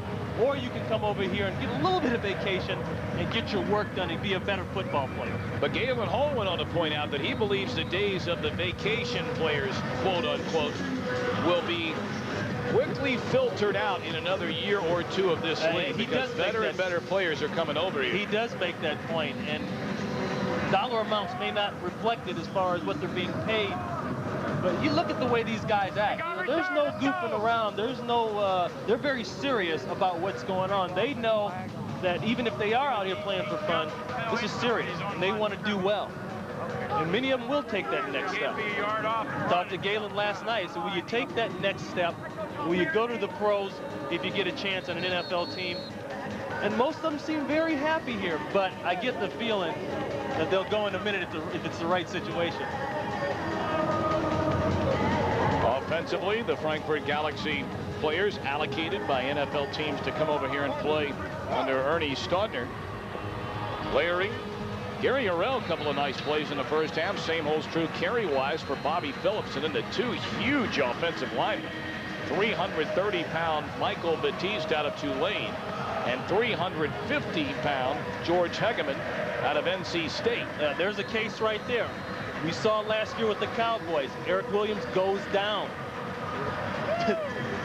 Speaker 2: Or you can come over here and get a little bit of vacation and get your work done and be a better football player.
Speaker 1: But Galen Hall went on to point out that he believes the days of the vacation players, quote unquote, will be quickly filtered out in another year or two of this league, because better and better players are coming over here.
Speaker 2: He does make that point, and dollar amounts may not reflect it as far as what they're being paid. But you look at the way these guys act. You know, there's no goofing around. There's no, they're very serious about what's going on. They know that even if they are out here playing for fun, this is serious, and they want to do well. And many of them will take that next step. Talked to Galen last night. So will you take that next step? Will you go to the pros if you get a chance on an NFL team? And most of them seem very happy here, but I get the feeling that they'll go in a minute if it's the right situation.
Speaker 1: Offensively, the Frankfurt Galaxy players allocated by NFL teams to come over here and play under Ernie Staudner. Layering. Gary Harrell, a couple of nice plays in the first half. Same holds true carry-wise for Bobby Phillips, and then the two huge offensive linemen. 330-pound Michael Batiste out of Tulane, and 350-pound George Hegeman out of NC State.
Speaker 2: There's a case right there. We saw last year with the Cowboys. Eric Williams goes down.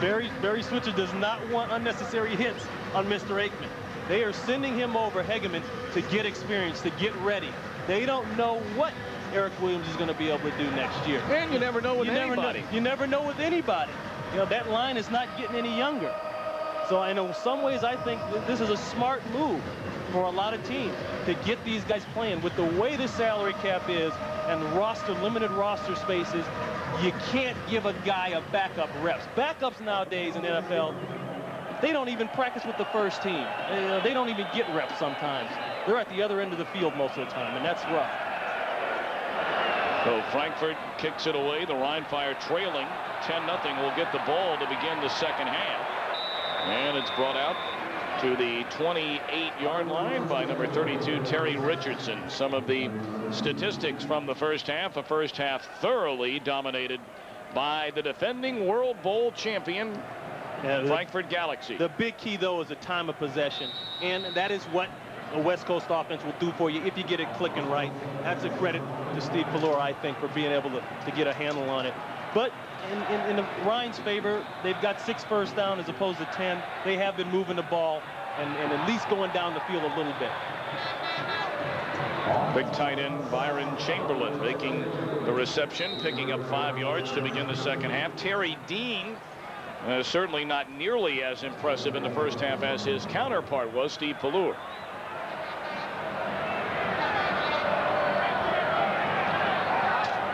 Speaker 2: Barry Switzer does not want unnecessary hits on Mr. Aikman. They are sending him over, Hegeman, to get experience, to get ready. They don't know what Eric Williams is going to be able to do next year.
Speaker 1: And you never know with anybody.
Speaker 2: You never know with anybody. You know, that line is not getting any younger. So in some ways, I think this is a smart move for a lot of teams to get these guys playing. With the way the salary cap is and limited roster spaces, you can't give a guy a backup reps. Backups nowadays in the NFL, they don't even practice with the first team. They don't even get reps sometimes. They're at the other end of the field most of the time, and that's rough.
Speaker 1: So Frankfurt kicks it away. The Rhein Fire trailing 10-0 will get the ball to begin the second half. And it's brought out to the 28-yard line by number 32, Terry Richardson. Some of the statistics from the first half. A first half thoroughly dominated by the defending World Bowl champion, Frankfurt Galaxy.
Speaker 2: The big key, though, is the time of possession. And that is what a West Coast offense will do for you if you get it clicking right. That's a credit to Steve Pelor, I think, for being able to get a handle on it. But in the Rhein's favor, they've got 6 first down as opposed to 10. They have been moving the ball and at least going down the field a little bit.
Speaker 1: Big tight end Byron Chamberlain making the reception, picking up 5 yards to begin the second half. Terry Dean certainly not nearly as impressive in the first half as his counterpart was, Steve Pelor.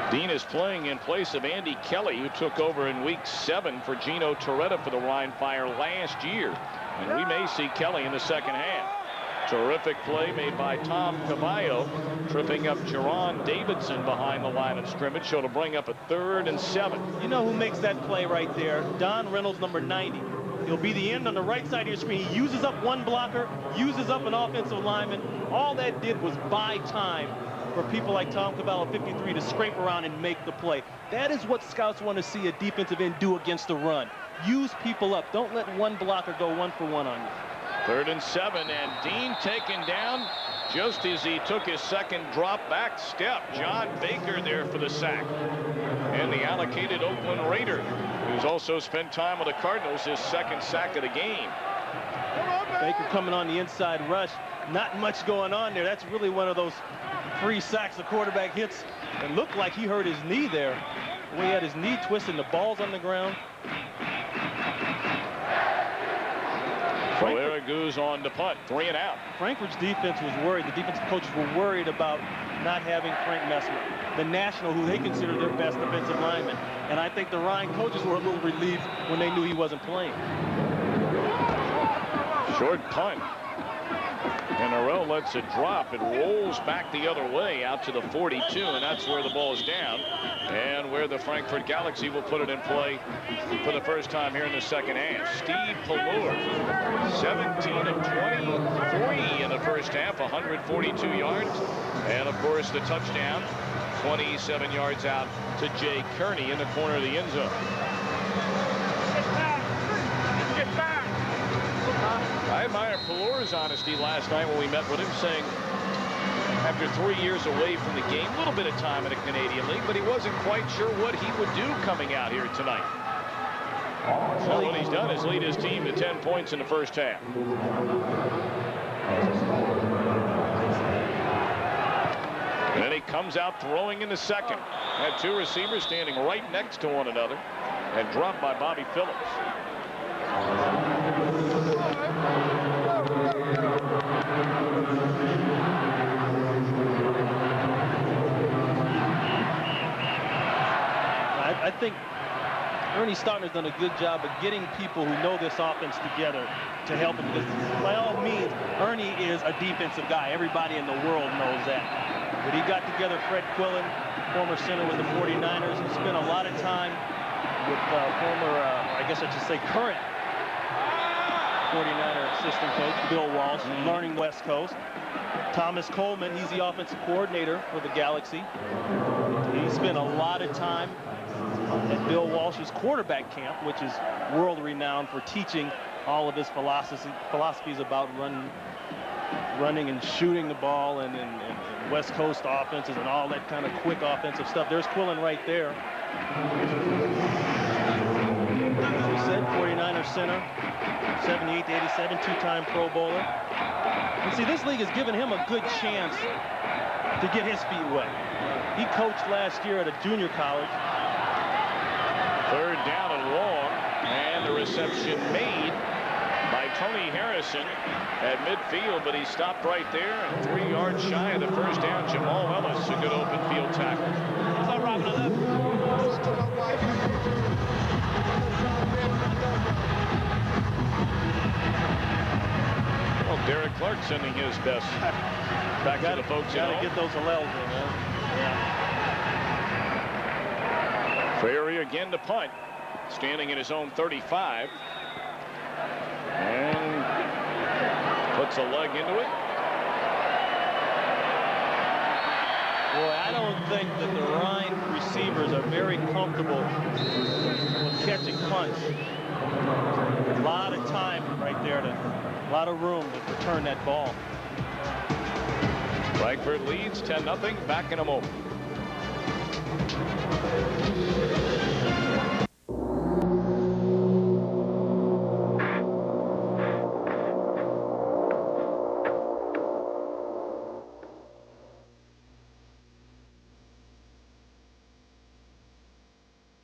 Speaker 1: Dean is playing in place of Andy Kelly, who took over in week 7 for Gino Torretta for the Rhein Fire last year. And we may see Kelly in the second half. Terrific play made by Tom Cavallo, tripping up Jerron Davidson behind the line of scrimmage. So to bring up a 3rd and 7.
Speaker 2: You know who makes that play right there? Don Reynolds, number 90. He'll be the end on the right side of your screen. He uses up one blocker, uses up an offensive lineman. All that did was buy time for people like Tom Cavallo, 53, to scrape around and make the play. That is what scouts want to see a defensive end do against the run. Use people up. Don't let one blocker go 1-for-1 on you.
Speaker 1: 3rd and 7, and Dean taken down just as he took his second drop back step. John Baker there for the sack. And the allocated Oakland Raider, who's also spent time with the Cardinals, his 2nd sack of the game.
Speaker 2: Baker coming on the inside rush. Not much going on there. That's really one of those free sacks the quarterback hits. It looked like he hurt his knee there. The way he had his knee twisted, the ball's on the ground.
Speaker 1: Goes on to punt, 3 and out.
Speaker 2: Frankfurt's defense was worried. The defensive coaches were worried about not having Frank Messmer, the national, who they consider their best defensive lineman. And I think the Rhein coaches were a little relieved when they knew he wasn't playing.
Speaker 1: Short punt. And Arell lets it drop. It rolls back the other way out to the 42, and that's where the ball is down and where the Frankfurt Galaxy will put it in play for the first time here in the second half. Steve Pelor, 17 of 23 in the first half, 142 yards. And, of course, the touchdown, 27 yards out to Jay Kearney in the corner of the end zone. I admire Pelor's honesty last night when we met with him, saying after 3 years away from the game, a little bit of time in the Canadian League, but he wasn't quite sure what he would do coming out here tonight. So what he's done is lead his team to 10 points in the first half. And then he comes out throwing in the second. Had 2 receivers standing right next to one another and dropped by Bobby Phillips.
Speaker 2: I think Ernie Staughner's done a good job of getting people who know this offense together to help him. Because by all means, Ernie is a defensive guy. Everybody in the world knows that. But he got together Fred Quillen, former center with the 49ers, who spent a lot of time with I guess I should say current 49er assistant coach Bill Walsh, learning West Coast. Thomas Coleman, he's the offensive coordinator for the Galaxy. He spent a lot of time at Bill Walsh's quarterback camp, which is world-renowned for teaching all of his philosophies about running and shooting the ball and West Coast offenses and all that kind of quick offensive stuff. There's Quillen right there. As we said, 49er center, 78 to 87, 2-time Pro Bowler. And see, this league has given him a good chance to get his feet wet. He coached last year at a junior college. 3rd down and long, and the reception made
Speaker 1: by Tony Harrison at midfield, but he stopped right there, and 3 yards shy of the first down. Jamal Ellis, a good open field tackle. Well, Derek Clark sending his best back to the folks at home.
Speaker 2: Gotta get those allels in, man. Yeah.
Speaker 1: Frary again to punt, standing in his own 35. And puts a leg into it.
Speaker 2: Boy, I don't think that the Rhein receivers are very comfortable with catching punts. A lot of time right there, a lot of room to return that ball.
Speaker 1: Frankfurt leads 10-0. Back in a moment.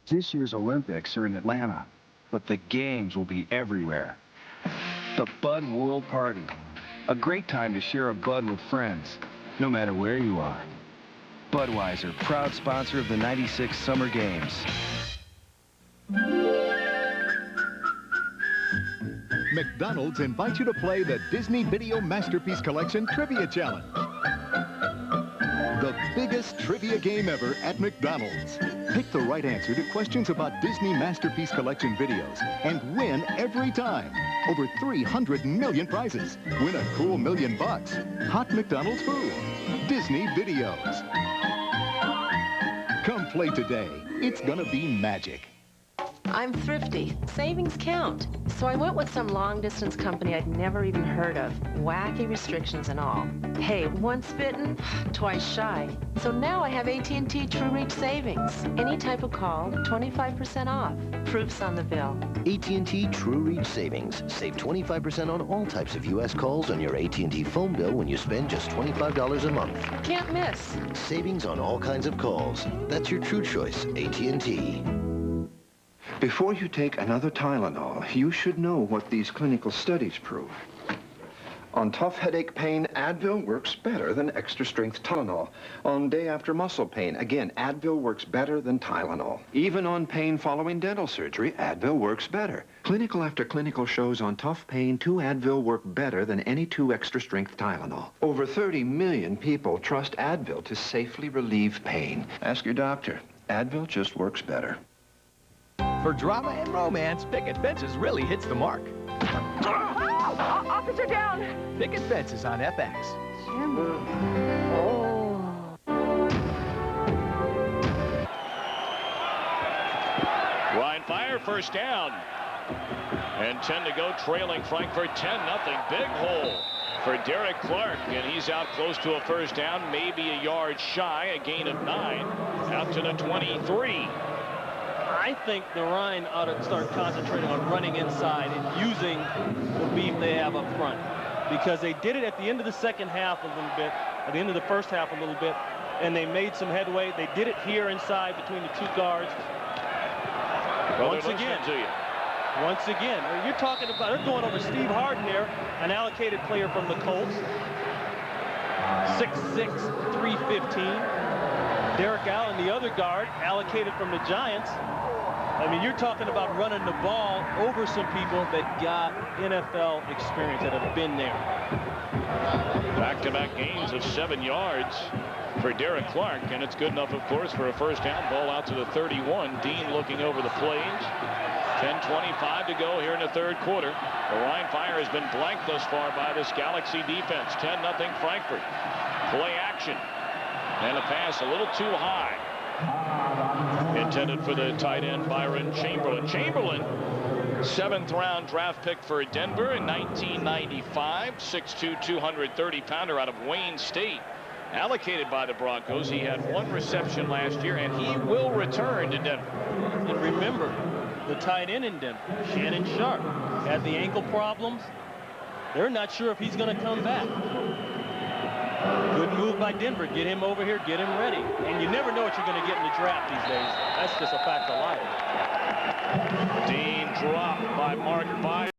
Speaker 6: This year's Olympics are in Atlanta, but the games will be everywhere. The Bud World Party. A great time to share a Bud with friends, no matter where you are. Budweiser, proud sponsor of the '96 Summer Games.
Speaker 22: McDonald's invites you to play the Disney Video Masterpiece Collection Trivia Challenge. The biggest trivia game ever at McDonald's. Pick the right answer to questions about Disney Masterpiece Collection videos and win every time. Over 300 million prizes. Win a cool $1 million. Hot McDonald's food. Disney videos. Come play today. It's gonna be magic.
Speaker 9: I'm thrifty. Savings count. So I went with some long-distance company I'd never even heard of. Wacky restrictions and all. Hey, once bitten, twice shy. So now I have AT&T True Reach Savings. Any type of call, 25% off. Proof's on the bill.
Speaker 10: AT&T True Reach Savings. Save 25% on all types of U.S. calls on your AT&T phone bill when you spend just $25 a month.
Speaker 9: Can't miss.
Speaker 10: Savings on all kinds of calls. That's your true choice, AT&T.
Speaker 11: Before you take another Tylenol, you should know what these clinical studies prove. On tough headache pain, Advil works better than extra-strength Tylenol. On day after muscle pain, again, Advil works better than Tylenol. Even on pain following dental surgery, Advil works better. Clinical after clinical shows on tough pain, 2 Advil work better than any 2 extra-strength Tylenol. Over 30 million people trust Advil to safely relieve pain. Ask your doctor. Advil just works better.
Speaker 14: For drama and romance, Picket Fences really hits the mark.
Speaker 9: Officer down!
Speaker 14: Picket Fences on FX.
Speaker 1: Rhein fire, first down. And 10 to go, trailing Frankfurt 10-0. Big hole for Derek Clark, and he's out close to a first down, maybe a yard shy, a gain of 9, out to the 23.
Speaker 2: I think the Rhein ought to start concentrating on running inside and using the beef they have up front, because they did it at the end of the second half a little bit, at the end of the first half a little bit, and they made some headway. They did it here inside between the 2 guards.
Speaker 1: Well,
Speaker 2: Once again, you're talking about, they're going over Steve Harden there, an allocated player from the Colts, 6'6", 315. Derek Allen, the other guard, allocated from the Giants. I mean, you're talking about running the ball over some people that got NFL experience, that have been there.
Speaker 1: Back-to-back gains of 7 yards for Derek Clark, and it's good enough, of course, for a first down. Ball out to the 31. Dean looking over the plains. 10:25 to go here in the third quarter. The Rhein fire has been blanked thus far by this Galaxy defense. 10-0 Frankfurt. Play action. And a pass a little too high. Intended for the tight end Byron Chamberlain. Chamberlain, 7th round draft pick for Denver in 1995. 6'2", 230-pounder out of Wayne State. Allocated by the Broncos. He had 1 reception last year, and he will return to Denver.
Speaker 2: And remember, the tight end in Denver, Shannon Sharp, had the ankle problems. They're not sure if he's going to come back. Good move by Denver. Get him over here, get him ready. And you never know what you're going to get in the draft these days. That's just a fact of life.
Speaker 1: Dean dropped by Mark Byers.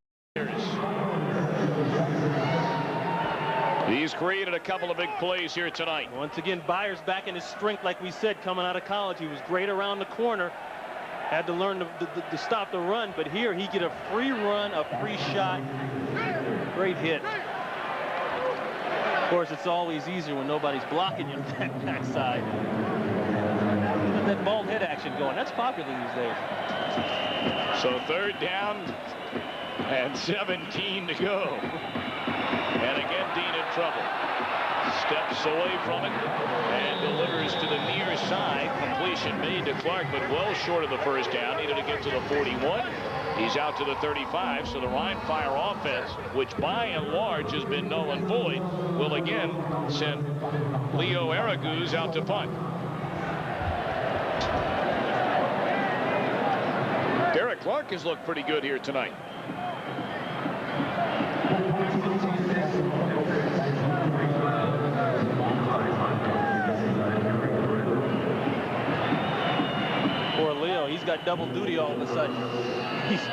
Speaker 1: He's created a couple of big plays here tonight.
Speaker 2: Once again, Byers back in his strength, like we said, coming out of college. He was great around the corner. Had to learn to stop the run, but here he get a free run, a free shot. Great hit. Of course, it's always easier when nobody's blocking you on that backside. That bald head action going. That's popular these days.
Speaker 1: So 3rd down and 17 to go. And again, Dean in trouble. Steps away from it and delivers to the near side. Completion made to Clark, but well short of the 1st down. Needed to get to the 41. He's out to the 35. So the Rhein Fire offense, which by and large has been null and void, will again send Leo Araguz out to punt. Derek Clark has looked pretty good here tonight.
Speaker 2: Poor Leo, he's got double duty all of a sudden. He's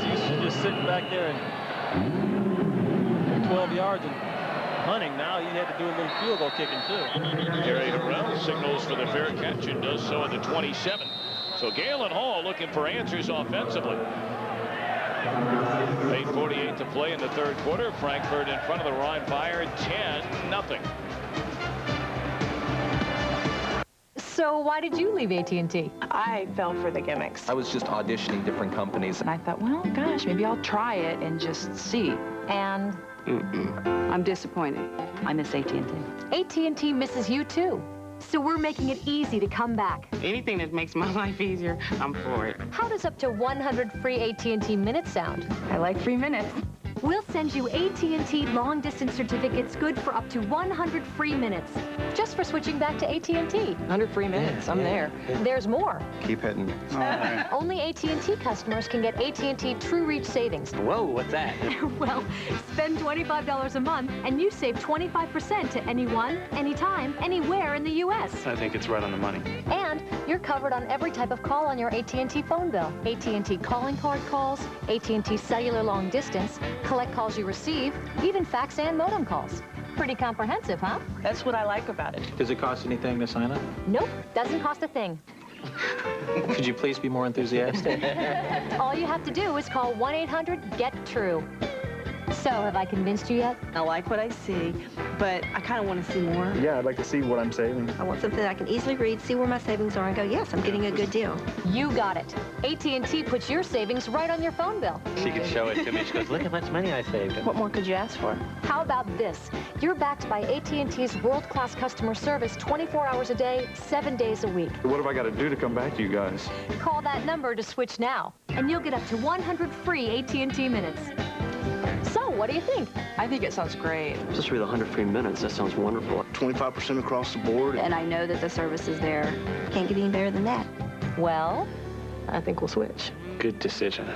Speaker 2: used to just sitting back there and 12 yards and hunting. Now he had to do a little field goal kicking too.
Speaker 1: Gary Harrell signals for the fair catch and does so at the 27. So Galen Hall looking for answers offensively. 8:48 to play in the 3rd quarter. Frankfurt in front of the Rhein Fire, 10-0.
Speaker 5: So why did you leave AT&T?
Speaker 9: I fell for the gimmicks.
Speaker 14: I was just auditioning different companies.
Speaker 9: And I thought, well, gosh, maybe I'll try it and just see.
Speaker 5: And
Speaker 9: I'm disappointed. I miss AT&T.
Speaker 5: AT&T misses you too. So we're making it easy to come back.
Speaker 9: Anything that makes my life easier, I'm for it.
Speaker 5: How does up to 100 free AT&T minutes sound?
Speaker 9: I like free minutes.
Speaker 5: We'll send you AT&T long-distance certificates good for up to 100 free minutes, just for switching back to AT&T.
Speaker 9: 100 free minutes, I'm there.
Speaker 5: There's more.
Speaker 14: Keep hitting.
Speaker 5: Only AT&T customers can get AT&T True Reach savings.
Speaker 14: Whoa, what's that?
Speaker 5: Well, spend $25 a month, and you save 25% to anyone, anytime, anywhere in the U.S.
Speaker 14: I think it's right on the money.
Speaker 5: And you're covered on every type of call on your AT&T phone bill. AT&T calling card calls, AT&T cellular long distance, collect calls you receive, even fax and modem calls. Pretty comprehensive, huh?
Speaker 9: That's what I like about it.
Speaker 14: Does it cost anything to sign up?
Speaker 5: Nope, doesn't cost a thing.
Speaker 14: Could you please be more enthusiastic?
Speaker 5: All you have to do is call 1-800-GET-TRUE. So, have I convinced you yet?
Speaker 9: I like what I see, but I kind of want to see more.
Speaker 14: Yeah, I'd like to see what I'm saving.
Speaker 3: I want something that I can easily read, see where my savings are, and go, yes, I'm getting a good deal.
Speaker 5: You got it. AT&T puts your savings right on your phone bill.
Speaker 14: She could show it to me. She goes, look how much money I saved.
Speaker 9: What more could you ask for?
Speaker 5: How about this? You're backed by AT&T's world-class customer service 24 hours a day, 7 days a week.
Speaker 14: What have I got to do to come back to you guys?
Speaker 5: Call that number to switch now, and you'll get up to 100 free AT&T minutes. So, what do you think?
Speaker 9: I think it sounds great.
Speaker 14: Especially with 100 free minutes, that sounds wonderful. 25% across the board.
Speaker 3: And I know that the service is there. Can't get any better than that.
Speaker 5: Well,
Speaker 9: I think we'll switch.
Speaker 14: Good decision.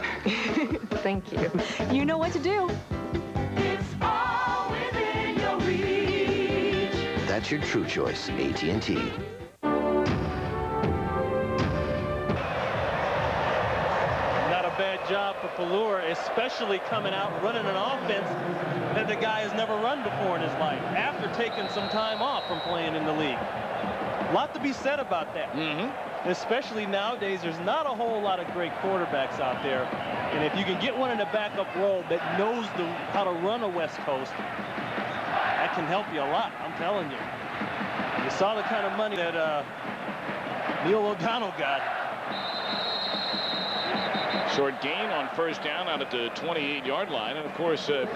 Speaker 9: Thank you.
Speaker 5: You know what to do.
Speaker 16: It's all within your reach.
Speaker 10: That's your true choice, AT&T.
Speaker 2: Bad job for Pallure, especially coming out running an offense that the guy has never run before in his life after taking some time off from playing in the league. A lot to be said about that. Especially nowadays, there's not a whole lot of great quarterbacks out there. And if you can get one in a backup role that knows how to run a West Coast, that can help you a lot, I'm telling you. You saw the kind of money that Neil O'Donnell got.
Speaker 1: Short gain on 1st down out at the 28-yard line. And, of course, the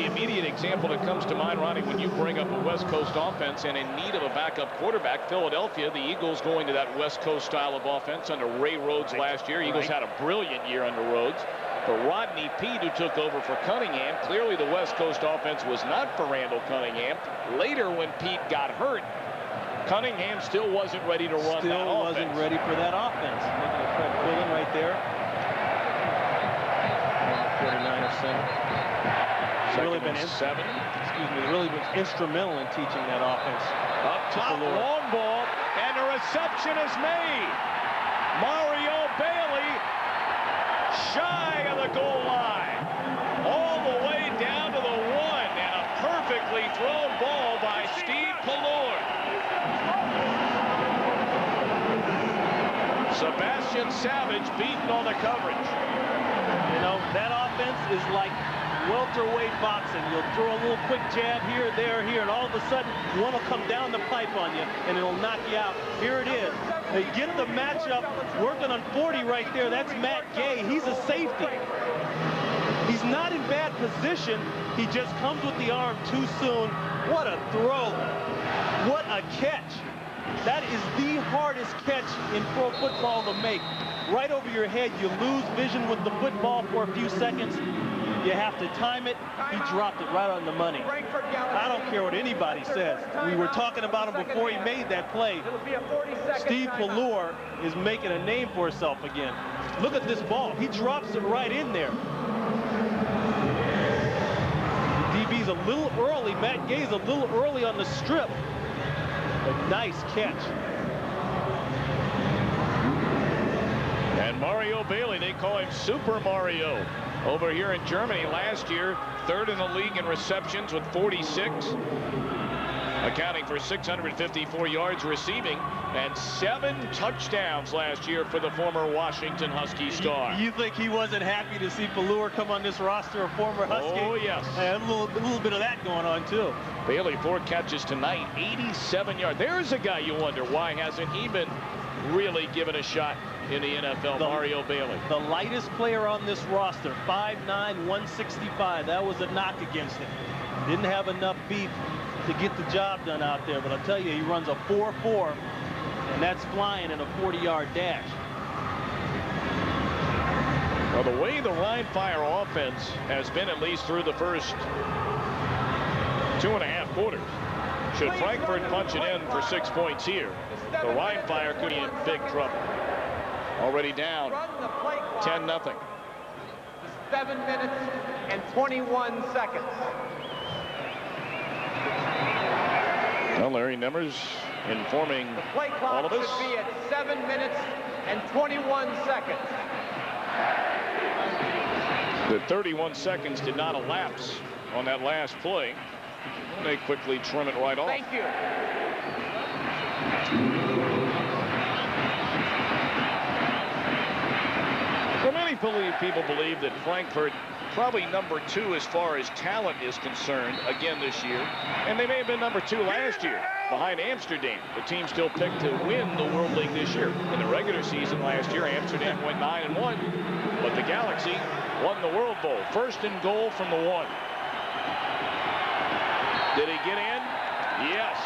Speaker 1: immediate example that comes to mind, Ronnie, when you bring up a West Coast offense and in need of a backup quarterback, Philadelphia, the Eagles going to that West Coast style of offense under Ray Rhodes last year. Eagles had a brilliant year under Rhodes. For Rodney Peete, who took over for Cunningham, clearly the West Coast offense was not for Randall Cunningham. Later, when Peete got hurt, Cunningham still wasn't ready to run that offense.
Speaker 2: Wasn't ready for that offense. Making a Fred Quillen right there. 49er center. Really been really been instrumental in teaching that offense.
Speaker 1: Up top, long ball, and the reception is made. Mario Bailey shy of the goal line. All the way down to the 1, and a perfectly thrown Sebastian Savage beaten on the coverage.
Speaker 2: You know, that offense is like welterweight boxing. You'll throw a little quick jab here, there, here, and all of a sudden one will come down the pipe on you and it'll knock you out. Here it is. They get the matchup working on 40 right there. That's Matt Gay. He's a safety. He's not in bad position. He just comes with the arm too soon. What a throw. What a catch. That is the hardest catch in pro football to make. Right over your head, you lose vision with the football for a few seconds. You have to time it. He dropped it right on the money. I don't care what anybody says. We were talking about him before he made that play. Steve Pallure is making a name for himself again. Look at this ball. He drops it right in there. The DB's a little early. Matt Gay's a little early on the strip. A nice catch.
Speaker 1: And Mario Bailey, they call him Super Mario. Over here in Germany last year, third in the league in receptions with 46, accounting for 654 yards receiving and 7 touchdowns last year for the former Washington Husky star.
Speaker 2: You think he wasn't happy to see Pallure come on this roster, a former Husky?
Speaker 1: Oh, yes.
Speaker 2: And a little bit of that going on, too.
Speaker 1: Bailey, 4 catches tonight, 87 yards. There's a guy you wonder, why hasn't he been really given a shot in the NFL, Mario Bailey?
Speaker 2: The lightest player on this roster, 5'9", 165. That was a knock against him. Didn't have enough beef to get the job done out there, but I'll tell you, he runs a 4.4, and that's flying in a 40-yard dash.
Speaker 1: Well, the way the Rhein Fire offense has been, at least through the first 2.5 quarters, should Frankfurt punch it in for 6 points here, the Rhein Fire could be in big trouble. Already down 10-0.
Speaker 7: 7 minutes and 21 seconds.
Speaker 1: Well, Larry Nemmers informing all of us.
Speaker 7: Should be at 7 minutes and 21 seconds.
Speaker 1: The 31 seconds did not elapse on that last play. They quickly trim it right off.
Speaker 7: Thank you.
Speaker 1: Well, many people believe that Frankfurt probably number 2 as far as talent is concerned again this year, and they may have been number 2 last year behind Amsterdam. The team still picked to win the World League this year. In the regular season last year, Amsterdam went 9-1, but the Galaxy won the World Bowl. First and goal from the 1. Did he get in? Yes.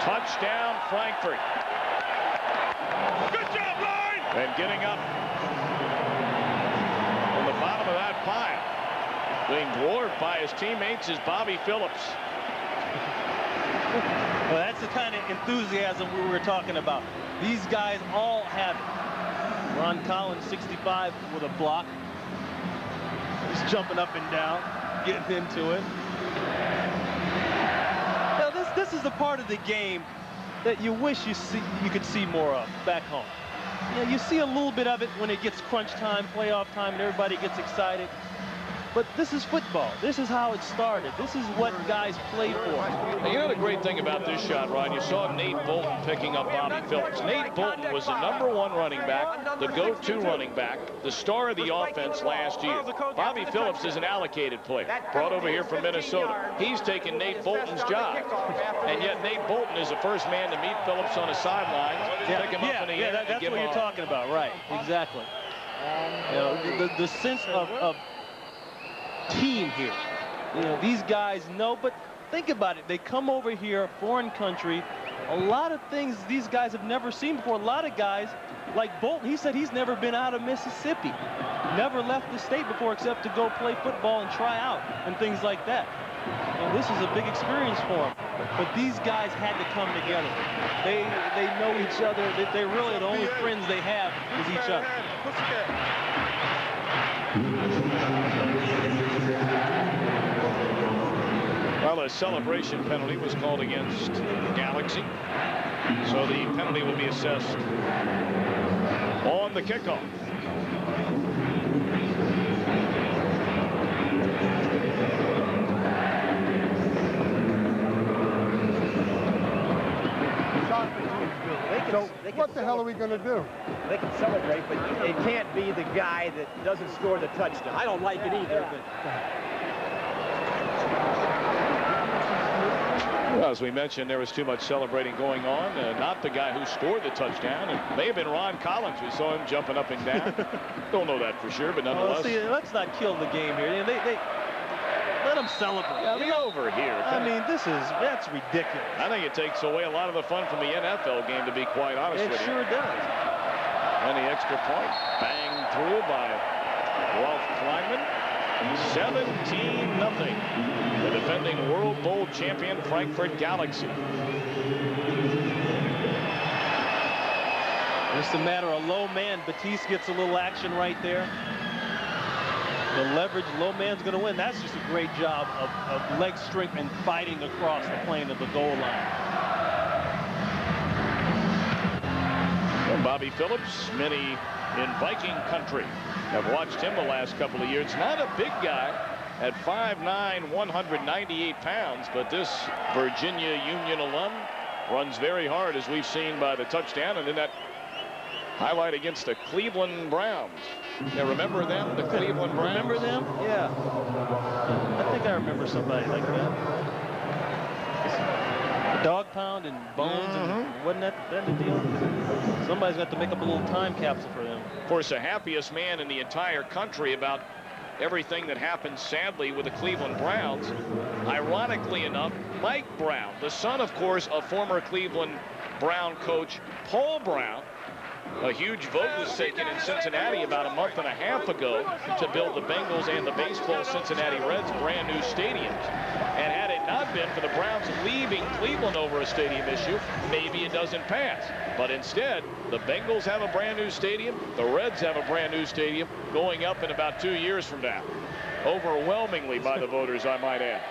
Speaker 1: Touchdown, Frankfurt. Good job, Rhein! And getting up on the bottom of that pile, being dwarfed by his teammates, is Bobby Phillips.
Speaker 2: Well, that's the kind of enthusiasm we were talking about. These guys all have it. Ron Collins, 65, with a block. He's jumping up and down, getting into it. Now, this is the part of the game that you wish you could see more of back home. You know, you see a little bit of it when it gets crunch time, playoff time, and everybody gets excited. But this is football. This is how it started. This is what guys play for.
Speaker 1: Now, you know the great thing about this shot, Ryan? You saw Nate Bolton picking up Bobby Phillips. Nate Bolton was the #1 running back, the go-to running back, the star of the offense last year. Bobby Phillips is an allocated player, brought over here from Minnesota. He's taken Nate Bolton's job. And yet Nate Bolton is the first man to meet Phillips on a sideline, pick him up in the air,
Speaker 2: that's what you're talking about, right? Exactly. You know, the sense of team here. You know, these guys know, but think about it. They come over here, foreign country, a lot of things these guys have never seen before. A lot of guys, like Bolton, he said he's never been out of Mississippi. Never left the state before except to go play football and try out and things like that. And this is a big experience for them. But these guys had to come together. They know each other. They really, the only friends they have is each other.
Speaker 1: Well, a celebration penalty was called against Galaxy, so the penalty will be assessed on the kickoff.
Speaker 4: So what the hell are we going to do?
Speaker 15: They can celebrate, but it can't be the guy that doesn't score the touchdown. I don't like it either, but...
Speaker 1: Well, as we mentioned, there was too much celebrating going on. Not the guy who scored the touchdown. It may have been Ron Collins. We saw him jumping up and down. Don't know that for sure, but nonetheless.
Speaker 2: Well, see, let's not kill the game here. They let them celebrate.
Speaker 1: Yeah, be over here.
Speaker 2: I mean, that's ridiculous.
Speaker 1: I think it takes away a lot of the fun from the NFL game, to be quite honest with you.
Speaker 2: It sure does.
Speaker 1: And the extra point banged through by Wlaf Kleinman. 17-0. The defending World Bowl champion Frankfurt Galaxy.
Speaker 2: Just a matter of low man. Batiste gets a little action right there. The leverage, low man's going to win. That's just a great job of leg strength and fighting across the plane of the goal line.
Speaker 1: Well, Bobby Phillips, many in Viking country have watched him the last couple of years. Not a big guy at 5'9", 198 pounds, but this Virginia Union alum runs very hard, as we've seen by the touchdown, and in that highlight against the Cleveland Browns. Yeah, remember them, the Cleveland Browns?
Speaker 2: Remember them? Yeah. I think I remember somebody like that. Dog pound and bones, and wasn't that the deal? Somebody's got to make up a little time capsule for them.
Speaker 1: Of course, the happiest man in the entire country about everything that happened, sadly, with the Cleveland Browns. Ironically enough, Mike Brown, the son, of course, of former Cleveland Brown coach Paul Brown. A huge vote was taken in Cincinnati about a month and a half ago to build the Bengals and the baseball Cincinnati Reds brand new stadiums. And had it not been for the Browns leaving Cleveland over a stadium issue, maybe it doesn't pass. But instead, the Bengals have a brand new stadium. The Reds have a brand new stadium going up in about 2 years from now. Overwhelmingly by the voters, I might add.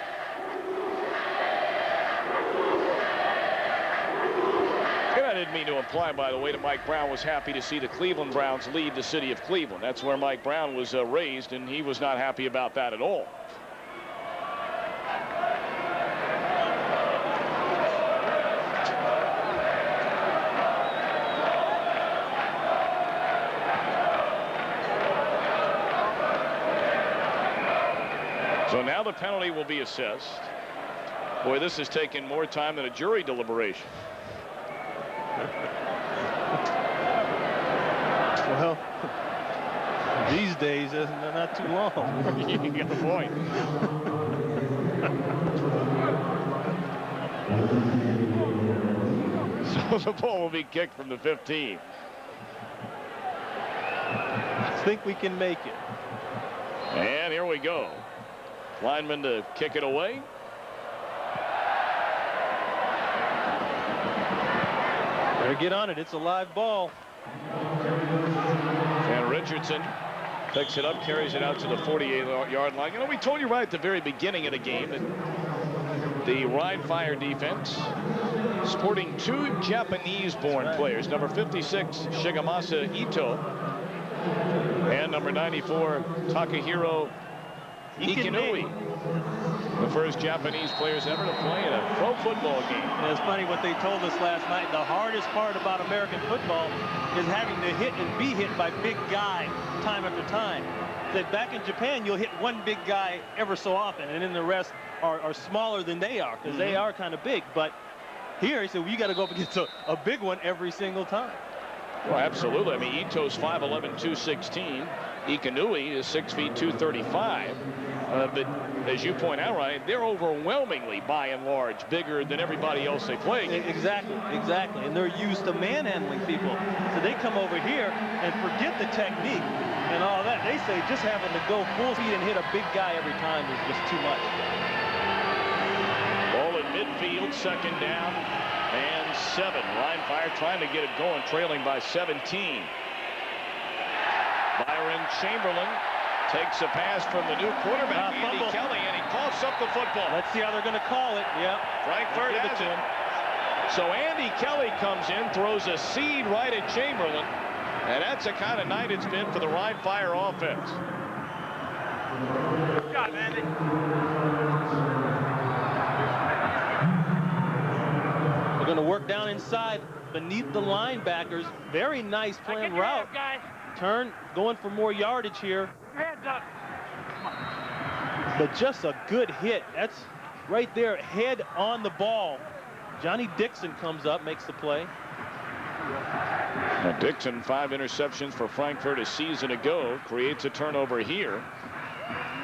Speaker 1: And I didn't mean to imply, by the way, that Mike Brown was happy to see the Cleveland Browns leave the city of Cleveland. That's where Mike Brown was raised, and he was not happy about that at all. So now the penalty will be assessed. Boy, this has taken more time than a jury deliberation.
Speaker 2: Well, these days, they're not too long.
Speaker 1: You got the point. So the ball will be kicked from the 15.
Speaker 2: I think we can make it.
Speaker 1: And here we go. Lineman to kick it away.
Speaker 2: Better get on it. It's a live ball.
Speaker 1: And Richardson picks it up, carries it out to the 48-yard line. You know, we told you right at the very beginning of the game that the Rhein Fire defense, sporting 2 Japanese-born players, number 56, Shigemasa Ito, and number 94, Takahiro Ikinui. The first Japanese players ever to play in a pro football game.
Speaker 2: And it's funny what they told us last night. The hardest part about American football is having to hit and be hit by big guy time after time. That back in Japan, you'll hit one big guy ever so often, and then the rest are smaller than they are, because they are kind of big. But here, he said, well, you got to go up against a big one every single time.
Speaker 1: Well, absolutely. I mean, Ito's 5'11", 216. Ikinui is 6 feet 235. But as you point out, Ryan, they're overwhelmingly, by and large, bigger than everybody else they play against.
Speaker 2: Exactly, exactly. And they're used to manhandling people. So they come over here and forget the technique and all that. They say just having to go full speed and hit a big guy every time is just too much.
Speaker 1: Ball in midfield, second down and 7. Rhein Fire trying to get it going, trailing by 17. Byron Chamberlain takes a pass from the new quarterback, Andy Kelly, and he coughs up the football.
Speaker 2: Let's see how they're going to call it. Yep.
Speaker 1: Frankfurt has it. So Andy Kelly comes in, throws a seed right at Chamberlain, and that's the kind of night it's been for the Rhein Fire offense.
Speaker 7: Good job, Andy.
Speaker 2: They're going to work down inside beneath the linebackers. Very nice planned route. Turn, going for more yardage here.
Speaker 16: Hands up.
Speaker 2: But just a good hit. That's right there, head on the ball. Johnny Dixon comes up, makes the play.
Speaker 1: Now Dixon, 5 interceptions for Frankfurt a season ago, creates a turnover here.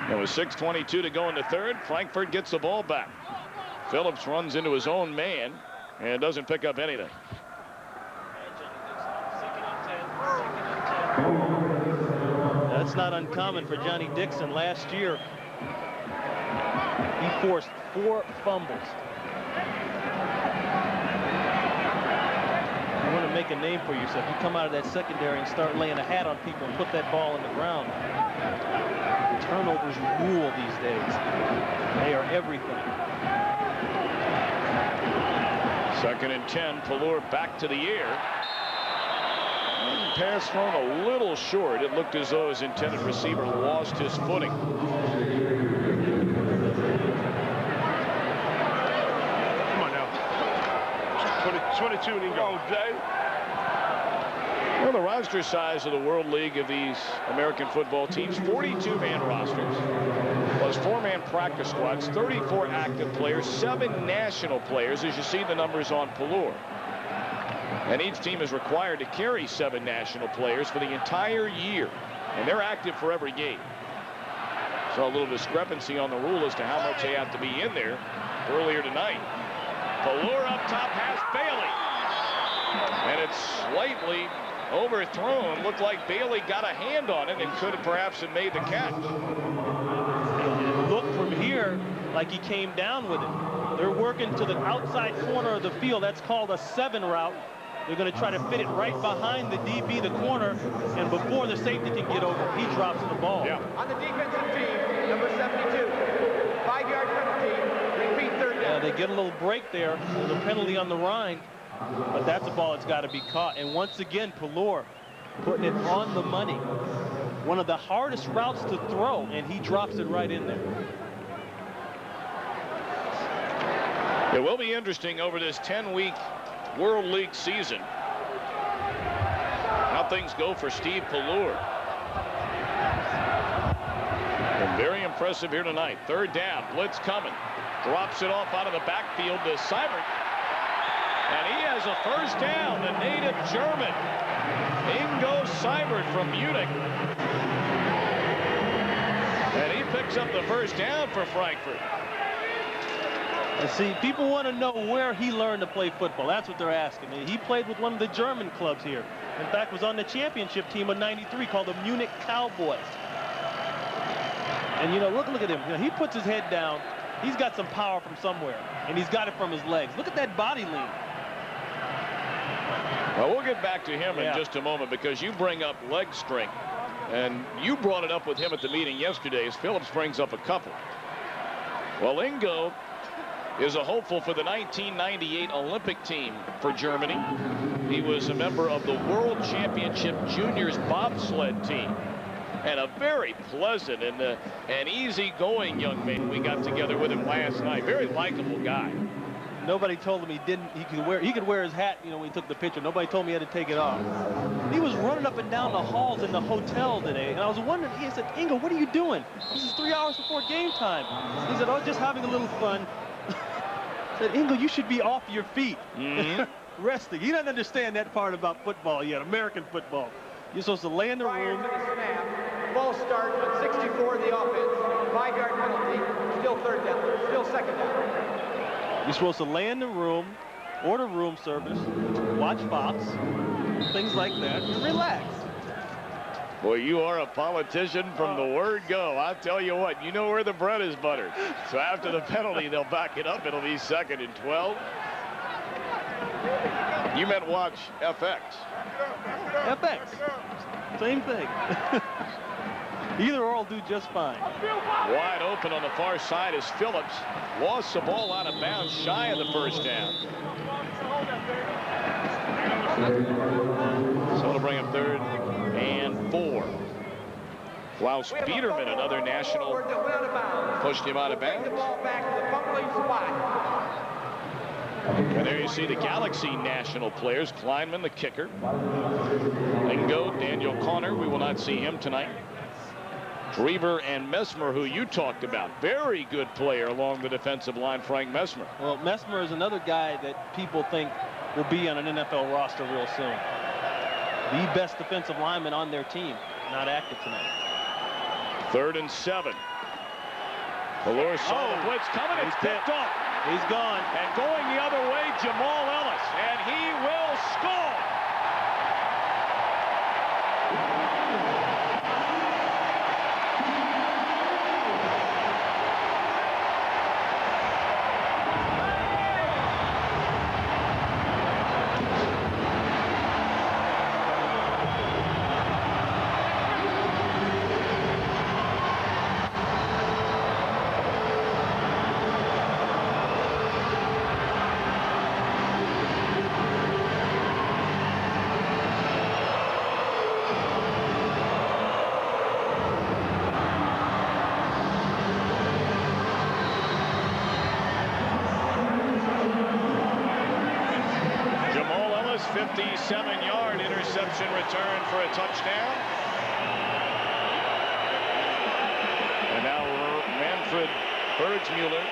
Speaker 1: And with 6:22 to go in the third, Frankfurt gets the ball back. Phillips runs into his own man and doesn't pick up anything.
Speaker 2: That's not uncommon for Johnny Dixon. Last year, he forced 4 fumbles. You want to make a name for yourself. You come out of that secondary and start laying a hat on people and put that ball in the ground. Turnovers rule these days. They are everything.
Speaker 1: 2nd and 10. Pallur back to the air. Pass thrown a little short. It looked as though his intended receiver lost his footing.
Speaker 16: Come on now. 22 and he goes. Jay.
Speaker 1: Well, the roster size of the World League of these American football teams, 42-man rosters, plus 4-man practice squads, 34 active players, 7 national players, as you see the numbers on Pallur. And each team is required to carry 7 national players for the entire year, and they're active for every game. So a little discrepancy on the rule as to how much they have to be in there earlier tonight. Pallur up top has Bailey, and it's slightly overthrown. Looked like Bailey got a hand on it and could have perhaps have made the catch.
Speaker 2: Look from here like he came down with it. They're working to the outside corner of the field. That's called a 7 route. They're going to try to fit it right behind the DB, the corner, and before the safety can get over, he drops the ball.
Speaker 7: Yeah. On the defensive team, number 72, 5-yard penalty, repeat 3rd down.
Speaker 2: Yeah, they get a little break there. There's a penalty on the Rhein, but that's a ball that's got to be caught. And once again, Pallur putting it on the money. One of the hardest routes to throw, and he drops it right in there.
Speaker 1: It will be interesting over this 10-week World League season how things go for Steve Pallur. And very impressive here tonight. 3rd down, blitz coming. Drops it off out of the backfield to Seibert. And he has a 1st down, the native German, Ingo Seibert from Munich. And he picks up the 1st down for Frankfurt.
Speaker 2: See, people want to know where he learned to play football. That's what they're asking. He played with one of the German clubs here. In fact, was on the championship team of '93 called the Munich Cowboys. And, you know, look at him. You know, he puts his head down. He's got some power from somewhere, and he's got it from his legs. Look at that body lean.
Speaker 1: Well, we'll get back to him in just a moment because you bring up leg strength. And you brought it up with him at the meeting yesterday as Phillips brings up a couple. Well, Ingo is a hopeful for the 1998 Olympic team for Germany. He was a member of the World Championship Juniors bobsled team. And a very pleasant and easygoing young man. We got together with him last night. Very likable guy.
Speaker 2: Nobody told him he could wear his hat, you know, when he took the picture. Nobody told me he had to take it off. He was running up and down the halls in the hotel today, and I was wondering, he said, Ingo, what are you doing? This is 3 hours before game time. He said, oh, just having a little fun. I said, Ingo, you should be off your feet. Resting. He doesn't understand that part about football yet, American football. You're supposed to lay in the room.
Speaker 7: Ball start on 64 in the offense. 5-yard penalty. Still 3rd down. Still 2nd down.
Speaker 2: You're supposed to lay in the room, order room service, watch Fox, things like that, and relax.
Speaker 1: Boy, you are a politician from the word go. I'll tell you what, you know where the bread is buttered. So after the penalty, they'll back it up. It'll be 2nd and 12. You meant watch FX.
Speaker 2: FX. Same thing. Either or will do just fine.
Speaker 1: Wide open on the far side is Phillips. Lost the ball out of bounds shy of the 1st down. So it'll bring up 3rd and 4. Klaus Biederman, another national, pushed him out of bounds. And there you see the Galaxy national players. Kleinman, the kicker. Lingo, Daniel Conner. We will not see him tonight. Drever and Messmer, who you talked about. Very good player along the defensive line, Frank Messmer.
Speaker 2: Well, Messmer is another guy that people think will be on an NFL roster real soon. The best defensive lineman on their team, not active tonight.
Speaker 1: 3rd and 7. Valor saw the blitz coming. It's picked off.
Speaker 2: He's gone.
Speaker 1: And going the other way, Jamal Ellis. And he will score. Jamal Ellis, 57-yard interception return for a touchdown. And now Manfred Bergsmuller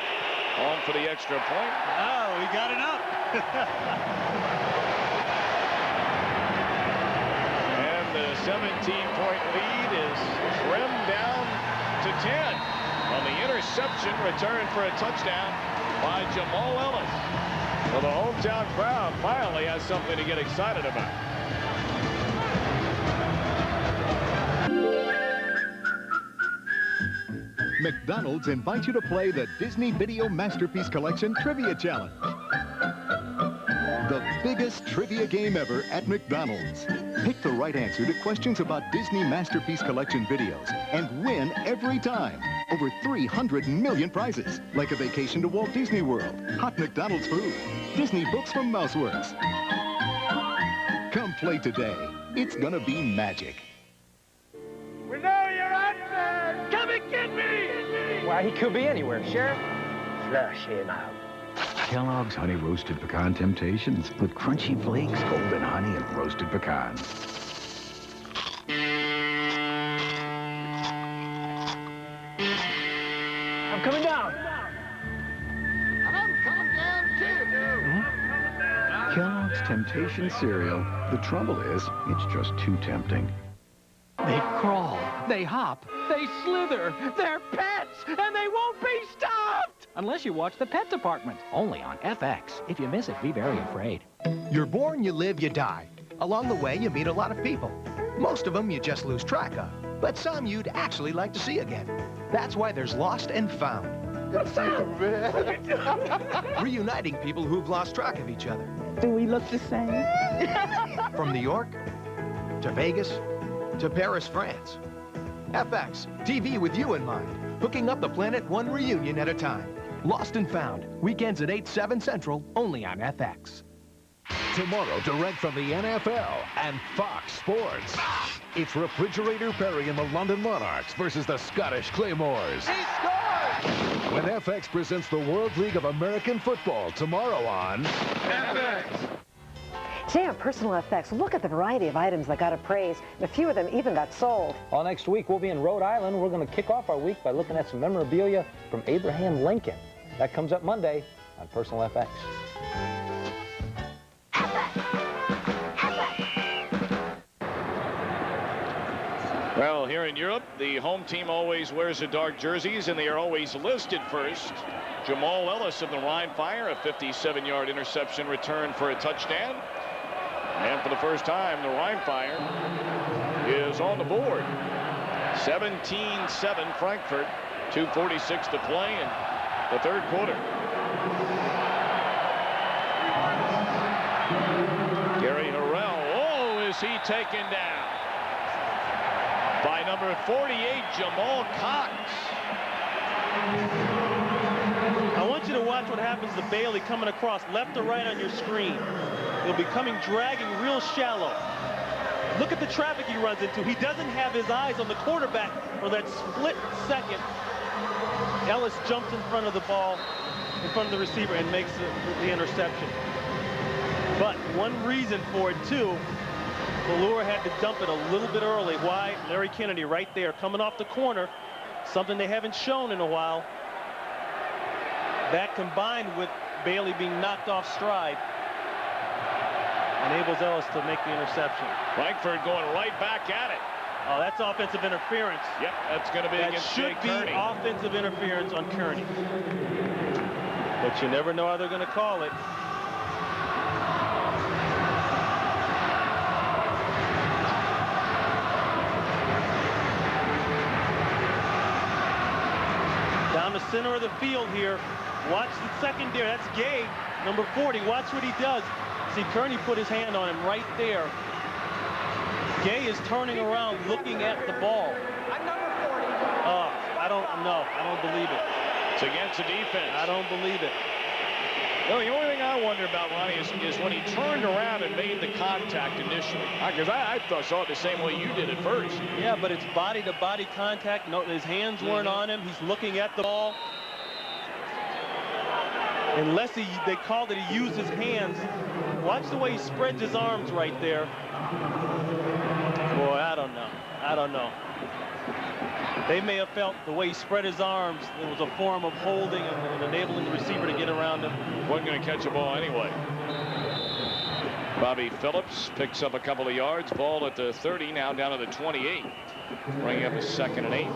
Speaker 1: on for the extra point.
Speaker 2: Oh, he got it up.
Speaker 1: And the 17-point lead is trimmed down to 10 on the interception return for a touchdown by Jamal Ellis. Well, the hometown crowd finally has something to get excited about.
Speaker 22: McDonald's invites you to play the Disney Video Masterpiece Collection Trivia Challenge. The biggest trivia game ever at McDonald's. Pick the right answer to questions about Disney Masterpiece Collection videos and win every time. Over 300 million prizes, like a vacation to Walt Disney World, hot McDonald's food, Disney books from Mouseworks. Come play today. It's gonna be magic.
Speaker 8: We know you're out there! Come and get me!
Speaker 26: Why, he could be anywhere, Sheriff.
Speaker 8: Flush him out.
Speaker 6: Kellogg's Honey Roasted Pecan Temptations with crunchy flakes, golden honey, and roasted pecans.
Speaker 26: I'm coming down.
Speaker 8: I'm coming down too.
Speaker 6: Kellogg's Temptation Cereal. The trouble is, it's just too tempting.
Speaker 24: They crawl, they hop, they slither. They're pets, and they won't be stopped! Unless you watch the Pet Department, only on FX. If you miss it, be very afraid.
Speaker 12: You're born, you live, you die. Along the way, you meet a lot of people. Most of them you just lose track of, but some you'd actually like to see again. That's why there's Lost and Found. Reuniting people who've lost track of each other.
Speaker 18: Do we look the same?
Speaker 12: From New York to Vegas to Paris, France. FX, TV with you in mind. Hooking up the planet one reunion at a time. Lost and Found. Weekends at 8, 7 Central, only on FX.
Speaker 19: Tomorrow, direct from the NFL and Fox Sports. It's Refrigerator Perry and the London Monarchs versus the Scottish Claymores.
Speaker 8: He scored!
Speaker 19: When FX presents the World League of American Football tomorrow on
Speaker 8: FX.
Speaker 23: Today on Personal FX, look at the variety of items that got appraised. A few of them even got sold.
Speaker 26: All next week, we'll be in Rhode Island. We're going to kick off our week by looking at some memorabilia from Abraham Lincoln. That comes up Monday on Personal FX.
Speaker 1: Well, here in Europe, the home team always wears the dark jerseys, and they are always listed first. Jamal Ellis of the Rhein Fire, a 57-yard interception return for a touchdown. And for the first time, the Rhein Fire is on the board. 17-7 Frankfurt, 2:46 to play in the third quarter. Gary Harrell, oh, is he taken down by number 48, Jamal Cox.
Speaker 2: I want you to watch what happens to Bailey coming across left or right on your screen. He'll be coming dragging real shallow. Look at the traffic he runs into. He doesn't have his eyes on the quarterback for that split second. Ellis jumps in front of the ball. in front of the receiver and makes the interception. But one reason for it, too, Ballure had to dump it a little bit early. Why? Larry Kennedy right there coming off the corner, something they haven't shown in a while. That combined with Bailey being knocked off stride enables Ellis to make the interception.
Speaker 1: Frankfurt going right back at it.
Speaker 2: Oh, that's offensive interference.
Speaker 1: Yep, that's going to be against Jay Kearney.
Speaker 2: That should be offensive interference on Kearney. But you never know how they're going to call it. Down the center of the field here. Watch the secondary. That's Gay, number 40. Watch what he does. See, Kearney put his hand on him right there. Gay is turning around, looking at the ball.
Speaker 7: I'm number 40.
Speaker 2: I don't believe it.
Speaker 1: It's against the defense.
Speaker 2: I don't believe it.
Speaker 1: Well, the only thing I wonder about, Ronnie, is when he turned around and made the contact initially. Because I saw it the same way you did at first.
Speaker 2: Yeah, but it's body-to-body contact. No, his hands weren't on him. He's looking at the ball. Unless they called it he used his hands. Watch the way he spreads his arms right there. Boy, I don't know. I don't know. They may have felt the way he spread his arms, it was a form of holding and enabling the receiver to get around him.
Speaker 1: Wasn't going to catch a ball anyway. Bobby Phillips picks up a couple of yards. Ball at the 30, now down to the 28. Bringing up a 2nd and 8.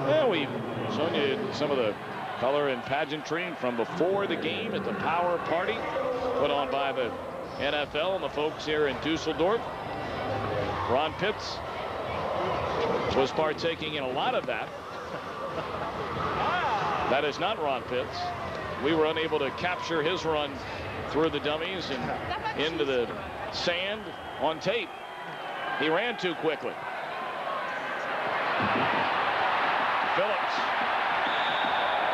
Speaker 1: Well, we've shown you some of the color and pageantry from before the game at the power party put on by the NFL and the folks here in Dusseldorf. Ron Pitts was partaking in a lot of that. That is not Ron Pitts. We were unable to capture his run through the dummies and into the sand on tape. He ran too quickly. Phillips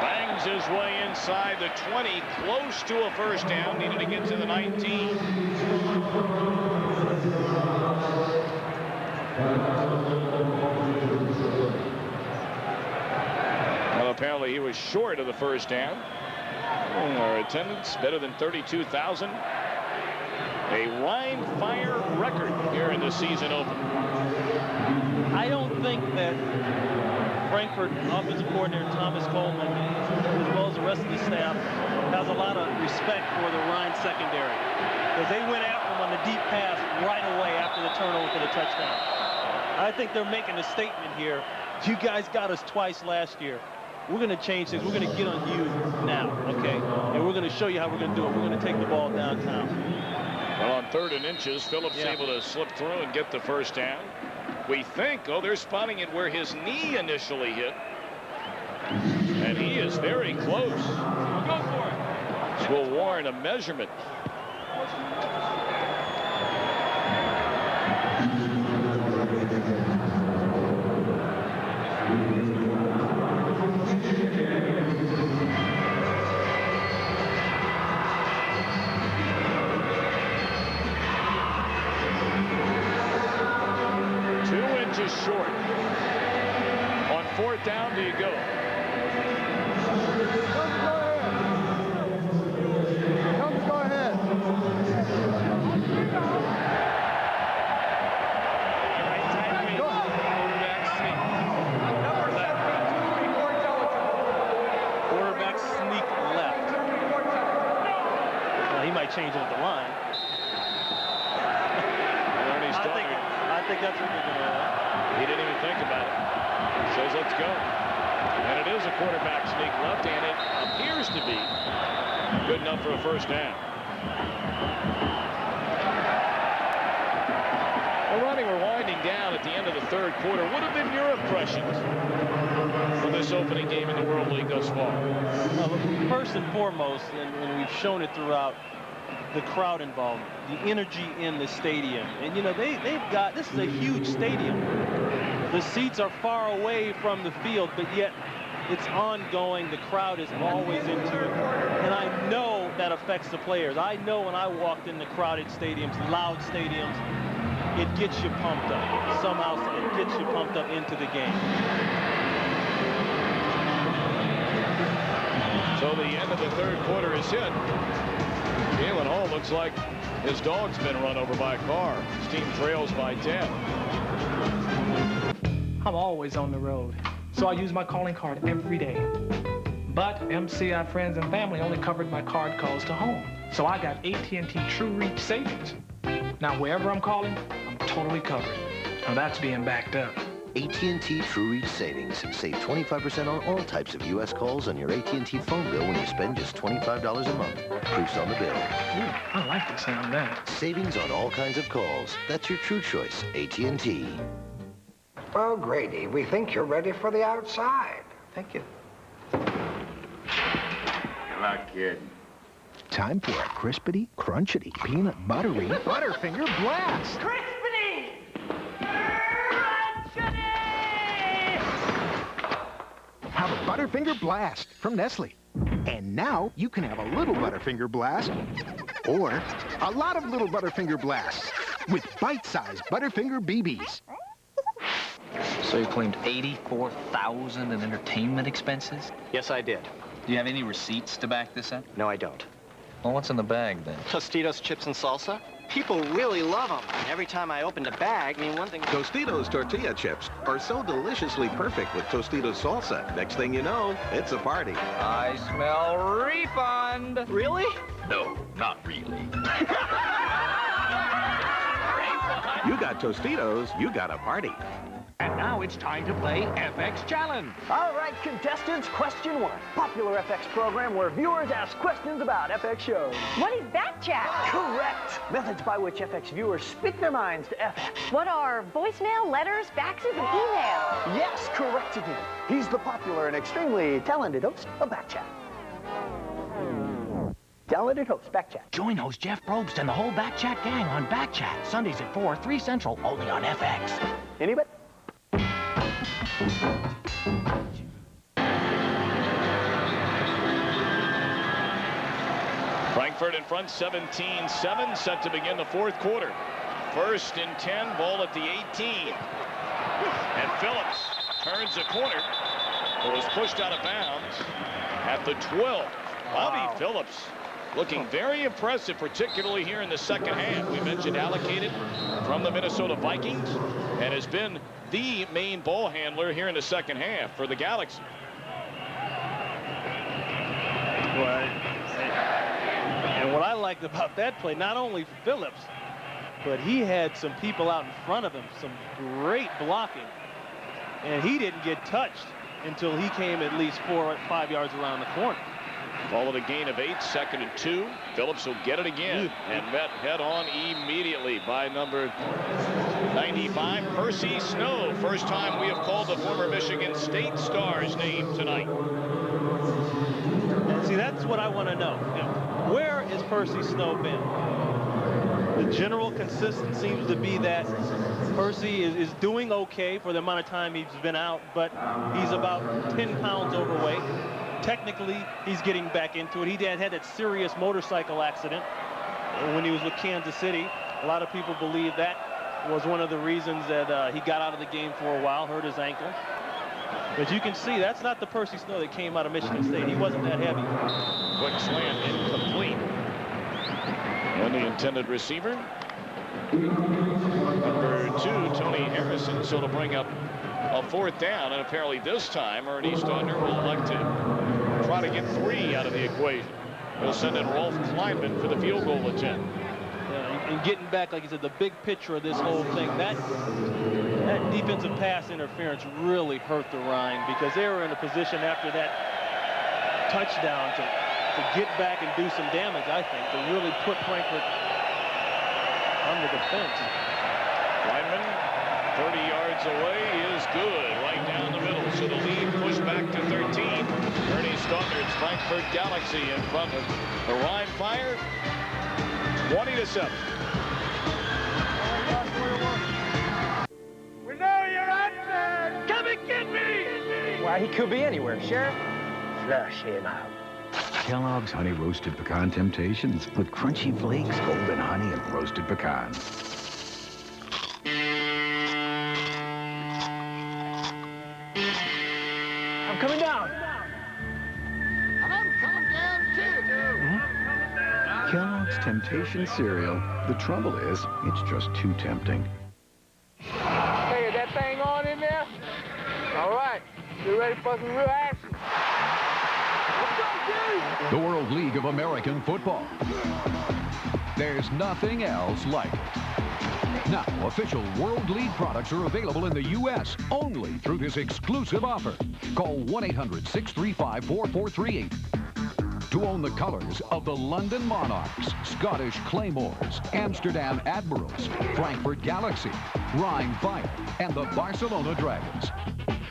Speaker 1: bangs his way inside the 20, close to a first down, needed to get to the 19. Well, apparently he was short of the first down. Our attendance better than 32,000. A Rhein Fire record here in the season opener.
Speaker 2: I don't think that Frankfurt offensive coordinator Thomas Coleman, as well as the rest of the staff, has a lot of respect for the Rhein secondary, because they went after him on the deep pass right away after the turnover for the touchdown. I think they're making a statement here. You guys got us twice last year. We're going to change things. We're going to get on you now, okay? And we're going to show you how we're going to do it. We're going to take the ball downtown.
Speaker 1: Well, on 3rd and inches, Phillips able to slip through and get the first down. We think, they're spotting it where his knee initially hit. And he is very close. Go for it. This will warrant a measurement. Short. On 4th down, do you go?
Speaker 4: Go ahead.
Speaker 2: Quarterback sneak left. Well, he might change it at the line. I think that's what they're going to do.
Speaker 1: He didn't even think about it. He says, let's go. And it is a quarterback sneak left, and it appears to be good enough for a first down. Well, Ronnie, we're winding down at the end of the 3rd quarter. What have been your impressions for this opening game in the World League thus far?
Speaker 2: Well, first and foremost, and we've shown it throughout, the crowd involvement, the energy in the stadium. And, you know, they've got, this is a huge stadium. The seats are far away from the field, but yet it's ongoing. The crowd is always into it. And I know that affects the players. I know when I walked into crowded stadiums, loud stadiums, it gets you pumped up. Somehow it gets you pumped up into the game.
Speaker 1: So So the end of the third quarter is hit. Galen Hall looks like his dog's been run over by a car. His team trails by 10.
Speaker 13: I'm always on the road, so I use my calling card every day. But MCI Friends and Family only covered my card calls to home. So I got AT&T True Reach Savings. Now wherever I'm calling, I'm totally covered. Now that's being backed up.
Speaker 10: AT&T True Reach Savings. Save 25% on all types of U.S. calls on your AT&T phone bill when you spend just $25 a month. Proofs on the bill.
Speaker 13: Ooh, I like the sound of that.
Speaker 10: Savings on all kinds of calls. That's your true choice, AT&T.
Speaker 17: Well, Grady, we think you're ready for the outside.
Speaker 12: Thank you.
Speaker 18: Good luck, kid.
Speaker 12: Time for a crispity, crunchity, peanut buttery Butterfinger Blast.
Speaker 8: Crispity!
Speaker 12: Have a Butterfinger Blast from Nestle. And now you can have a little Butterfinger Blast or a lot of little Butterfinger Blasts with bite-sized Butterfinger BBs.
Speaker 20: So you claimed $84,000 in entertainment expenses?
Speaker 15: Yes, I did.
Speaker 20: Do you have any receipts to back this up?
Speaker 15: No, I don't.
Speaker 20: Well, what's in the bag, then?
Speaker 15: Tostitos, chips, and salsa? People really love them. Every time I opened a bag, I mean, one thing...
Speaker 21: Tostitos tortilla chips are so deliciously perfect with Tostitos salsa. Next thing you know, it's a party.
Speaker 20: I smell refund.
Speaker 15: Really?
Speaker 21: No, not really. You got Tostitos, you got a party.
Speaker 24: And now it's time to play FX Challenge.
Speaker 25: All right, contestants, question one. Popular FX program where viewers ask questions about FX shows.
Speaker 27: What is that, Jack?
Speaker 25: Correct. Methods by which FX viewers speak their minds to FX.
Speaker 27: What are voicemail, letters, faxes, and emails?
Speaker 25: Yes, correct again. He's the popular and extremely talented host of Backchat. Talented host, Backchat.
Speaker 24: Join host Jeff Probst and the whole Backchat gang on Backchat. Sundays at 4, 3 Central, only on FX.
Speaker 25: Anybody?
Speaker 1: Frankfurt in front, 17-7, set to begin the fourth quarter. First and 10, ball at the 18. And Phillips turns a corner. It was pushed out of bounds at the 12. Bobby Phillips looking very impressive, particularly here in the second half. We mentioned allocated from the Minnesota Vikings and has been the main ball handler here in the second half for the Galaxy.
Speaker 2: And what I liked about that play, not only Phillips, but he had some people out in front of him, some great blocking. And he didn't get touched until he came at least 4 or 5 yards around the corner.
Speaker 1: Followed a gain of 8, 2nd and 2. Phillips will get it again and met head on immediately by number 95, Percy Snow. First time we have called the former Michigan State star's name tonight.
Speaker 2: See, that's what I want to know. Where has Percy Snow been? The general consensus seems to be that Percy is doing okay for the amount of time he's been out, but he's about 10 pounds overweight. Technically, he's getting back into it. He had that serious motorcycle accident when he was with Kansas City. A lot of people believe that was one of the reasons that he got out of the game for a while, hurt his ankle. But you can see that's not the Percy Snow that came out of Michigan State. He wasn't that heavy.
Speaker 1: Quick slant, incomplete. And the intended receiver, number 2, Tony Harrison. So to bring up a 4th down, and apparently this time Ernie Stodner will elect to try to get 3 out of the equation. He'll send in Rolf Kleinman for the field goal attempt.
Speaker 2: And getting back, like you said, the big picture of this whole thing, that defensive pass interference really hurt the Rhein, because they were in a position after that touchdown to get back and do some damage, I think, to really put Frankfurt on the defense.
Speaker 1: Kleinman, 30 yards away, is good, right down the middle. So the lead pushed back to 13. Ernie Stodner's Frankfurt Galaxy in front of the Rhein Fire, 20-7.
Speaker 8: We know you're out there. Come and get me.
Speaker 26: Why, he could be anywhere. Sheriff, flush him out.
Speaker 6: Kellogg's Honey Roasted Pecan Temptations with crunchy flakes, golden honey, and roasted pecans.
Speaker 26: I'm coming down.
Speaker 8: I'm coming
Speaker 6: Kellogg's Temptation Cereal. The trouble is, it's just too tempting.
Speaker 8: Hey, is that thing on in there? All right. You ready for some real action? Let's go,
Speaker 19: The World League of American Football. There's nothing else like it. Now, official World League products are available in the U.S. only through this exclusive offer. Call 1-800-635-4438 to own the colors of the London Monarchs, Scottish Claymores, Amsterdam Admirals, Frankfurt Galaxy, Rhein Fire, and the Barcelona Dragons.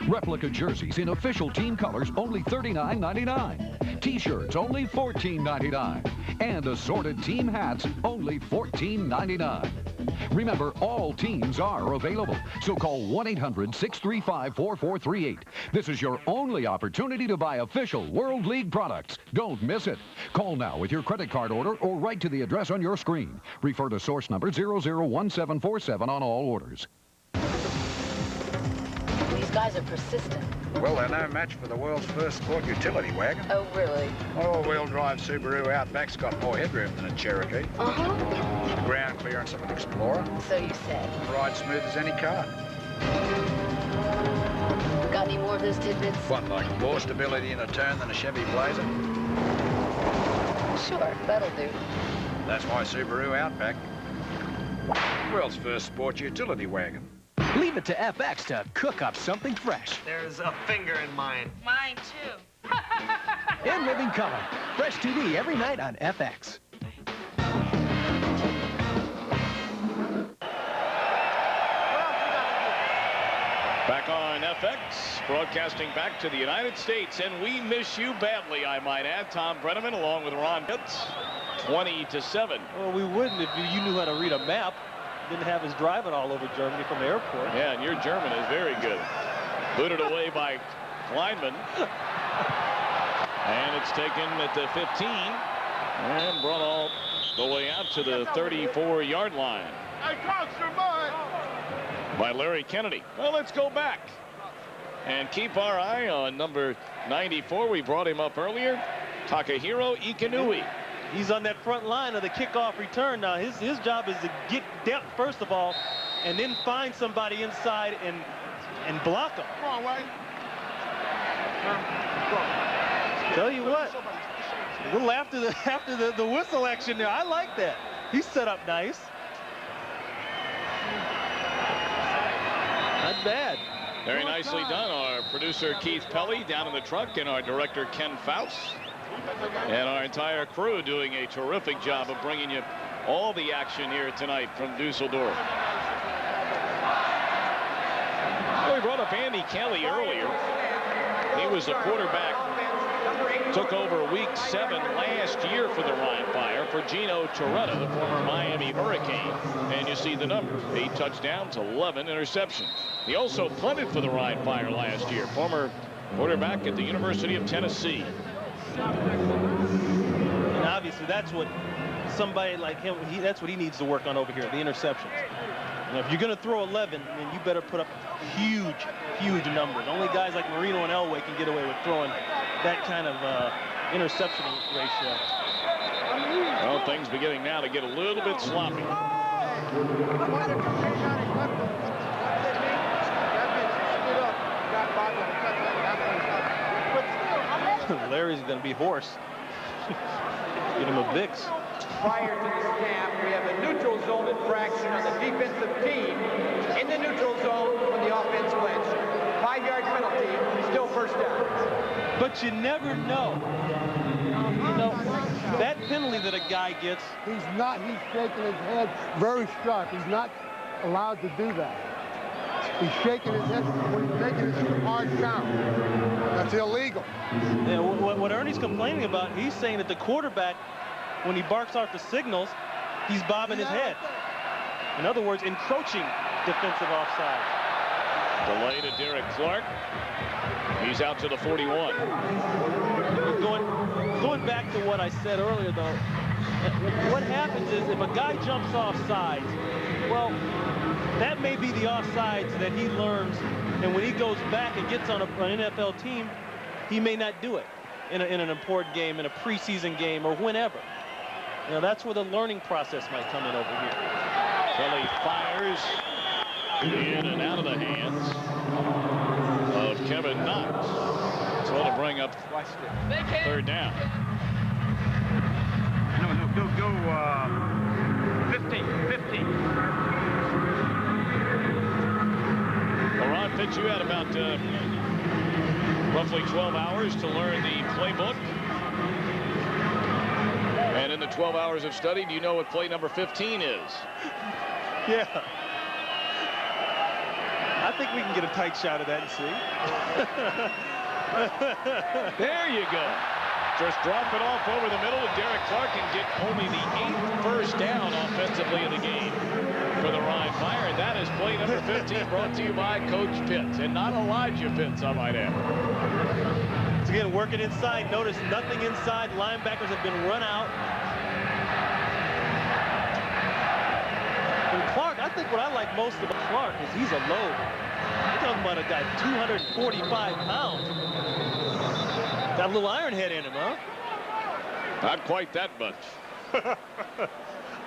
Speaker 19: Replica jerseys in official team colors only $39.99. T-shirts only $14.99. And assorted team hats only $14.99. Remember, all teams are available, so call 1-800-635-4438. This is your only opportunity to buy official World League products. Don't miss it. Call now with your credit card order or write to the address on your screen. Refer to source number 001747 on all orders.
Speaker 23: These guys are persistent.
Speaker 3: Well, they're no match for the world's first sport utility wagon.
Speaker 23: Oh, really?
Speaker 3: All-wheel drive Subaru Outback's got more headroom than a Cherokee.
Speaker 23: Uh-huh.
Speaker 3: Ground clearance of an Explorer.
Speaker 23: So you say.
Speaker 3: Ride smooth as any car.
Speaker 23: Got any more of those tidbits?
Speaker 3: What, like more stability in a turn than a Chevy Blazer?
Speaker 23: Sure, that'll do.
Speaker 3: That's why Subaru Outback. World's first sport utility wagon.
Speaker 25: Leave it to FX to cook up something fresh.
Speaker 5: There's a finger in mine.
Speaker 27: Mine, too.
Speaker 25: In living color. Fresh TV every night on FX.
Speaker 1: Back on FX, broadcasting back to the United States, and we miss you badly, I might add. Tom Brenneman along with Ron Pitts, 20-7.
Speaker 2: Well, we wouldn't if you knew how to read a map. Didn't have us driving all over Germany from the airport.
Speaker 1: Yeah, and your German is very good. Booted away by Kleinman. And it's taken at the 15 and brought all the way out to the 34-yard line.
Speaker 8: Hey, Cox, you're mine.
Speaker 1: By Larry Kennedy. Well, let's go back and keep our eye on number 94. We brought him up earlier, Takahiro Ikanui.
Speaker 2: He's on that front line of the kickoff return now. His job is to get depth first of all, and then find somebody inside and block him.
Speaker 8: Come on, Wayne.
Speaker 2: Tell you what, a little after the whistle action there. I like that. He's set up nice. Not bad.
Speaker 1: Very nicely done. Our producer Keith Pelly down in the truck, and our director Ken Faust. And our entire crew doing a terrific job of bringing you all the action here tonight from Dusseldorf. Well, we brought up Andy Kelly earlier. He was a quarterback, took over week 7 last year for the Rhein Fire for Gino Toretta, the former Miami Hurricane. And you see the numbers, 8 touchdowns, 11 interceptions. He also punted for the Rhein Fire last year, former quarterback at the University of Tennessee.
Speaker 2: And obviously that's what somebody like him, that's what he needs to work on over here, the interceptions. You know, if you're going to throw 11, then you better put up huge numbers. Only guys like Marino and Elway can get away with throwing that kind of interception ratio.
Speaker 1: Well, things beginning now to get a little bit sloppy.
Speaker 2: Larry's going to be hoarse. Get him a Vicks.
Speaker 7: Prior to the snap, we have a neutral zone infraction on the defensive team in the neutral zone when the offense clinched. 5-yard penalty, still first down.
Speaker 2: But you never know. You know, that penalty that a guy gets.
Speaker 4: He's shaking his head very sharp. He's not allowed to do that. He's shaking his head when he's making a hard count. That's illegal.
Speaker 2: Yeah, what Ernie's complaining about, he's saying that the quarterback, when he barks out the signals, he's bobbing his head. In other words, encroaching defensive offside.
Speaker 1: Delay to Derek Clark. He's out to the 41.
Speaker 2: Going back to what I said earlier, though, what happens is if a guy jumps off sides, well, that may be the offsides that he learns, and when he goes back and gets on an NFL team, he may not do it in an important game, in a preseason game, or whenever. You know, that's where the learning process might come in over here.
Speaker 1: Kelly fires in and out of the hands of Kevin Knox. So to bring up third down.
Speaker 3: No, go 15.
Speaker 1: Well, Ron Fitz, you had about roughly 12 hours to learn the playbook. And in the 12 hours of study, do you know what play number 15 is?
Speaker 2: Yeah. I think we can get a tight shot of that and see.
Speaker 1: There you go. Just drop it off over the middle, and Derek Clark can get only the 8th first down offensively in the game for the Rhein Fire. And that is play number 15, brought to you by Coach Pitts, and not Elijah Pitts, I might add.
Speaker 2: So again, working inside. Notice nothing inside. Linebackers have been run out. And Clark, I think what I like most about Clark is he's a load. You're talking about a guy 245 pounds. Got a little iron head in him, huh?
Speaker 1: Not quite that much.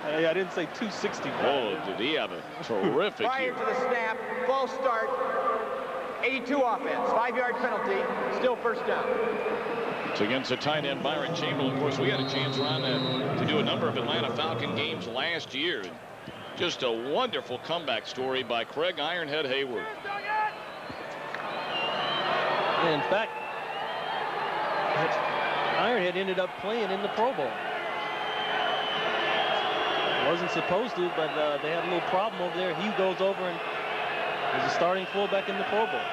Speaker 2: Hey, I didn't say 260.
Speaker 1: Oh, did he have a terrific
Speaker 7: Prior
Speaker 1: year.
Speaker 7: to the snap, false start, 82 offense, 5-yard penalty, still first down.
Speaker 1: It's against the tight end Byron Chamberlain. Of course, we had a chance, Ron, to do a number of Atlanta Falcon games last year. Just a wonderful comeback story by Craig Ironhead Hayward.
Speaker 2: In fact, Ironhead ended up playing in the Pro Bowl. Wasn't supposed to, but they had a little problem over there. He goes over and is a starting fullback in the Pro Bowl.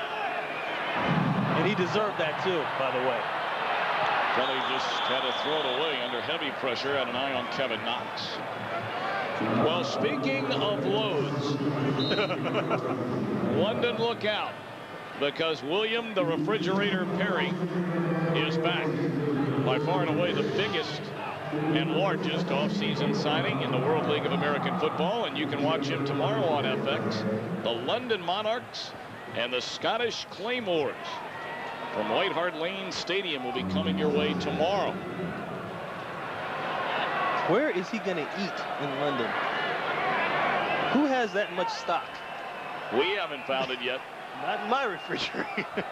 Speaker 2: And he deserved that too, by the way.
Speaker 1: Kelly just had to throw it away under heavy pressure, had an eye on Kevin Knox. Well, speaking of loads, London, look out, because William the Refrigerator Perry is back. By far and away the biggest and largest offseason signing in the World League of American Football, and you can watch him tomorrow on FX. The London Monarchs and the Scottish Claymores from White Hart Lane Stadium will be coming your way tomorrow.
Speaker 2: Where is he going to eat in London? Who has that much stock?
Speaker 1: We haven't found it yet.
Speaker 2: Not in my refrigerator.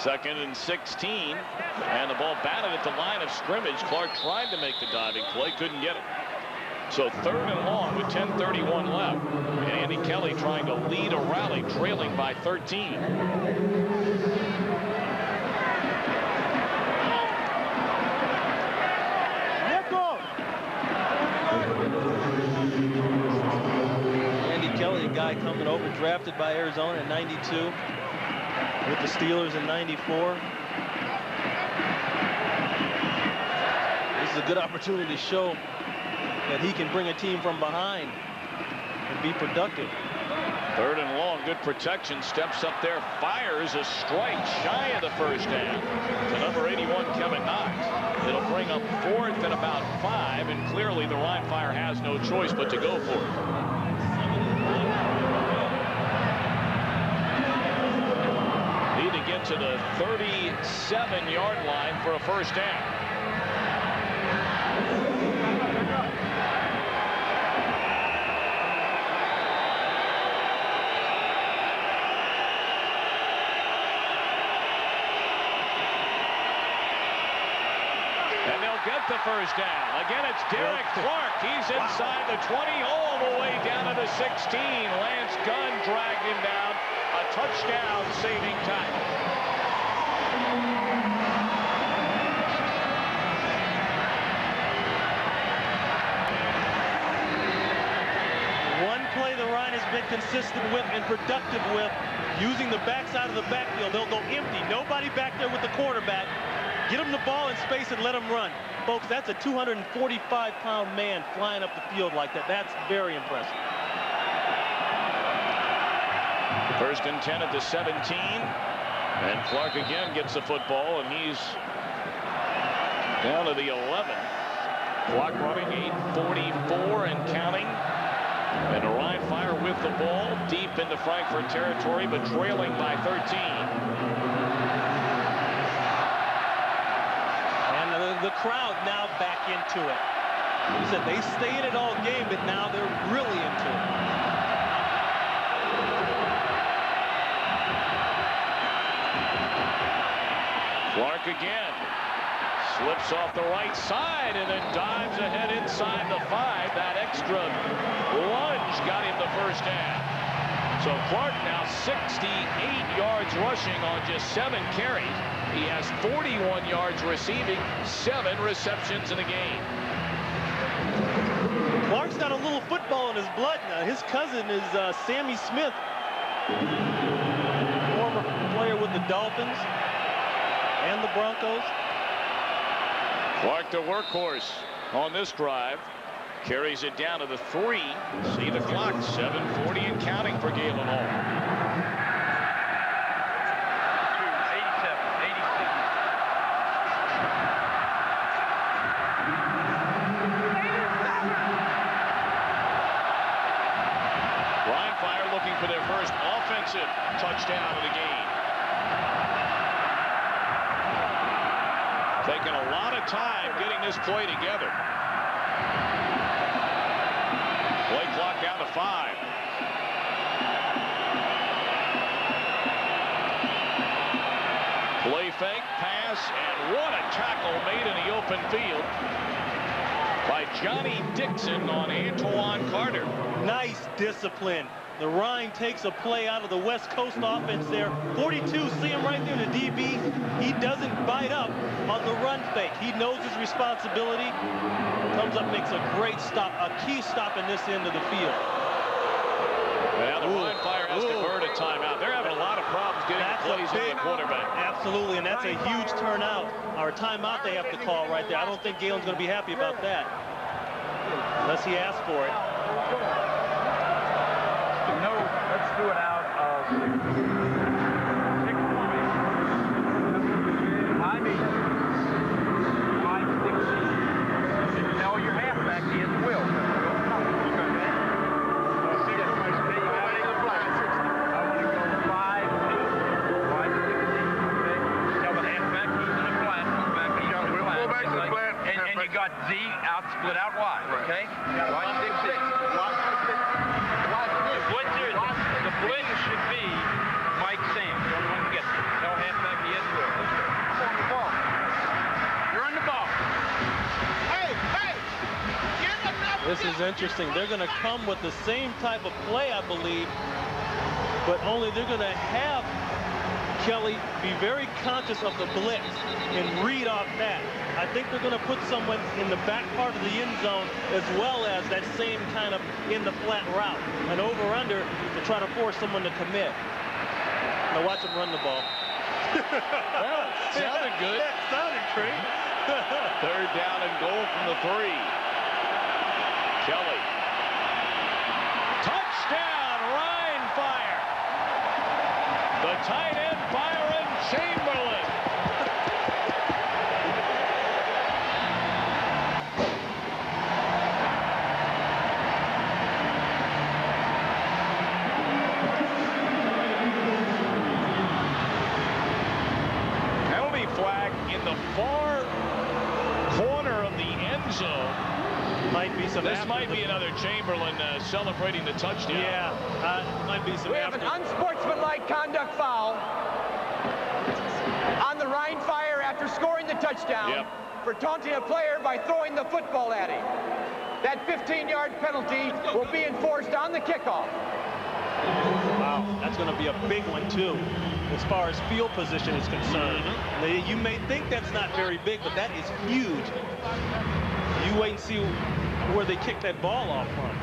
Speaker 1: 2nd and 16, and the ball batted at the line of scrimmage. Clark tried to make the diving play, couldn't get it. So 3rd and long with 10:31 left. And Andy Kelly trying to lead a rally, trailing by 13.
Speaker 2: Andy Kelly, a guy coming over, drafted by Arizona in '92. With the Steelers in '94. This is a good opportunity to show that he can bring a team from behind and be productive.
Speaker 1: 3rd and long, good protection, steps up there, fires a strike shy of the first down to number 81, Kevin Knox. It'll bring up 4th and about 5, and clearly the Rhein Fire has no choice but to go for it. Need to get to the 37-yard line for a first down. And they'll get the first down. Again, it's Derek Clark. He's inside the 20, all the way down to the 16. Lance Gunn dragged him down. A touchdown saving tackle.
Speaker 2: One play the Rhein has been consistent with and productive with, using the backside of the backfield. They'll go empty. Nobody back there with the quarterback. Get him the ball in space and let him run. Folks, that's a 245-pound man flying up the field like that. That's very impressive.
Speaker 1: 1st and 10 at the 17. And Clark again gets the football, and he's down to the 11. Clock running, 8:44 and counting. And the Rhein Fire with the ball deep into Frankfurt territory, but trailing by 13.
Speaker 2: And the crowd now back into it. He said they stay in it all game, but now they're really into it.
Speaker 1: Clark again. Slips off the right side and then dives ahead inside the 5. That extra lunge got him the first half. So Clark now 68 yards rushing on just 7 carries. He has 41 yards receiving, 7 receptions in the game.
Speaker 2: Clark's got a little football in his blood now. His cousin is Sammy Smith, former player with the Dolphins and the Broncos.
Speaker 1: Clark, the workhorse on this drive, carries it down to the 3. See the clock, 7:40 and counting for Galen Hall.
Speaker 9: 87.
Speaker 1: Rhein Fire looking for their first offensive touchdown of the game. Taking a lot of time getting this play together. Play clock down to 5. Play fake, pass, and what a tackle made in the open field by Johnny Dixon on Antoine Carter.
Speaker 2: Nice discipline. The Rhein takes a play out of the West Coast offense there. 42, see him right there in the DB. He doesn't bite up on the run fake. He knows his responsibility. Comes up, makes a great stop, a key stop in this end of the field.
Speaker 1: Now the Rhein Fire has converted a timeout. They're having a lot of problems getting plays on the quarterback.
Speaker 2: Absolutely, and that's a huge turnout or a timeout they have to call right there. I don't think Galen's going to be happy about that unless he asks for it.
Speaker 9: No, let's do it out of 6 points. High medium. 5, 6. Now your halfback is Will. And you got Z out, split out wide, okay? Wide 6, 6. The blitz should be Mike Sam. The only one who gets it. No halfback, he is Will. On the ball. You're on the ball. Hey, hey! Get another.
Speaker 2: This is interesting. They're going to come with the same type of play, I believe, but only they're going to have Kelly be very conscious of the blitz and read off that. I think they're going to put someone in the back part of the end zone as well as that same kind of in the flat route. An over-under to try to force someone to commit. Now watch him run the ball.
Speaker 1: Well, sounded good.
Speaker 2: That sounded great.
Speaker 1: 3rd down and goal from the 3. Kelly. Touchdown, Rhein Fire. The tight end, Byron Chamberlain. Flag in the far corner of the end zone.
Speaker 2: Might be some.
Speaker 1: This might be another Chamberlain celebrating the touchdown.
Speaker 2: Yeah, might be some.
Speaker 7: We have an unsportsmanlike conduct foul on the Rhein Fire after scoring the touchdown for taunting a player by throwing the football at him. That 15-yard penalty will be enforced on the kickoff.
Speaker 2: Wow, that's going to be a big one too, as far as field position is concerned. You may think that's not very big, but that is huge. You wait and see where they kick that ball off from.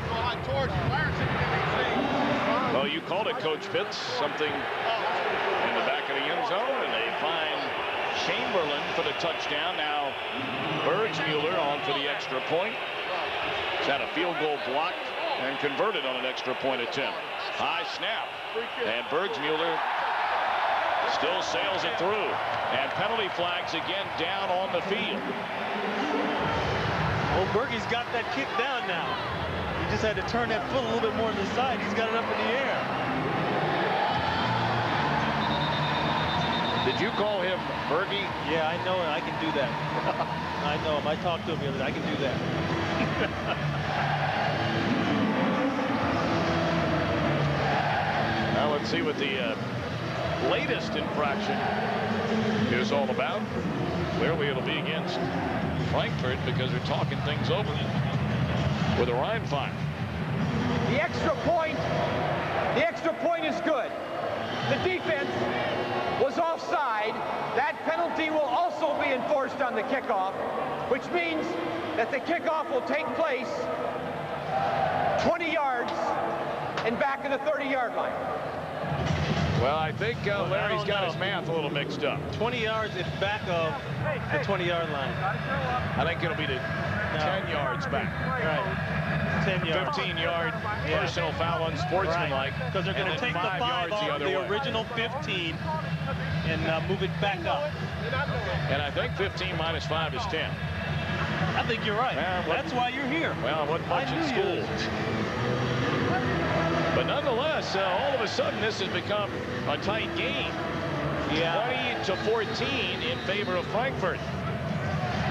Speaker 1: Well, you called it, Coach Pitts. Something in the back of the end zone, and they find Chamberlain for the touchdown. Now Bergsmuller on for the extra point. He's had a field goal blocked and converted on an extra point attempt. High snap, and Bergsmuller still sails it through. And penalty flags again down on the field.
Speaker 2: Well, Bergie's got that kick down now. He just had to turn that foot a little bit more to the side. He's got it up in the air.
Speaker 1: Did you call him Bergie?
Speaker 2: Yeah, I know it. I can do that. I know him. I talked to him the other day. I can do that.
Speaker 1: Now let's see what the latest infraction is all about. Clearly it'll be against Frankfurt because they're talking things over with a Rhein fine.
Speaker 7: The extra point is good. The defense was offside. That penalty will also be enforced on the kickoff, which means that the kickoff will take place 20 yards and back of the 30-yard line.
Speaker 1: Well, I think Larry's got his math a little mixed up.
Speaker 2: 20 yards in back of the 20-yard line.
Speaker 1: I think it'll be 10 yards back.
Speaker 2: Right. 10 yards.
Speaker 1: 15-yard personal foul unsportsmanlike.
Speaker 2: Because they're going to take the 5 off the original 15 and move it back up.
Speaker 1: And I think 15 minus 5 is 10.
Speaker 2: I think you're right. That's why you're here.
Speaker 1: Well, I wasn't much in school. But nonetheless, all of a sudden, this has become a tight game. 20-14 in favor of Frankfurt.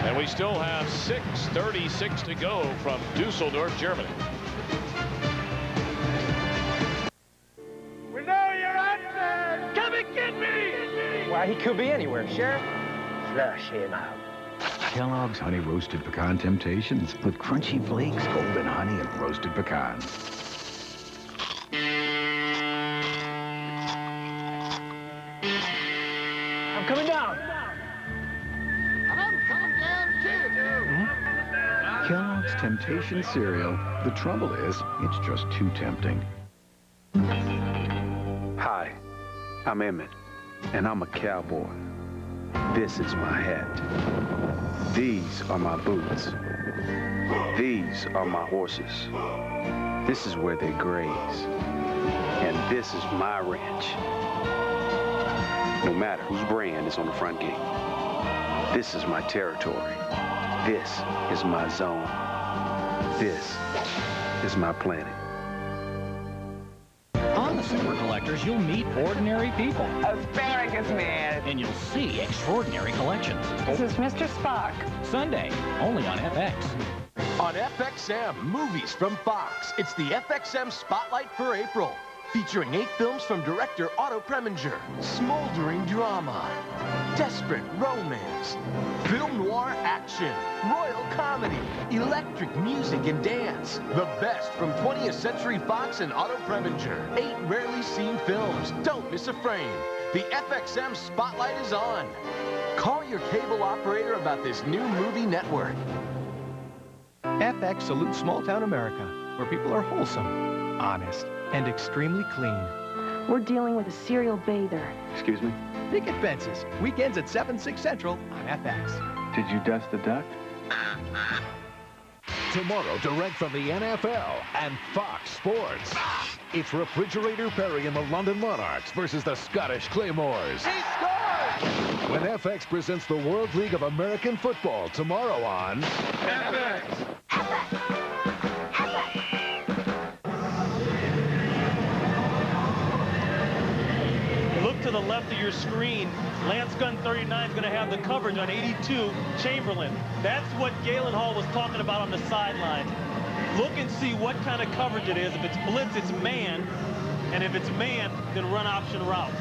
Speaker 1: And we still have 6:36 to go from Dusseldorf, Germany.
Speaker 8: We know you're out there. Come and get me.
Speaker 15: Why, he could be anywhere, Sheriff. Flush him out.
Speaker 6: Kellogg's Honey Roasted Pecan Temptations with crunchy flakes, golden honey, and roasted pecans.
Speaker 15: I'm coming down.
Speaker 8: I'm coming down too.
Speaker 6: Kellogg's Temptation Cereal. The trouble is, it's just too tempting.
Speaker 10: Hi, I'm Emmett, and I'm a cowboy. This is my hat. These are my boots. These are my horses. This is where they graze. And this is my ranch. No matter whose brand is on the front gate. This is my territory. This is my zone. This is my planet.
Speaker 24: On the Super Collectors, you'll meet ordinary people.
Speaker 11: Asparagus man.
Speaker 24: And you'll see extraordinary collections.
Speaker 11: This is Mr. Spock.
Speaker 24: Sunday, only on FX.
Speaker 12: On FXM, movies from Fox. It's the FXM Spotlight for April. Featuring 8 films from director Otto Preminger. Smoldering drama, desperate romance, film noir action, royal comedy, electric music and dance. The best from 20th Century Fox and Otto Preminger. 8 rarely seen films. Don't miss a frame. The FXM Spotlight is on. Call your cable operator about this new movie network. FX salutes small-town America, where people are wholesome, honest, and extremely clean.
Speaker 11: We're dealing with a serial bather.
Speaker 10: Excuse me?
Speaker 12: Picket Fences, weekends at 7, 6 Central on FX.
Speaker 10: Did you dust the duck?
Speaker 13: Tomorrow, direct from the NFL and Fox Sports. It's Refrigerator Perry and the London Monarchs versus the Scottish Claymores.
Speaker 8: He scored!
Speaker 13: When FX presents the World League of American Football tomorrow on
Speaker 8: FX.
Speaker 2: Look to the left of your screen. Lance Gunn 39 is going to have the coverage on 82, Chamberlain. That's what Galen Hall was talking about on the sideline. Look and see what kind of coverage it is. If it's blitz, it's man. And if it's man, then run option route.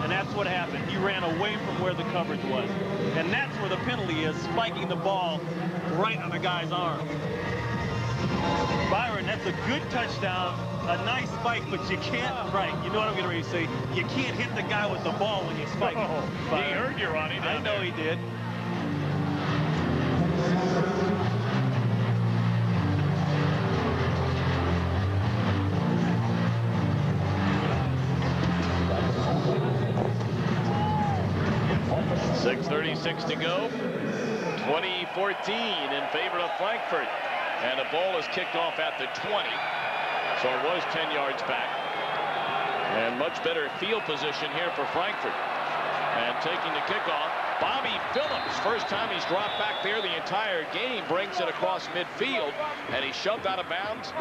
Speaker 2: And that's what happened. He ran away from where the coverage was. And that's where the penalty is, spiking the ball right on the guy's arm. Byron, that's a good touchdown. A nice spike, but you can't, right, you know what I'm getting ready to say. You can't hit the guy with the ball when you spike him.
Speaker 1: He heard you, Ronnie.
Speaker 2: I know he did.
Speaker 1: .6:36 to go. 20-14 in favor of Frankfurt. And the ball is kicked off at the 20. So it was 10 yards back. And much better field position here for Frankfurt. And taking the kickoff, Bobby Phillips. First time he's dropped back there the entire game. Brings it across midfield. And he's shoved out of bounds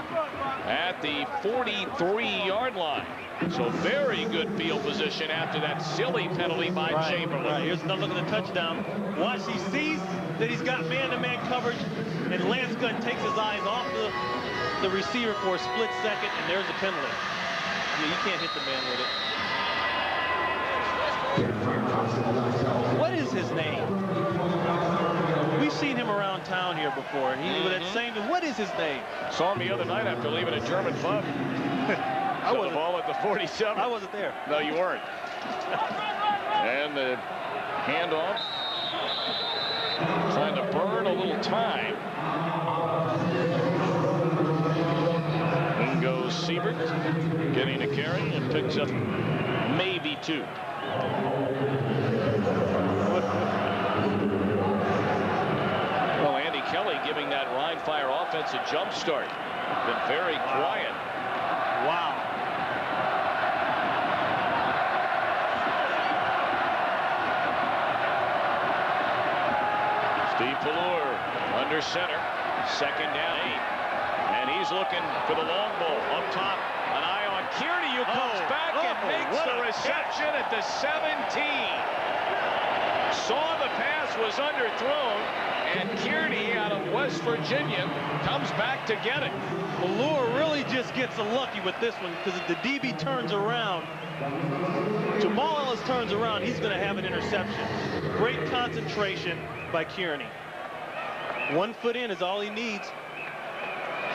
Speaker 1: at the 43-yard line. So very good field position after that silly penalty by Chamberlain.
Speaker 2: Right. Here's another look at the touchdown. Watch, he sees that he's got man-to-man coverage. And Lance Gunn takes his eyes off the receiver for a split second, and there's a penalty. Yeah, you can't hit the man with it. What is his name? We've seen him around town here before. What is his name?
Speaker 1: Saw him the other night after leaving a German pub.
Speaker 2: I wasn't.
Speaker 1: The ball at the 47.
Speaker 2: I wasn't there.
Speaker 1: No, you weren't. And the handoff. Trying to burn a little time. In goes Siebert, getting a carry and picks up maybe 2. Well, Andy Kelly giving that Rhein Fire offense a jump start. Been very quiet.
Speaker 2: Wow.
Speaker 1: Steve Pallur under center. Second down 8. And he's looking for the long ball up top. An eye on Kearney, who comes back and makes the reception at the 17. Saw the pass was underthrown, and Kearney out of West Virginia comes back to get it.
Speaker 2: Pallur really just gets lucky with this one, because if the DB turns around, Jamal Ellis turns around, he's going to have an interception. Great concentration by Kearney. 1 foot in is all he needs.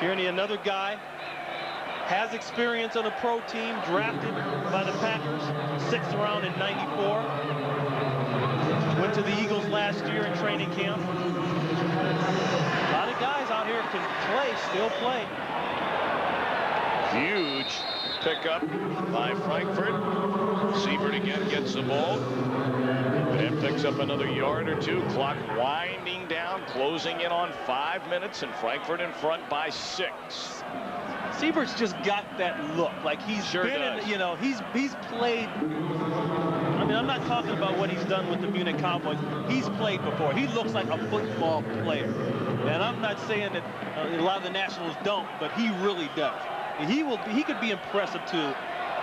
Speaker 2: Kearney, another guy, has experience on a pro team, drafted by the Packers, 6th round in '94. Went to the Eagles last year in training camp. A lot of guys out here can play, still play.
Speaker 1: Huge pickup by Frankfurt. Siebert again gets the ball and picks up another yard or 2. Clock winding down, closing in on 5 minutes, and Frankfurt in front by 6.
Speaker 2: Siebert's just got that look, like he's been in, you know, he's played. I mean, I'm not talking about what he's done with the Munich Cowboys. He's played before. He looks like a football player. And I'm not saying that a lot of the Nationals don't, but he really does. He could be impressive to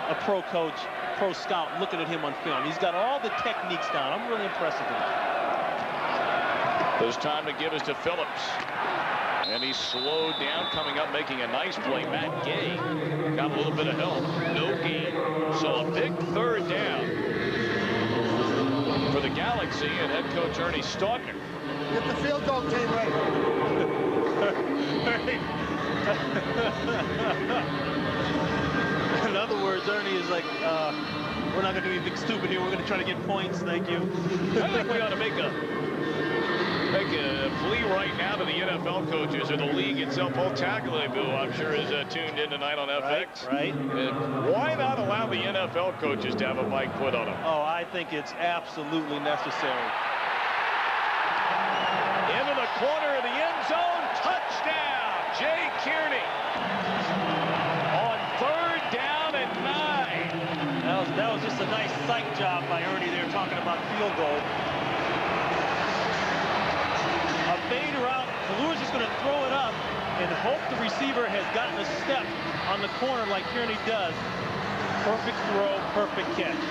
Speaker 2: a pro coach, pro scout looking at him on film. He's got all the techniques down. I'm really impressed with him.
Speaker 1: There's time to give us to Phillips. And he's slowed down, coming up, making a nice play. Matt Gay got a little bit of help. No gain. So a big 3rd down for the Galaxy and head coach Ernie Staudner.
Speaker 4: Get the field goal team ready.
Speaker 2: In other words, Ernie is like, we're not going to do anything stupid here. We're going to try to get points. Thank you.
Speaker 1: I think we ought to make a plea right now to the NFL coaches or the league itself. Paul Tagliabue, I'm sure, is tuned in tonight on FX.
Speaker 2: Right.
Speaker 1: Why not allow the NFL coaches to have a bike put on them?
Speaker 2: Oh, I think it's absolutely necessary.
Speaker 1: Into the corner of the end zone. Touchdown, Jay Kearney. On 3rd down and 9.
Speaker 2: That was just a nice sight job by Ernie there, talking about field goal. A fade route. Pallur's just going to throw it up and hope the receiver has gotten a step on the corner like Kearney does. Perfect throw, perfect catch.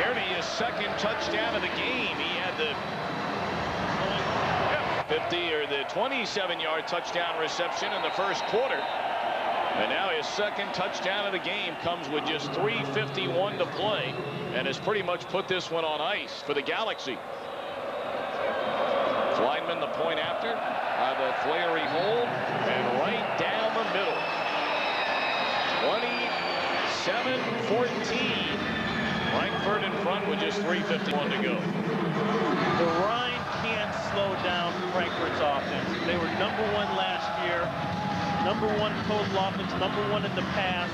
Speaker 1: Kearney, his 2nd touchdown of the game. He had the 50 or the 27-yard touchdown reception in the first quarter. And now his 2nd touchdown of the game comes with just 3:51 to play and has pretty much put this one on ice for the Galaxy. Kleinman the point after, the Flaherty hold, and right down the middle. 27-14. Frankfurt in front with just 3:51 to go.
Speaker 2: The Rhein can't slow down Frankfurt's offense. They were #1 last year, #1 total offense, #1 in the pass.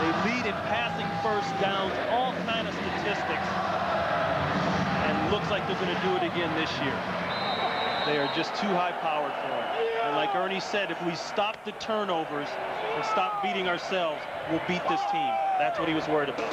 Speaker 2: They lead in passing first downs, all kind of statistics. And looks like they're going to do it again this year. They are just too high-powered for it. And like Ernie said, if we stop the turnovers and stop beating ourselves, we'll beat this team. That's what he was worried about.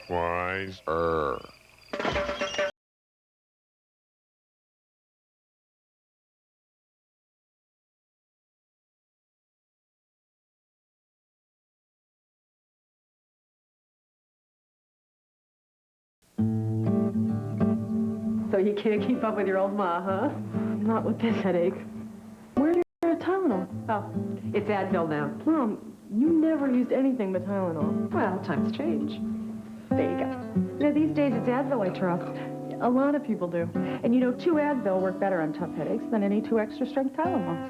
Speaker 14: Budweiser.
Speaker 11: So you can't keep up with your old ma, huh? Not with this headache. Where's your Tylenol? Oh, it's Advil now. Mom, you never used anything but Tylenol. Well, times change. There you go. You know, these days it's Advil I trust. A lot of people do. And you know, 2 Advil work better on tough headaches than any 2 extra-strength Tylenols.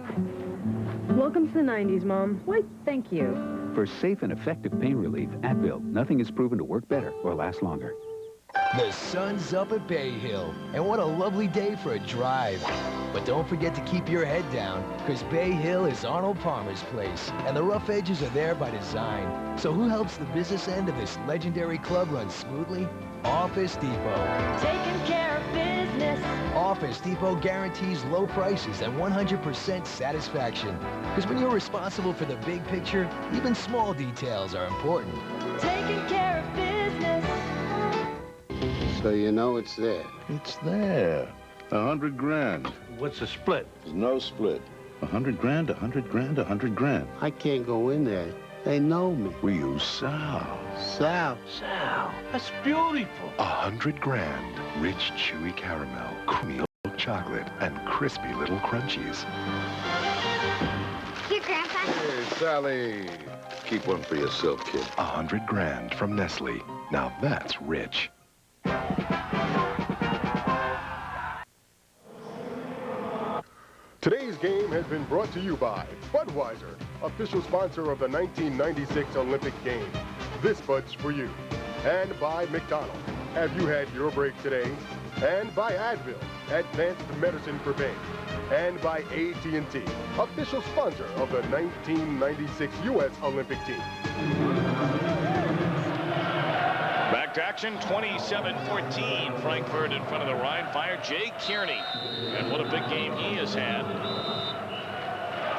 Speaker 11: Welcome to the 90s, Mom. Why, thank you.
Speaker 14: For safe and effective pain relief, Advil, nothing is proven to work better or last longer.
Speaker 12: The sun's up at Bay Hill, and what a lovely day for a drive. But don't forget to keep your head down, because Bay Hill is Arnold Palmer's place, and the rough edges are there by design. So who helps the business end of this legendary club run smoothly? Office Depot.
Speaker 16: Taking care of business.
Speaker 12: Office Depot guarantees low prices and 100% satisfaction. Because when you're responsible for the big picture, even small details are important.
Speaker 16: Taking care of business.
Speaker 17: So you know it's there.
Speaker 18: It's there. 100 grand. What's the split?
Speaker 17: There's no split.
Speaker 18: 100 grand, 100 grand, 100 grand.
Speaker 17: I can't go in there. They know me.
Speaker 18: We use Sal.
Speaker 17: Sal.
Speaker 18: Sal. That's beautiful.
Speaker 20: 100 grand. Rich, chewy caramel, creamy milk chocolate, and crispy little crunchies.
Speaker 16: Here, Grandpa.
Speaker 18: Hey, Sally. Keep one for yourself, kid.
Speaker 20: 100 grand from Nestle. Now that's rich.
Speaker 21: Today's game has been brought to you by Budweiser, official sponsor of the 1996 Olympic Games. This Bud's for you. And by McDonald's. Have you had your break today? And by Advil, advanced medicine for pain. And by AT&T, official sponsor of the 1996 U.S. Olympic team.
Speaker 1: Back to action, 27-14. Frankfurt in front of the Rhein Fire. Jay Kearney. And what a big game he has had.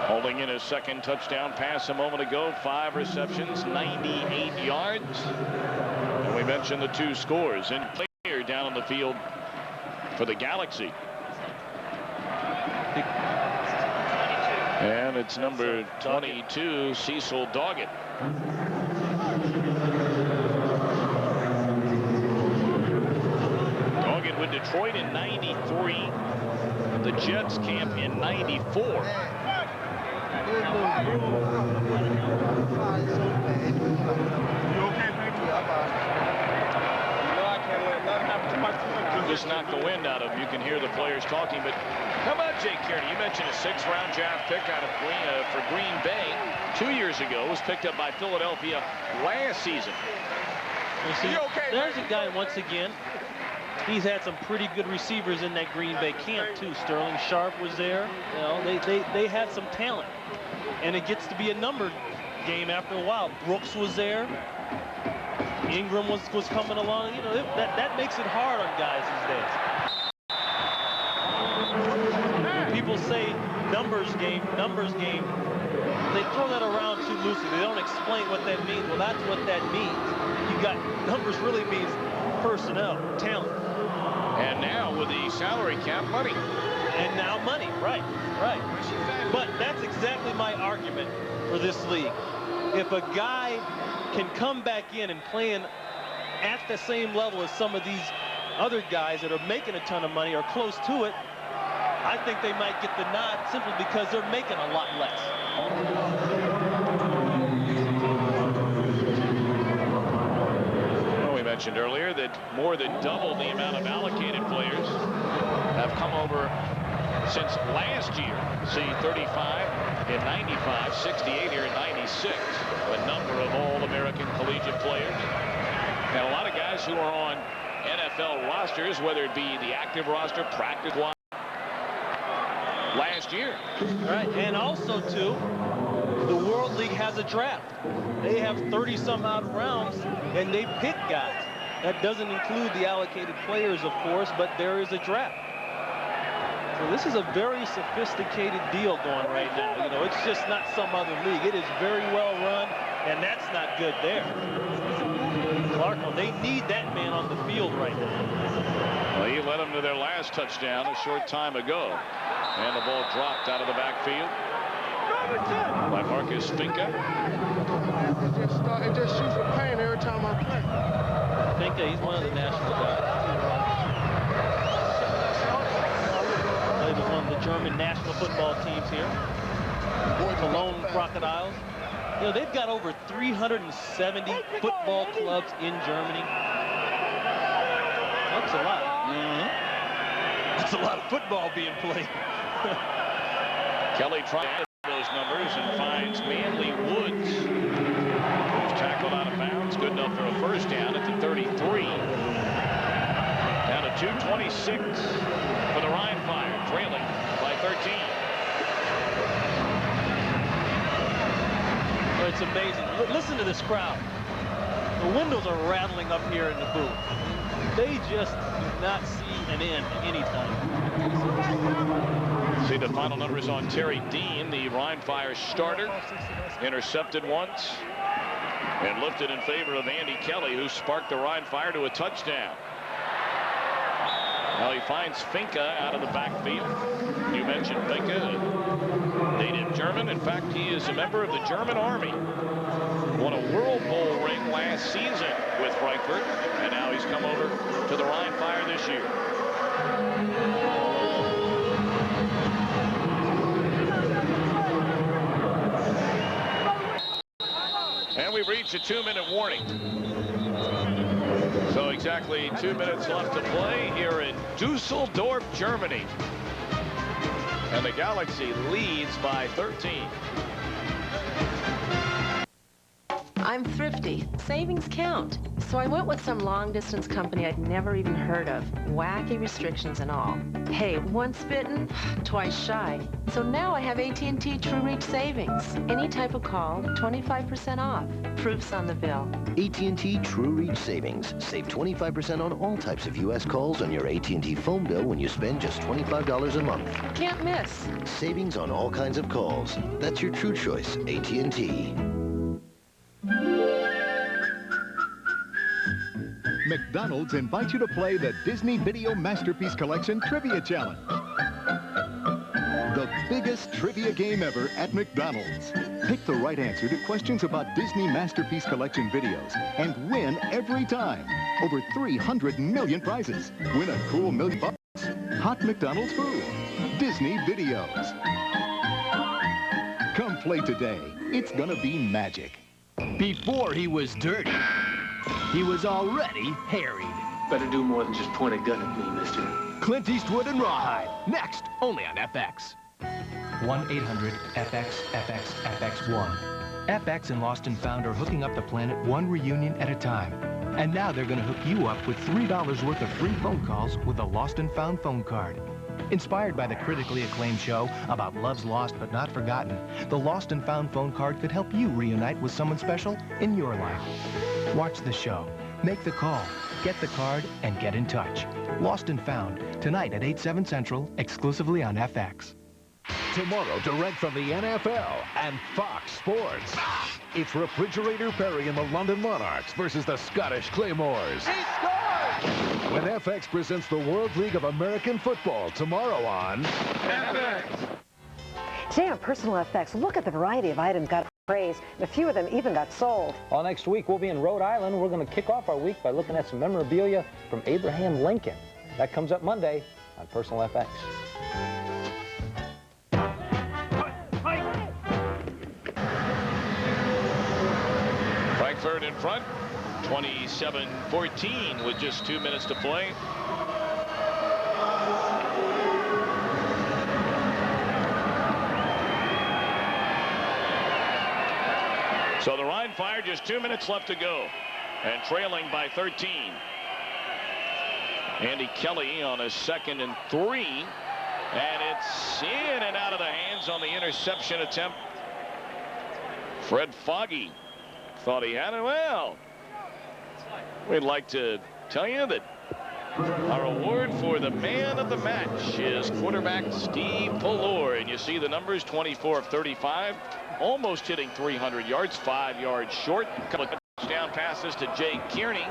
Speaker 1: Holding in his second touchdown pass a moment ago. 5 receptions, 98 yards. And we mentioned the 2 scores. And player down on the field for the Galaxy. And it's number 22, Cecil Doggett. With Detroit in 93, the Jets camp in 94. Just knocked the wind out of him. You can hear the players talking, but how about Jake Kearney? You mentioned a 6th-round draft pick out of for Green Bay 2 years ago. Was picked up by Philadelphia last season.
Speaker 2: You see, there's a guy once again. He's had some pretty good receivers in that Green Bay camp too. Sterling Sharp was there. You know, they had some talent, and it gets to be a numbered game after a while. Brooks was there. Ingram was coming along. You know, that makes it hard on guys these days. People say numbers game. They throw that around too loosely. They don't explain what that means. Well, that's what that means. You got numbers really means personnel, talent.
Speaker 1: And now with the salary cap, money.
Speaker 2: And now money, right. But that's exactly my argument for this league. If a guy can come back in and playing at the same level as some of these other guys that are making a ton of money or close to it, I think they might get the nod simply because they're making a lot less.
Speaker 1: Mentioned earlier that more than double the amount of allocated players have come over since last year. See, 35 in 95, 68 here in 96. A number of All-American collegiate players. And a lot of guys who are on NFL rosters, whether it be the active roster, practice squad, last year.
Speaker 2: Right, and also, too, the World League has a draft. They have 30-some-odd rounds, and they pick guys. That doesn't include the allocated players, of course, but there is a draft. So this is a very sophisticated deal going right now. You know, it's just not some other league. It is very well run, and that's not good there. Clark, they need that man on the field right now.
Speaker 1: Well, he led them to their last touchdown a short time ago. And the ball dropped out of the backfield by Marcus Finka.
Speaker 4: It just shoots with pain every time I play.
Speaker 2: Finke, he's one of the national guys. Played with one of the German national football teams here. Cologne Crocodiles. You know, they've got over 370 football clubs in Germany. That's a lot. That's a lot of football being played.
Speaker 1: Kelly tries those numbers and finds Manley Woods, who's tackled out of bounds. Good enough for a first down at the 33. Down to 2:26 for the Rhein Fire, trailing by 13.
Speaker 2: Oh, it's amazing. Listen to this crowd. The windows are rattling up here in the booth. They just do not see an end anytime.
Speaker 1: See the final numbers on Terry Dean, the Rhein Fire starter. Intercepted once and lifted in favor of Andy Kelly, who sparked the Rhein Fire to a touchdown. Now he finds Finke out of the backfield. You mentioned Finke, native German. In fact, he is a member of the German Army. Won a World Bowl ring last season with Frankfurt, and now he's come over to the Rhein Fire this year. And we've reached a 2-minute warning. So exactly 2 minutes left to play here in Dusseldorf, Germany. And the Galaxy leads by 13.
Speaker 11: I'm thrifty. Savings count. So I went with some long-distance company I'd never even heard of. Wacky restrictions and all. Hey, once bitten, twice shy. So now I have AT&T True Reach Savings. Any type of call, 25% off. Proof's on the bill.
Speaker 5: AT&T True Reach Savings. Save 25% on all types of U.S. calls on your AT&T phone bill when you spend just $25 a month.
Speaker 11: Can't miss.
Speaker 5: Savings on all kinds of calls. That's your true choice, AT&T.
Speaker 13: McDonald's invites you to play the Disney Video Masterpiece Collection Trivia Challenge. The biggest trivia game ever at McDonald's. Pick the right answer to questions about Disney Masterpiece Collection videos and win every time. Over 300 million prizes. Win a cool $1 million. Hot McDonald's food. Disney videos. Come play today. It's gonna be magic.
Speaker 12: Before he was dirty, he was already harried.
Speaker 19: Better do more than just point a gun at me, mister.
Speaker 12: Clint Eastwood and Rawhide. Next, only on FX.
Speaker 22: 1-800-FX-FX-FX1. FX and Lost and Found are hooking up the planet one reunion at a time. And now they're going to hook you up with $3 worth of free phone calls with a Lost and Found phone card. Inspired by the critically acclaimed show about love's lost but not forgotten, the Lost and Found phone card could help you reunite with someone special in your life. Watch the show, make the call, get the card, and get in touch. Lost and Found, tonight at 8/7 Central, exclusively on FX.
Speaker 13: Tomorrow, direct from the NFL and Fox Sports. It's Refrigerator Perry and the London Monarchs versus the Scottish Claymores.
Speaker 8: He scored!
Speaker 13: When FX presents the World League of American Football tomorrow on
Speaker 8: FX.
Speaker 23: Today on Personal FX, look at the variety of items got praised. A few of them even got sold.
Speaker 25: Well, next week we'll be in Rhode Island. We're going to kick off our week by looking at some memorabilia from Abraham Lincoln. That comes up Monday on Personal FX.
Speaker 1: Frankfurt in front, 27-14 with just 2 minutes to play. So the Rhein Fire, just 2 minutes left to go and trailing by 13. Andy Kelly on a 2nd and 3, and it's in and out of the hands on the interception attempt. Fred Foggy thought he had it. Well, we'd like to tell you that our award for the man of the match is quarterback Steve Pallor, and you see the numbers: 24 of 35, almost hitting 300 yards, 5 yards short. A couple of touchdown passes to Jay Kearney.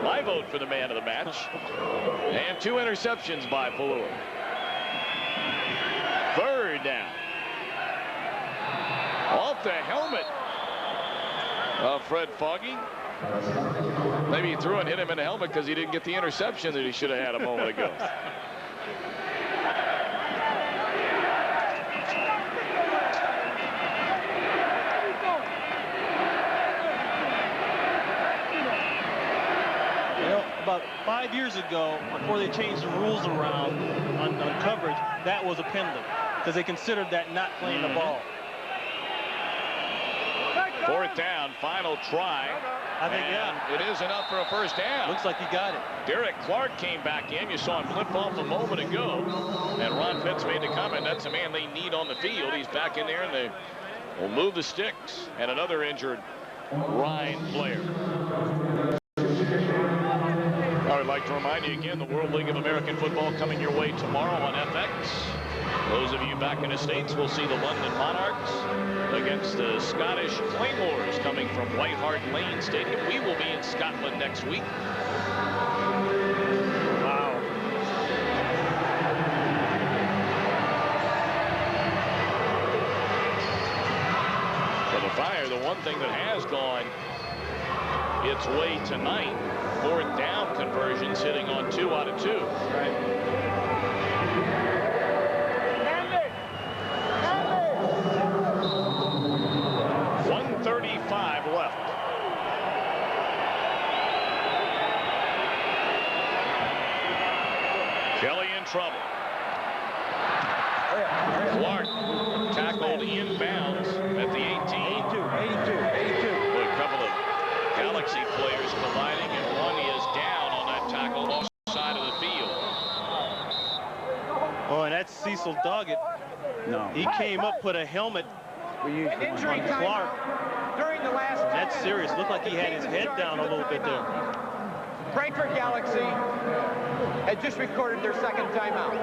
Speaker 1: My vote for the man of the match. And 2 interceptions by Pallor. 3rd down. Off the helmet of Fred Foggy. Maybe he threw and hit him in the helmet because he didn't get the interception that he should have had a moment ago.
Speaker 2: About 5 years ago, before they changed the rules around on coverage, that was a penalty because they considered that not playing the ball.
Speaker 1: Fourth down, final try.
Speaker 2: I think, yeah.
Speaker 1: It is enough for a first down.
Speaker 2: Looks like he got it.
Speaker 1: Derek Clark came back in. You saw him flip off a moment ago. And Ron Pitts made the comment, that's the man they need on the field. He's back in there, and they will move the sticks. And another injured Rhein player. I would like to remind you again, the World League of American Football coming your way tomorrow on FX. Those of you back in the States will see the London Monarchs against the Scottish Claymores coming from White Hart Lane Stadium. We will be in Scotland next week.
Speaker 2: Wow.
Speaker 1: For the Fire, the one thing that has gone its way tonight, fourth down conversions hitting on 2 out of 2. Right. 1:35 left. Kelly in trouble. Clark tackled inbounds at the 18. 82. A couple of Galaxy players colliding, and one is down on that tackle off the side of the field.
Speaker 2: Oh, and that's Cecil Doggett.
Speaker 14: No.
Speaker 2: He came up, put a helmet on Clark.
Speaker 8: During the last
Speaker 2: That's serious. Looked like he had his head down a little bit there.
Speaker 8: Frankfurt Galaxy had just recorded their second timeout.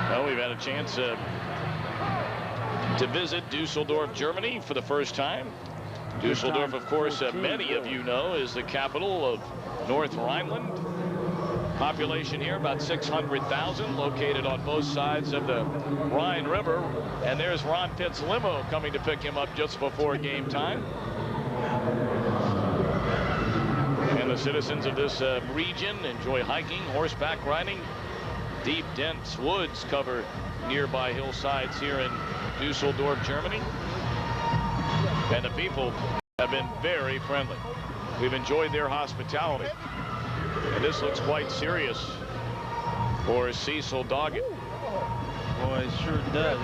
Speaker 1: Well, we've had a chance to visit Dusseldorf, Germany for the first time. Dusseldorf, of course, many of you know, is the capital of North Rhineland. Population here about 600,000, located on both sides of the Rhine River. And there's Ron Pitt's limo coming to pick him up just before game time. And the citizens of this region enjoy hiking, horseback riding. Deep, dense woods cover nearby hillsides here in Dusseldorf, Germany. And the people have been very friendly. We've enjoyed their hospitality. And this looks quite serious for Cecil Doggett.
Speaker 2: Boy, it sure does.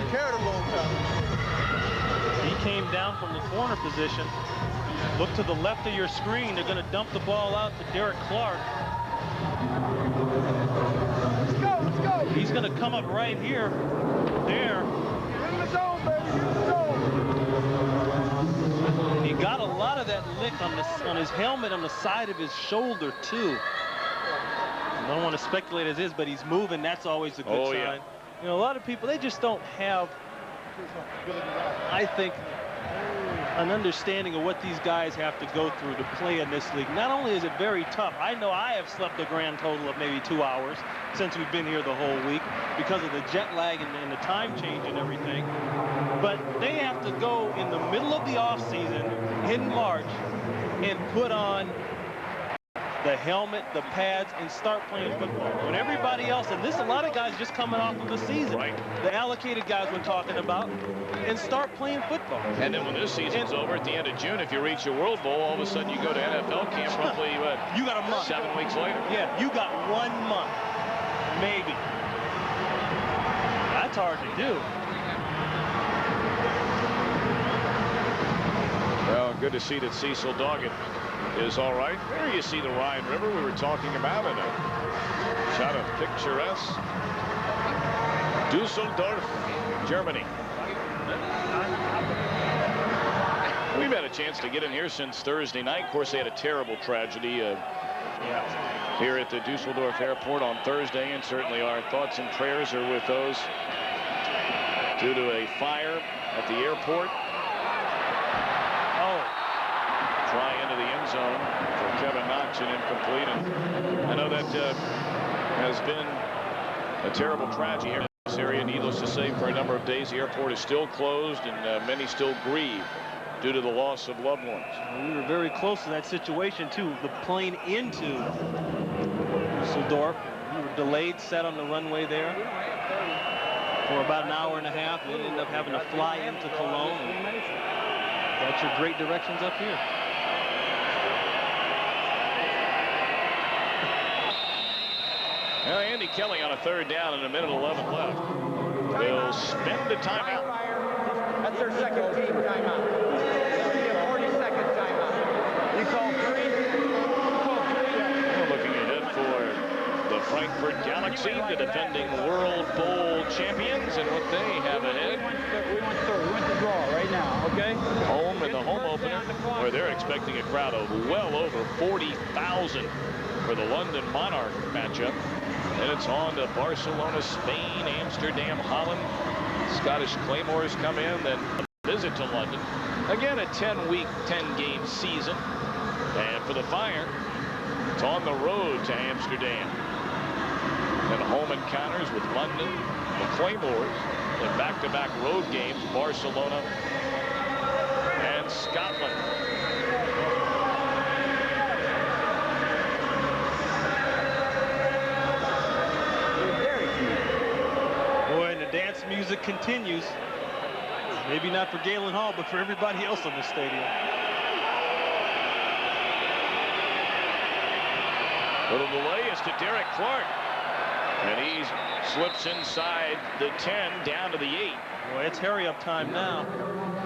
Speaker 2: He came down from the corner position. Look to the left of your screen. They're going to dump the ball out to Derek Clark.
Speaker 8: Let's go, let's go.
Speaker 2: He's going to come up right here. There.
Speaker 8: In the zone, baby. In the zone.
Speaker 2: He got a lot of that lick on his helmet on the side of his shoulder, too. I don't want to speculate as is, but he's moving. That's always a good sign.
Speaker 1: Yeah.
Speaker 2: You know, a lot of people, they just don't have, I think, an understanding of what these guys have to go through to play in this league. Not only is it very tough, I know I have slept a grand total of maybe 2 hours since we've been here the whole week because of the jet lag and the time change and everything. But they have to go in the middle of the off season in March and put on the helmet, the pads, and start playing football. When everybody else, and a lot of guys just coming off of the season,
Speaker 1: right.
Speaker 2: The allocated guys we're talking about, and start playing football.
Speaker 1: And then when this season's over at the end of June, if you reach your World Bowl, all of a sudden you go to NFL camp roughly
Speaker 2: you got a month.
Speaker 1: 7 weeks later.
Speaker 2: Yeah, you got 1 month, maybe. That's hard to do.
Speaker 1: Well, good to see that Cecil Doggett is all right. There you see the Rhine River we were talking about in a shot of picturesque Dusseldorf, Germany. We've had a chance to get in here since Thursday night. Of course, they had a terrible tragedy here at the Dusseldorf airport on Thursday, and certainly our thoughts and prayers are with those due to a fire at the airport. Try into the end zone for Kevin Knox and incomplete. And I know that has been a terrible tragedy here. This area, needless to say, for a number of days, the airport is still closed, and many still grieve due to the loss of loved ones.
Speaker 2: We were very close to that situation, too. The plane into Düsseldorf, we were delayed, sat on the runway there for about an hour and a half, and then ended up having to fly into Cologne. Got your great directions up here.
Speaker 1: Well, Andy Kelly on a 3rd down and 1:11 left. Will spend a timeout.
Speaker 8: That's their second team timeout. That'll be a 40-second timeout. You call 3?
Speaker 1: We're looking ahead for the Frankfurt Galaxy, the defending World Bowl champions, and what they have ahead.
Speaker 8: We want the draw right now, okay?
Speaker 1: Home in the home opener, where they're expecting a crowd of well over 40,000 for the London Monarch matchup. And it's on to Barcelona, Spain, Amsterdam, Holland. Scottish Claymores come in, then a visit to London. Again, a 10-week, 10-game season. And for the Fire, it's on the road to Amsterdam. And home encounters with London, the Claymores, and back-to-back road games, Barcelona and Scotland.
Speaker 2: Dance music continues. Maybe not for Galen Hall, but for everybody else in the stadium.
Speaker 1: Little delay is to Derek Clark. And he slips inside the 10 down to the 8.
Speaker 2: Boy, it's hurry-up time now.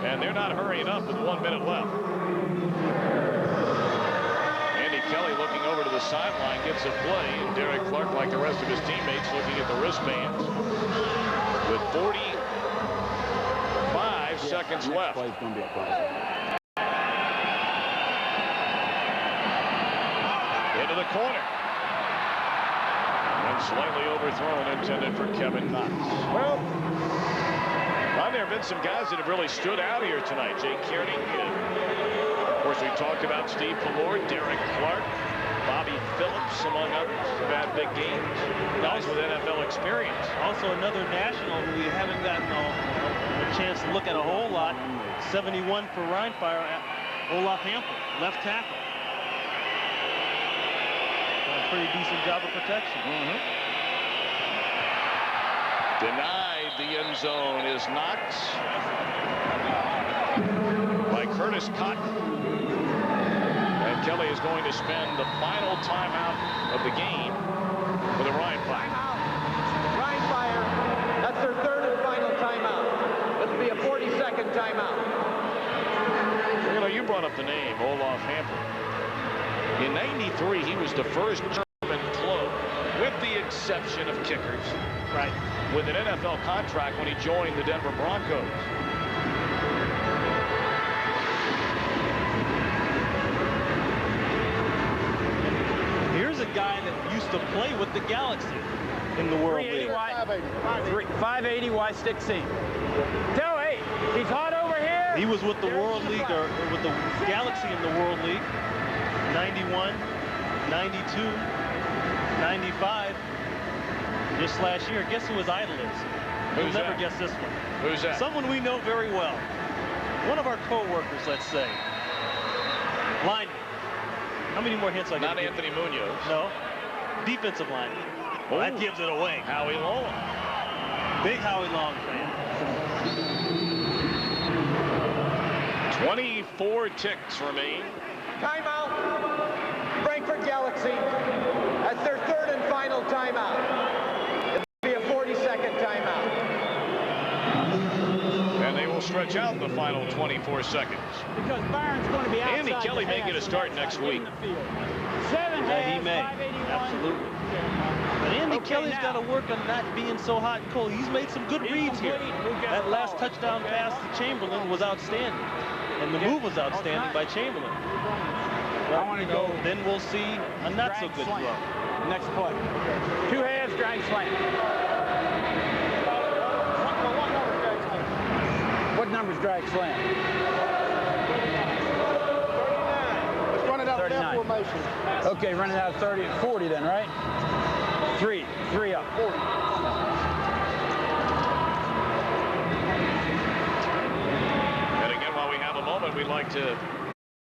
Speaker 1: And they're not hurrying up with 1 minute left. Andy Kelly looking over to the sideline, gets a play. And Derek Clark, like the rest of his teammates, looking at the wristbands. With 45 seconds left.
Speaker 14: Play's going to be a classic.
Speaker 1: Into the corner. And slightly overthrown, intended for Kevin Knox. Well, there have been some guys that have really stood out here tonight. Jake Kearney. Of course, we talked about Steve Pallor, Derek Clark, Bobby Phillips, among others, have had big games. Guys with NFL experience.
Speaker 2: Also another national who we haven't gotten a chance to look at a whole lot. 71 for Rhein Fire, Wlaf, left tackle. A pretty decent job of protection.
Speaker 1: Denied the end zone is Knox by Curtis Cotton. And Kelly is going to spend the final timeout of the game for the Rhein Fire.
Speaker 8: Rhein Fire, that's their 3rd and final timeout. This will be a 40-second timeout.
Speaker 1: You know, you brought up the name, Wlaf. In '93, he was the first German club, with the exception of kickers,
Speaker 2: right,
Speaker 1: with an NFL contract when he joined the Denver Broncos.
Speaker 2: Here's a guy that used to play with the Galaxy in the World League.
Speaker 8: 580 Y stick seam. Tell, hey, he's hot over here.
Speaker 2: He was with the World League, or with the Galaxy in the World League. 91, 92, 95. Just last year. Guess who his idol is? You'll never guess this one.
Speaker 1: Who's that?
Speaker 2: Someone we know very well. One of our co-workers, let's say. Lineman. How many more hints I got?
Speaker 1: Not Anthony Munoz.
Speaker 2: No. Defensive lineman. Well, that gives it away.
Speaker 1: Howie Long.
Speaker 2: Big Howie Long fan.
Speaker 1: 24 ticks remain.
Speaker 8: Timeout. Frankfurt Galaxy. That's their 3rd and final timeout. It'll be a 40-second timeout.
Speaker 1: And they will stretch out the final 24 seconds.
Speaker 8: Because Byron's going to be outside.
Speaker 1: Andy Kelly may get a start next week.
Speaker 8: 7
Speaker 2: he may. Absolutely. But Andy Kelly's got to work on not being so hot and cold. He's made some good reads here. That last touchdown pass to Chamberlain was outstanding. And the move was outstanding by Chamberlain.
Speaker 8: I want to go.
Speaker 2: Then we'll see a not-so-good throw.
Speaker 8: Next play. 2 hands, drag slant. What number's drag slant?
Speaker 4: Let's run it out of that
Speaker 8: 39.
Speaker 4: formation.
Speaker 8: Okay, running out of 30 and 40 then, right? 3 up. 40.
Speaker 1: point, we'd like to